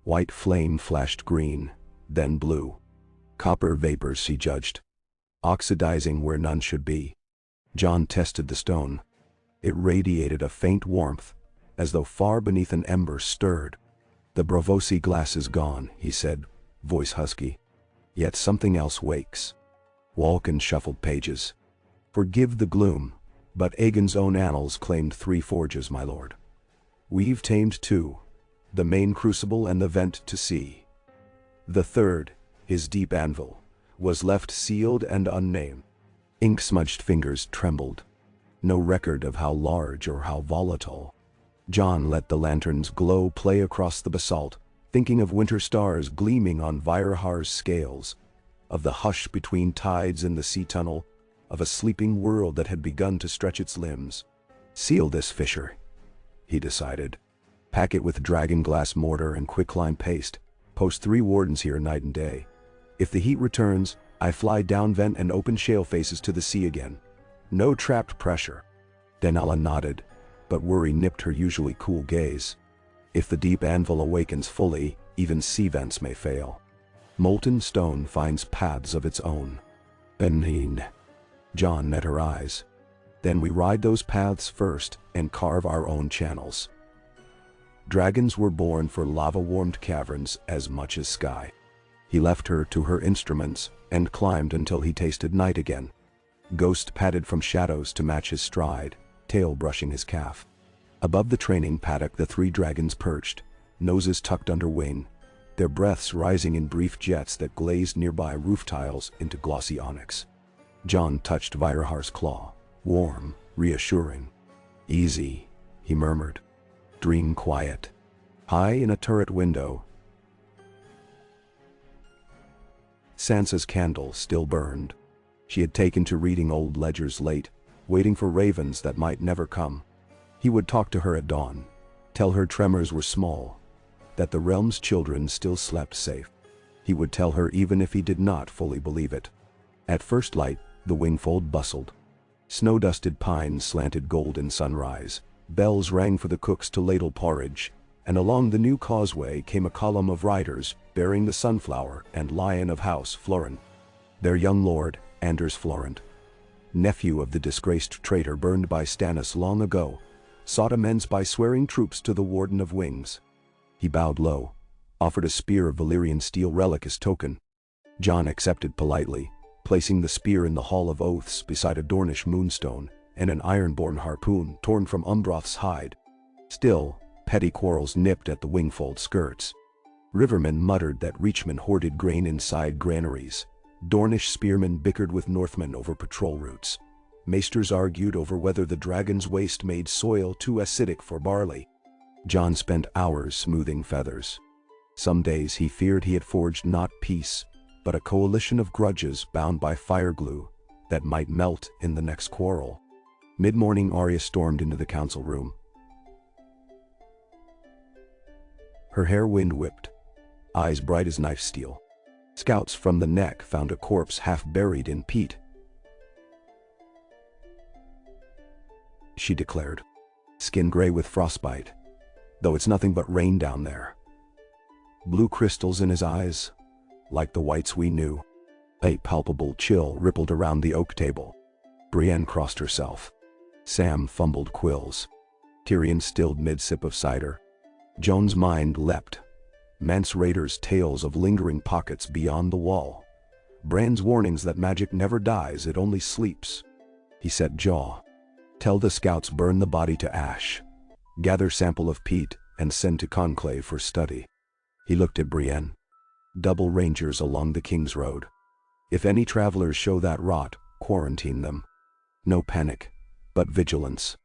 White flame flashed green, then blue. Copper vapors, she judged, oxidizing where none should be. Jon tested the stone. It radiated a faint warmth, as though far beneath an ember stirred. "The Braavosi glass is gone," he said, voice husky. "Yet something else wakes." Walken shuffled pages. "Forgive the gloom, but Aegon's own annals claimed 3 forges, my lord. We've tamed 2, the main crucible and the vent to sea. The third, his deep anvil, was left sealed and unnamed." Ink-smudged fingers trembled. No record of how large or how volatile. Jon let the lantern's glow play across the basalt, thinking of winter stars gleaming on Vyraar's scales, of the hush between tides in the sea tunnel, of a sleeping world that had begun to stretch its limbs. "Seal this fissure," he decided. "Pack it with dragon glass mortar and quicklime paste. Post 3 wardens here night and day. If the heat returns, I fly down vent and open shale faces to the sea again. No trapped pressure." Denala nodded, but worry nipped her usually cool gaze. "If the deep anvil awakens fully, even sea vents may fail. Molten stone finds paths of its own." "Benin." Jon met her eyes. "Then we ride those paths first and carve our own channels." Dragons were born for lava-warmed caverns as much as sky. He left her to her instruments and climbed until he tasted night again. Ghost padded from shadows to match his stride, tail brushing his calf. Above the training paddock the 3 dragons perched, noses tucked under wing, their breaths rising in brief jets that glazed nearby roof tiles into glossy onyx. Jon touched Vyraar's claw, warm, reassuring. "Easy," he murmured. "Dream quiet." High in a turret window, Sansa's candle still burned. She had taken to reading old ledgers late, waiting for ravens that might never come. He would talk to her at dawn, tell her tremors were small, that the realm's children still slept safe. He would tell her even if he did not fully believe it. At first light, the wingfold bustled. Snow-dusted pines slanted gold in sunrise, bells rang for the cooks to ladle porridge, and along the new causeway came a column of riders bearing the Sunflower and Lion of House Florent. Their young lord, Anders Florent, nephew of the disgraced traitor burned by Stannis long ago, sought amends by swearing troops to the Warden of Wings. He bowed low, offered a spear of Valyrian steel relic as token. Jon accepted politely, placing the spear in the Hall of Oaths beside a Dornish moonstone and an ironborn harpoon torn from Umbroth's hide. Still, petty quarrels nipped at the wingfold skirts. Rivermen muttered that Reachmen hoarded grain inside granaries. Dornish spearmen bickered with Northmen over patrol routes. Maesters argued over whether the dragon's waste made soil too acidic for barley. Jon spent hours smoothing feathers. Some days he feared he had forged not peace, but a coalition of grudges bound by fire glue that might melt in the next quarrel. Mid-morning, Arya stormed into the council room. Her hair wind-whipped, eyes bright as knife steel. Scouts from the neck found a corpse half buried in peat. She declared, skin gray with frostbite, though it's nothing but rain down there. Blue crystals in his eyes, like the whites we knew. A palpable chill rippled around the oak table. Brienne crossed herself. Sam fumbled quills. Tyrion stilled mid-sip of cider. Jon's mind leapt. Mance Rayder's tales of lingering pockets beyond the wall. Bran's warnings that magic never dies, it only sleeps. He set jaw. Tell the scouts burn the body to ash. Gather sample of peat and send to Conclave for study. He looked at Brienne. Double rangers along the King's Road. If any travelers show that rot, quarantine them. No panic, but vigilance.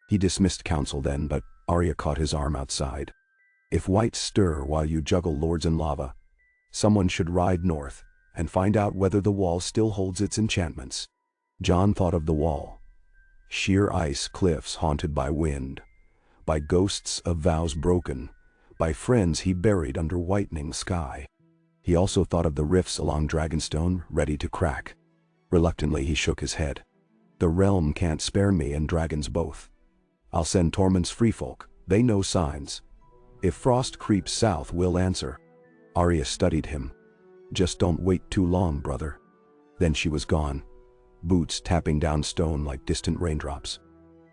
He dismissed council then, but Arya caught his arm outside. If whites stir while you juggle lords in lava, someone should ride north and find out whether the wall still holds its enchantments. Jon thought of the wall. Sheer ice cliffs haunted by wind, by ghosts of vows broken, by friends he buried under whitening sky. He also thought of the rifts along Dragonstone ready to crack. Reluctantly he shook his head. The realm can't spare me and dragons both. I'll send Tormund's freefolk, they know signs. If frost creeps south, we'll answer. Arya studied him. Just don't wait too long, brother. Then she was gone, boots tapping down stone like distant raindrops.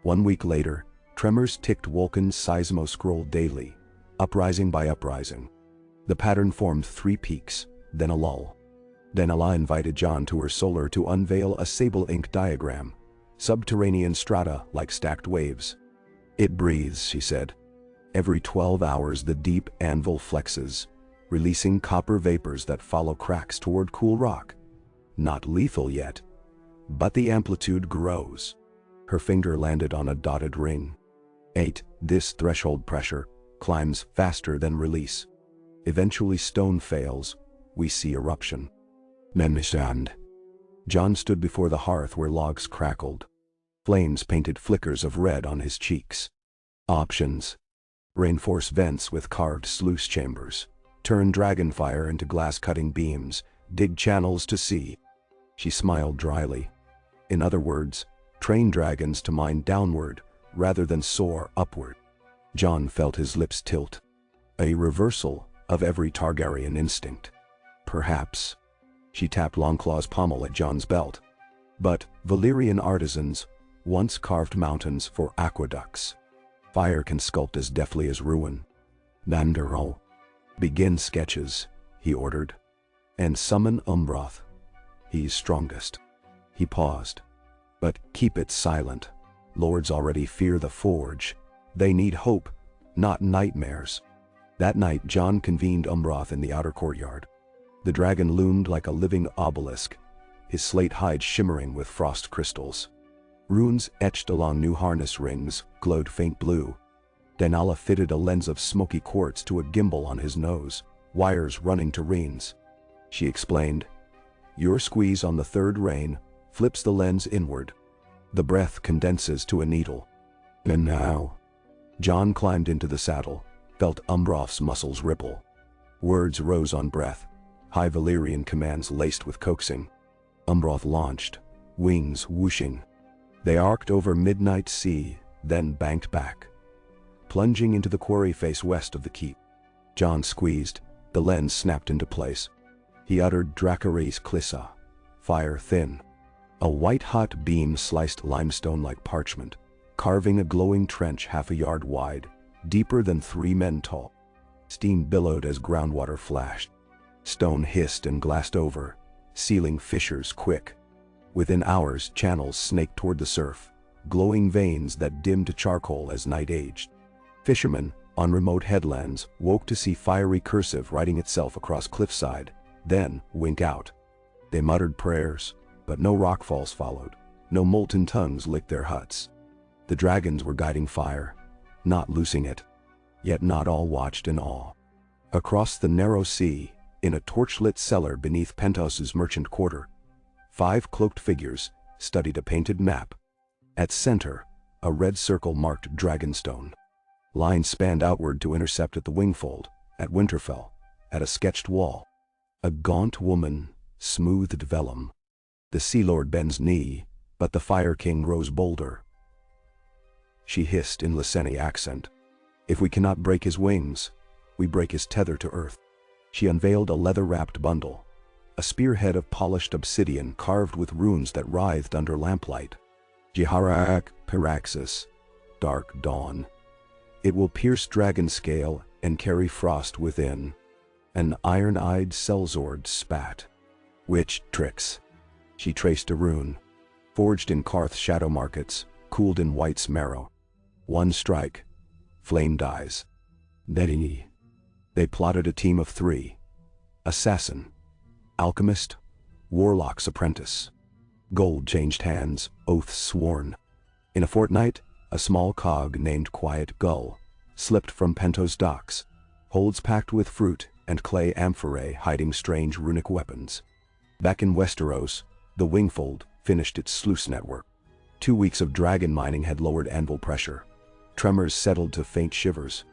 1 week later, tremors ticked Wolken's seismo scroll daily, uprising by uprising. The pattern formed 3 peaks, then a lull. Denala invited Jon to her solar to unveil a sable ink diagram, subterranean strata like stacked waves. It breathes, she said. Every 12 hours the deep anvil flexes, releasing copper vapors that follow cracks toward cool rock. Not lethal yet, but the amplitude grows. Her finger landed on a dotted ring. 8. This threshold pressure climbs faster than release. Eventually stone fails, we see eruption. Memisand. Jon stood before the hearth where logs crackled. Flames painted flickers of red on his cheeks. Options. Reinforce vents with carved sluice chambers. Turn dragonfire into glass-cutting beams. Dig channels to sea. She smiled dryly. In other words, train dragons to mine downward rather than soar upward. Jon felt his lips tilt. A reversal of every Targaryen instinct. Perhaps. She tapped Longclaw's pommel at Jon's belt. But Valyrian artisans once carved mountains for aqueducts. Fire can sculpt as deftly as ruin. Nanderol. Begin sketches, he ordered. And summon Umbroth. He's strongest. He paused. But keep it silent. Lords already fear the forge. They need hope, not nightmares. That night Jon convened Umbroth in the outer courtyard. The dragon loomed like a living obelisk, his slate hide shimmering with frost crystals. Runes etched along new harness rings glowed faint blue. Denala fitted a lens of smoky quartz to a gimbal on his nose, wires running to reins. She explained, your squeeze on the third rein flips the lens inward. The breath condenses to a needle. And now. Jon climbed into the saddle, felt Umbroth's muscles ripple. Words rose on breath, high Valyrian commands laced with coaxing. Umbroth launched, wings whooshing. They arced over midnight sea, then banked back. plunging into the quarry face west of the keep. Jon squeezed, the lens snapped into place. He uttered Dracarys Clissa, fire thin. A white-hot beam sliced limestone like parchment, carving a glowing trench half a yard wide, deeper than 3 men tall. Steam billowed as groundwater flashed. Stone hissed and glassed over, sealing fissures quick. Within hours, channels snaked toward the surf, glowing veins that dimmed to charcoal as night aged. Fishermen, on remote headlands, woke to see fiery cursive writing itself across cliffside, then wink out. They muttered prayers, but no rockfalls followed, no molten tongues licked their huts. The dragons were guiding fire, not loosing it. Yet not all watched in awe. Across the narrow sea, in a torchlit cellar beneath Pentos's merchant quarter, 5 cloaked figures studied a painted map. At center, a red circle marked Dragonstone. Lines spanned outward to intercept at the wingfold, at Winterfell, at a sketched wall. A gaunt woman, smoothed vellum. The Sea Lord bends knee, but the Fire King rose bolder. She hissed in Lyseni accent. If we cannot break his wings, we break his tether to earth. She unveiled a leather-wrapped bundle, a spearhead of polished obsidian carved with runes that writhed under lamplight. Jiharaak Piraxis, dark dawn. It will pierce dragon scale and carry frost within. An iron-eyed sellsword spat. Witch tricks. She traced a rune, forged in Karth's shadow markets, cooled in White's marrow. One strike, flame dies. Nedini. They plotted a team of 3. Assassin, alchemist, warlock's apprentice. Gold changed hands, oaths sworn. In a fortnight, a small cog named Quiet Gull slipped from Pentos docks, holds packed with fruit and clay amphorae hiding strange runic weapons. Back in Westeros, the wingfold finished its sluice network. 2 weeks of dragon mining had lowered anvil pressure. Tremors settled to faint shivers.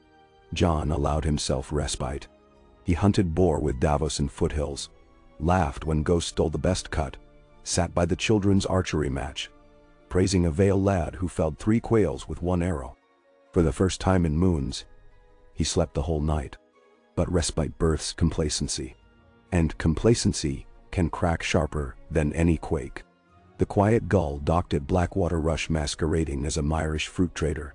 Jon allowed himself respite. He hunted boar with Davos in foothills, laughed when Ghost stole the best cut, sat by the children's archery match, praising a Vale lad who felled 3 quails with 1 arrow. For the first time in moons, he slept the whole night. But respite births complacency. And complacency can crack sharper than any quake. The Quiet Gull docked at Blackwater Rush masquerading as a Myrish fruit trader.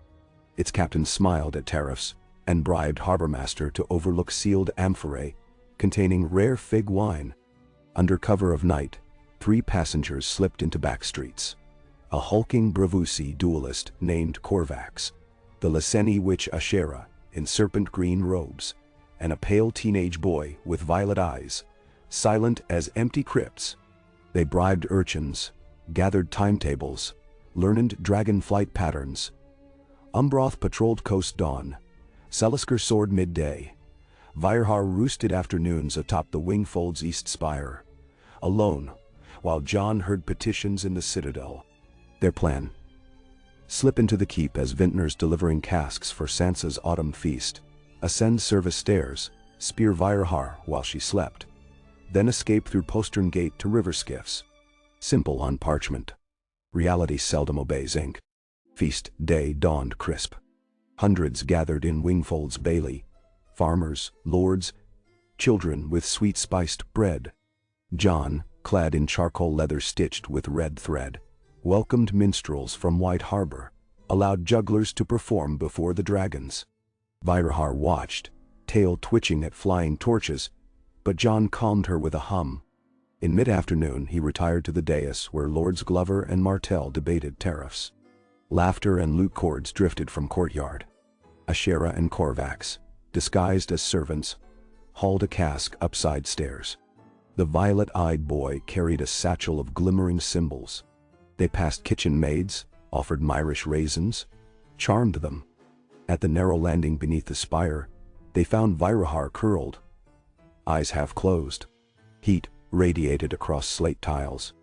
Its captain smiled at tariffs and bribed harbormaster to overlook sealed amphorae containing rare fig wine. Under cover of night, 3 passengers slipped into back streets. A hulking Braavosi duelist named Corvax, the Lyseni witch Ashera in serpent-green robes, and a pale teenage boy with violet eyes, silent as empty crypts. They bribed urchins, gathered timetables, learned dragon flight patterns. Umbroth patrolled coast dawn, Selisker soared midday, Vyraar roosted afternoons atop the wingfold's east spire, alone, while Jon heard petitions in the citadel. Their plan: slip into the keep as vintners delivering casks for Sansa's autumn feast, ascend service stairs, spear Vyraar while she slept, then escape through postern gate to river skiffs. Simple on parchment. Reality seldom obeys ink. Feast day dawned crisp. Hundreds gathered in Wingfold's bailey, farmers, lords, children with sweet-spiced bread. Jon, clad in charcoal leather stitched with red thread, welcomed minstrels from White Harbor, allowed jugglers to perform before the dragons. Vyraar watched, tail twitching at flying torches, but Jon calmed her with a hum. In mid-afternoon he retired to the dais where Lords Glover and Martell debated tariffs. Laughter and lute chords drifted from courtyard. Ashera and Corvax, disguised as servants, hauled a cask upside stairs. The violet-eyed boy carried a satchel of glimmering symbols. They passed kitchen maids, offered Myrish raisins, charmed them. At the narrow landing beneath the spire, they found Vyraar curled, eyes half closed. Heat radiated across slate tiles.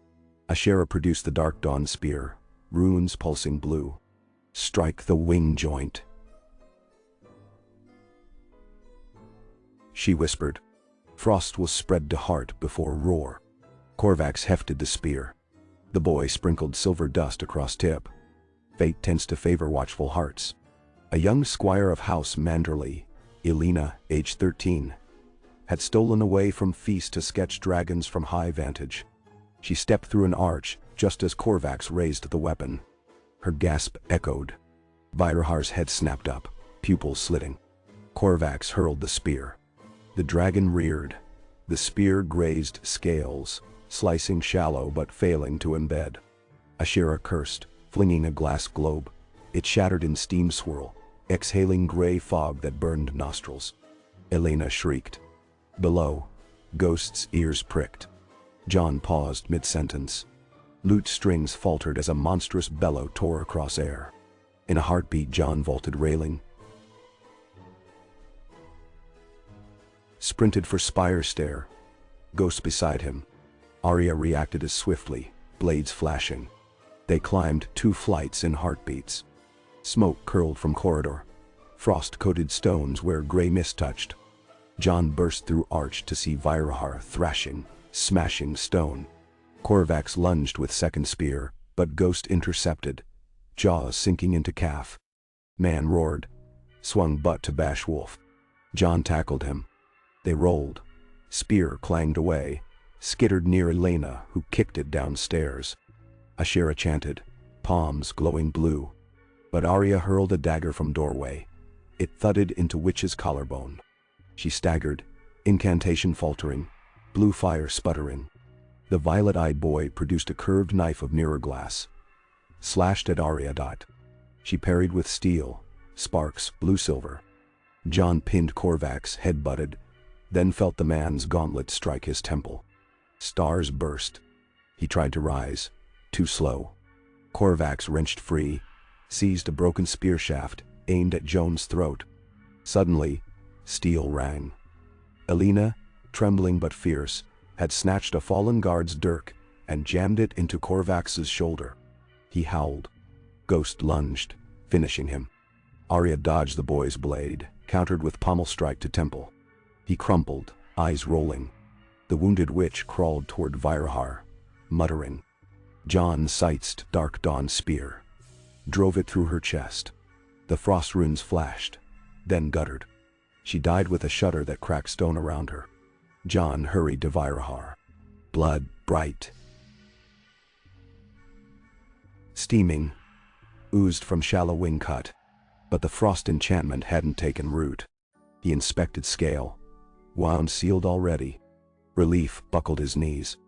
Ashera produced the Dark Dawn spear, runes pulsing blue. Strike the wing joint, she whispered. Frost was spread to heart before roar. Corvax hefted the spear. The boy sprinkled silver dust across tip. Fate tends to favor watchful hearts. A young squire of House Manderley, Elena, age 13, had stolen away from feast to sketch dragons from high vantage. She stepped through an arch just as Corvax raised the weapon. Her gasp echoed. Vyraar's head snapped up, pupils slitting. Corvax hurled the spear. The dragon reared. The spear grazed scales, slicing shallow but failing to embed. Ashera cursed, flinging a glass globe. It shattered in steam swirl, exhaling gray fog that burned nostrils. Elena shrieked. Below, Ghost's ears pricked. Jon paused mid-sentence. Lute strings faltered as a monstrous bellow tore across air. In a heartbeat, Jon vaulted railing, sprinted for spire stair. Ghost beside him. Arya reacted as swiftly, blades flashing. They climbed 2 flights in heartbeats. Smoke curled from corridor. Frost-coated stones where gray mist touched. Jon burst through arch to see Vyraar thrashing, smashing stone. Corvax lunged with second spear, but Ghost intercepted, jaws sinking into calf. Man roared, swung butt to bash wolf. Jon tackled him. They rolled. Spear clanged away, skittered near Elena, who kicked it downstairs. Ashera chanted, palms glowing blue. But Arya hurled a dagger from doorway. It thudded into Witch's collarbone. She staggered, incantation faltering, blue fire sputtering. The violet-eyed boy produced a curved knife of mirror glass. Slashed at Arya. She parried with steel, sparks, blue-silver. Jon pinned Corvax, head-butted, then felt the man's gauntlet strike his temple. Stars burst. He tried to rise, too slow. Corvax wrenched free, seized a broken spear shaft, aimed at Jon's throat. Suddenly, steel rang. Elena, trembling but fierce, had snatched a fallen guard's dirk and jammed it into Corvax's shoulder. He howled. Ghost lunged, finishing him. Arya dodged the boy's blade, countered with pommel strike to temple. He crumpled, eyes rolling. The wounded witch crawled toward Vyraar, muttering. Jon sightsed Dark Dawn spear, drove it through her chest. The frost runes flashed, then guttered. She died with a shudder that cracked stone around her. Jon hurried to Vyraar. Blood bright, steaming, oozed from shallow wing cut, but the frost enchantment hadn't taken root. He inspected scale. Wound sealed already. Relief buckled his knees.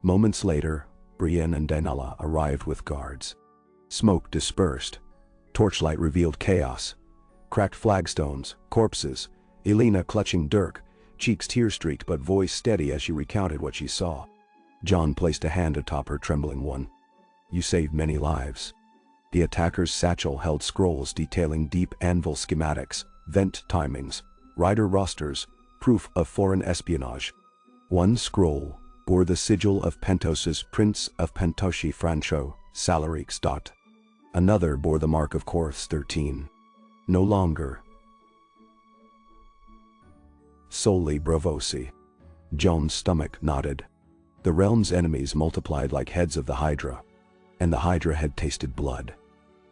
Moments later, Brienne and Daenala arrived with guards. Smoke dispersed. Torchlight revealed chaos. Cracked flagstones, corpses, Elena clutching dirk, cheeks tear-streaked but voice steady as she recounted what she saw. Jon placed a hand atop her trembling one. You saved many lives. The attacker's satchel held scrolls detailing deep anvil schematics, vent timings, rider rosters, proof of foreign espionage. One scroll bore the sigil of Pentos's Prince of Pentoshi Francho, Salarix. Another bore the mark of Korth's 13. No longer solely Braavosi. Jon's stomach nodded. The realm's enemies multiplied like heads of the Hydra, and the Hydra had tasted blood.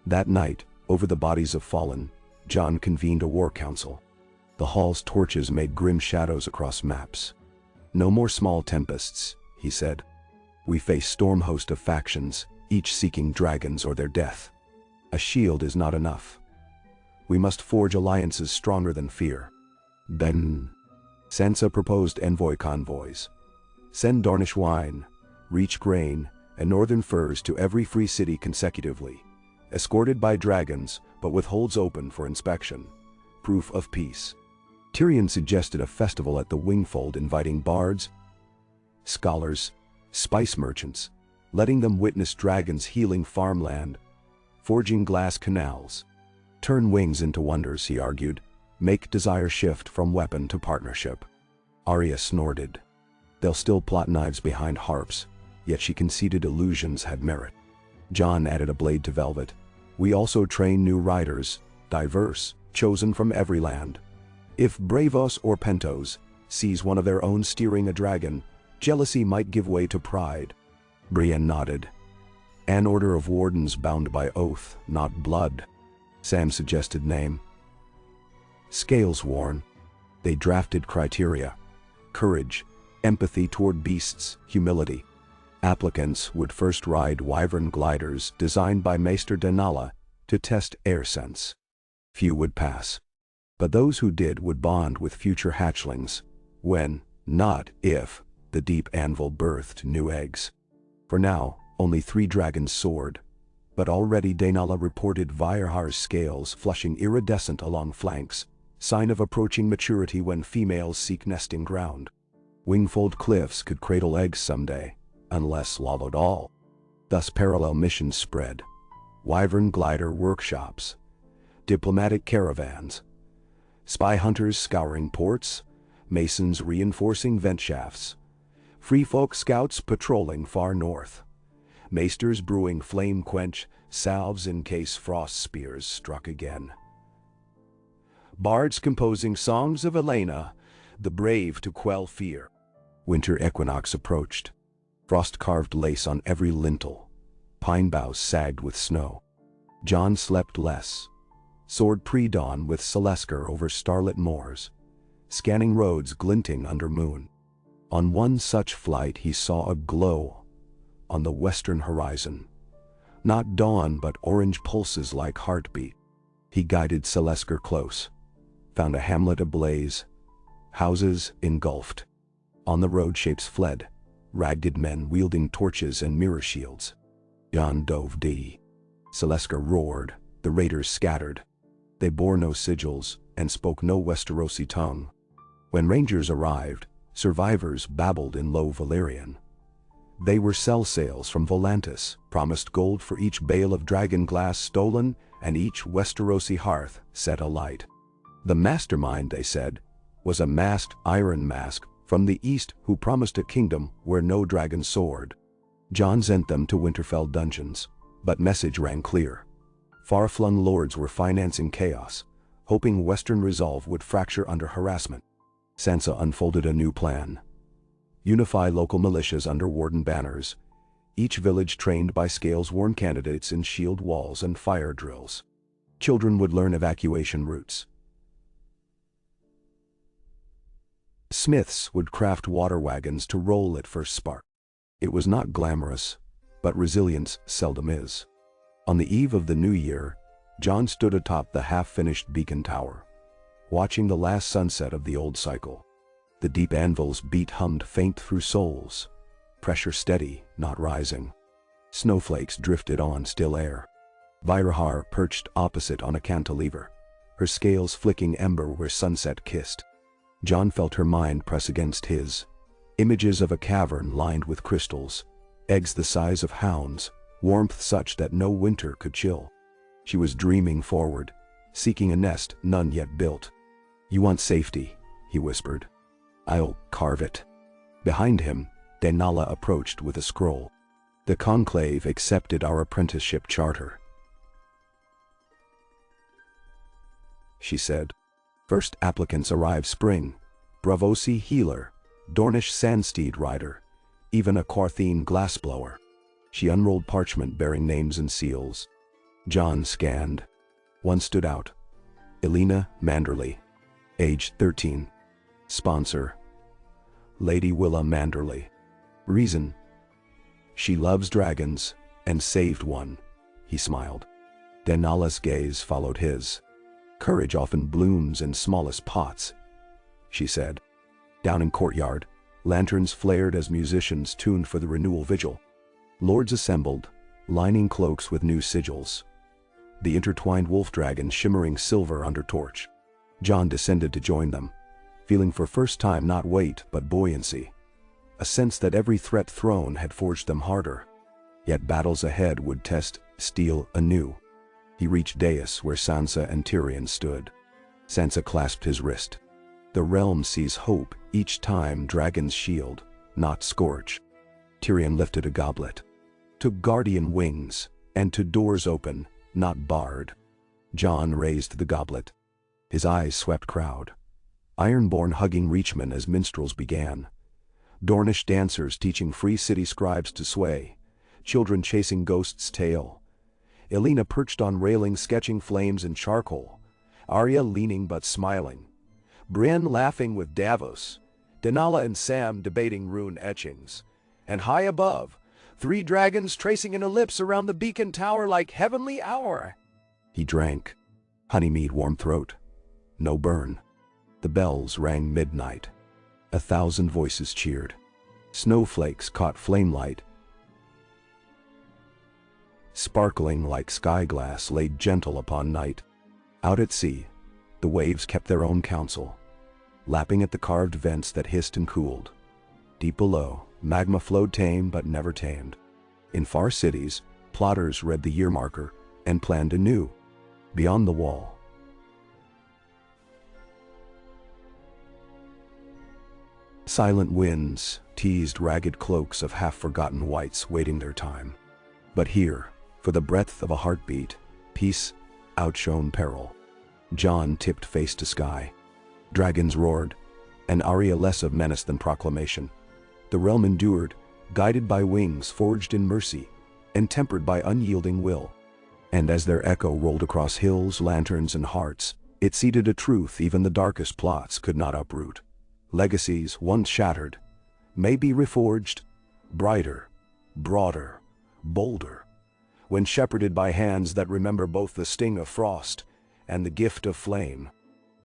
That night, over the bodies of fallen, Jon convened a war council. The hall's torches made grim shadows across maps. No more small tempests, he said. We face storm host of factions, each seeking dragons or their death. A shield is not enough. We must forge alliances stronger than fear. Then, Sansa proposed envoy convoys. Send Dornish wine, reach grain, and northern furs to every free city consecutively, escorted by dragons but with holds open for inspection. Proof of peace. Tyrion suggested a festival at the Wingfold, inviting bards, scholars, spice merchants, letting them witness dragons healing farmland, forging glass canals. Turn wings into wonders, he argued. Make desire shift from weapon to partnership. Arya snorted. They'll still plot knives behind harps, yet she conceded illusions had merit. Jon added a blade to velvet. We also train new riders, diverse, chosen from every land. If Braavos or Pentos sees one of their own steering a dragon, jealousy might give way to pride. Brienne nodded. An order of wardens bound by oath, not blood. Sam suggested name. Scales worn. They drafted criteria: courage, empathy toward beasts, humility. Applicants would first ride wyvern gliders designed by Maester Denala to test air sense. Few would pass. But those who did would bond with future hatchlings, when, not if, the deep anvil birthed new eggs. For now, only 3 dragons soared, but already Denala reported Vyraar's scales flushing iridescent along flanks, sign of approaching maturity when females seek nesting ground. Wingfold cliffs could cradle eggs someday, unless swallowed all. Thus parallel missions spread: wyvern glider workshops, diplomatic caravans, spy hunters scouring ports, masons reinforcing vent shafts, free folk scouts patrolling far north, maesters brewing flame quench salves in case frost spears struck again, bards composing songs of Elena, the brave to quell fear. Winter equinox approached. Frost-carved lace on every lintel. Pine boughs sagged with snow. Jon slept less. Soared pre-dawn with Selesker over starlit moors, scanning roads glinting under moon. On one such flight he saw a glow on the western horizon. Not dawn, but orange pulses like heartbeat. He guided Selesker close. Found a hamlet ablaze. Houses engulfed. On the road shapes fled. Ragged men wielding torches and mirror shields. Jon dove deep. Selesker roared. The raiders scattered. They bore no sigils and spoke no Westerosi tongue. When rangers arrived, survivors babbled in low Valyrian. They were sell sales from Volantis, promised gold for each bale of dragon glass stolen and each Westerosi hearth set alight. The mastermind, they said, was a masked iron mask from the east who promised a kingdom where no dragon soared. Jon sent them to Winterfell dungeons, but message rang clear. Far-flung lords were financing chaos, hoping Western resolve would fracture under harassment. Sansa unfolded a new plan. Unify local militias under warden banners, each village trained by scales-worn candidates in shield walls and fire drills. Children would learn evacuation routes. Smiths would craft water wagons to roll at first spark. It was not glamorous, but resilience seldom is. On the eve of the new year, Jon stood atop the half-finished beacon tower, watching the last sunset of the old cycle. The deep anvil's beat hummed faint through souls, pressure steady, not rising. Snowflakes drifted on still air. Vyraar perched opposite on a cantilever, her scales flicking ember where sunset kissed. Jon felt her mind press against his. Images of a cavern lined with crystals, eggs the size of hounds, warmth such that no winter could chill. She was dreaming forward, seeking a nest none yet built. "You want safety," he whispered. "I'll carve it." Behind him, Denala approached with a scroll. "The Conclave accepted our apprenticeship charter," she said. "First applicants arrive spring. Braavosi healer, Dornish sandsteed rider, even a Qartheen glassblower." She unrolled parchment bearing names and seals. Jon scanned. One stood out. Elena Manderly, age 13. Sponsor: Lady Willa Manderly. Reason: she loves dragons and saved one. He smiled. Denala's gaze followed his. "Courage often blooms in smallest pots," she said. Down in courtyard, lanterns flared as musicians tuned for the renewal vigil. Lords assembled, lining cloaks with new sigils. The intertwined wolf dragon shimmering silver under torch. Jon descended to join them, feeling for first time not weight but buoyancy. A sense that every threat thrown had forged them harder. Yet battles ahead would test steel anew. He reached dais where Sansa and Tyrion stood. Sansa clasped his wrist. "The realm sees hope each time dragons shield, not scorch." Tyrion lifted a goblet. "To guardian wings, and to doors open, not barred." Jon raised the goblet. His eyes swept crowd. Ironborn hugging reachmen as minstrels began. Dornish dancers teaching free city scribes to sway. Children chasing ghosts' tail. Elena perched on railing sketching flames in charcoal, Arya leaning but smiling, Brienne laughing with Davos, Denala and Sam debating rune etchings, and high above, 3 dragons tracing an ellipse around the beacon tower like heavenly hour. He drank. Honeymead warm throat. No burn. The bells rang midnight. 1,000 voices cheered. Snowflakes caught flamelight. Sparkling like sky glass laid gentle upon night. Out at sea, the waves kept their own counsel, lapping at the carved vents that hissed and cooled. Deep below, magma flowed tame but never tamed. In far cities, plotters read the year marker and planned anew. Beyond the wall, silent winds teased ragged cloaks of half-forgotten wights waiting their time. But here, for the breadth of a heartbeat, peace outshone peril. Jon tipped face to sky. Dragons roared, and Arya less of menace than proclamation. The realm endured, guided by wings forged in mercy, and tempered by unyielding will. And as their echo rolled across hills, lanterns, and hearts, it seeded a truth even the darkest plots could not uproot. Legacies, once shattered, may be reforged, brighter, broader, bolder, when shepherded by hands that remember both the sting of frost and the gift of flame.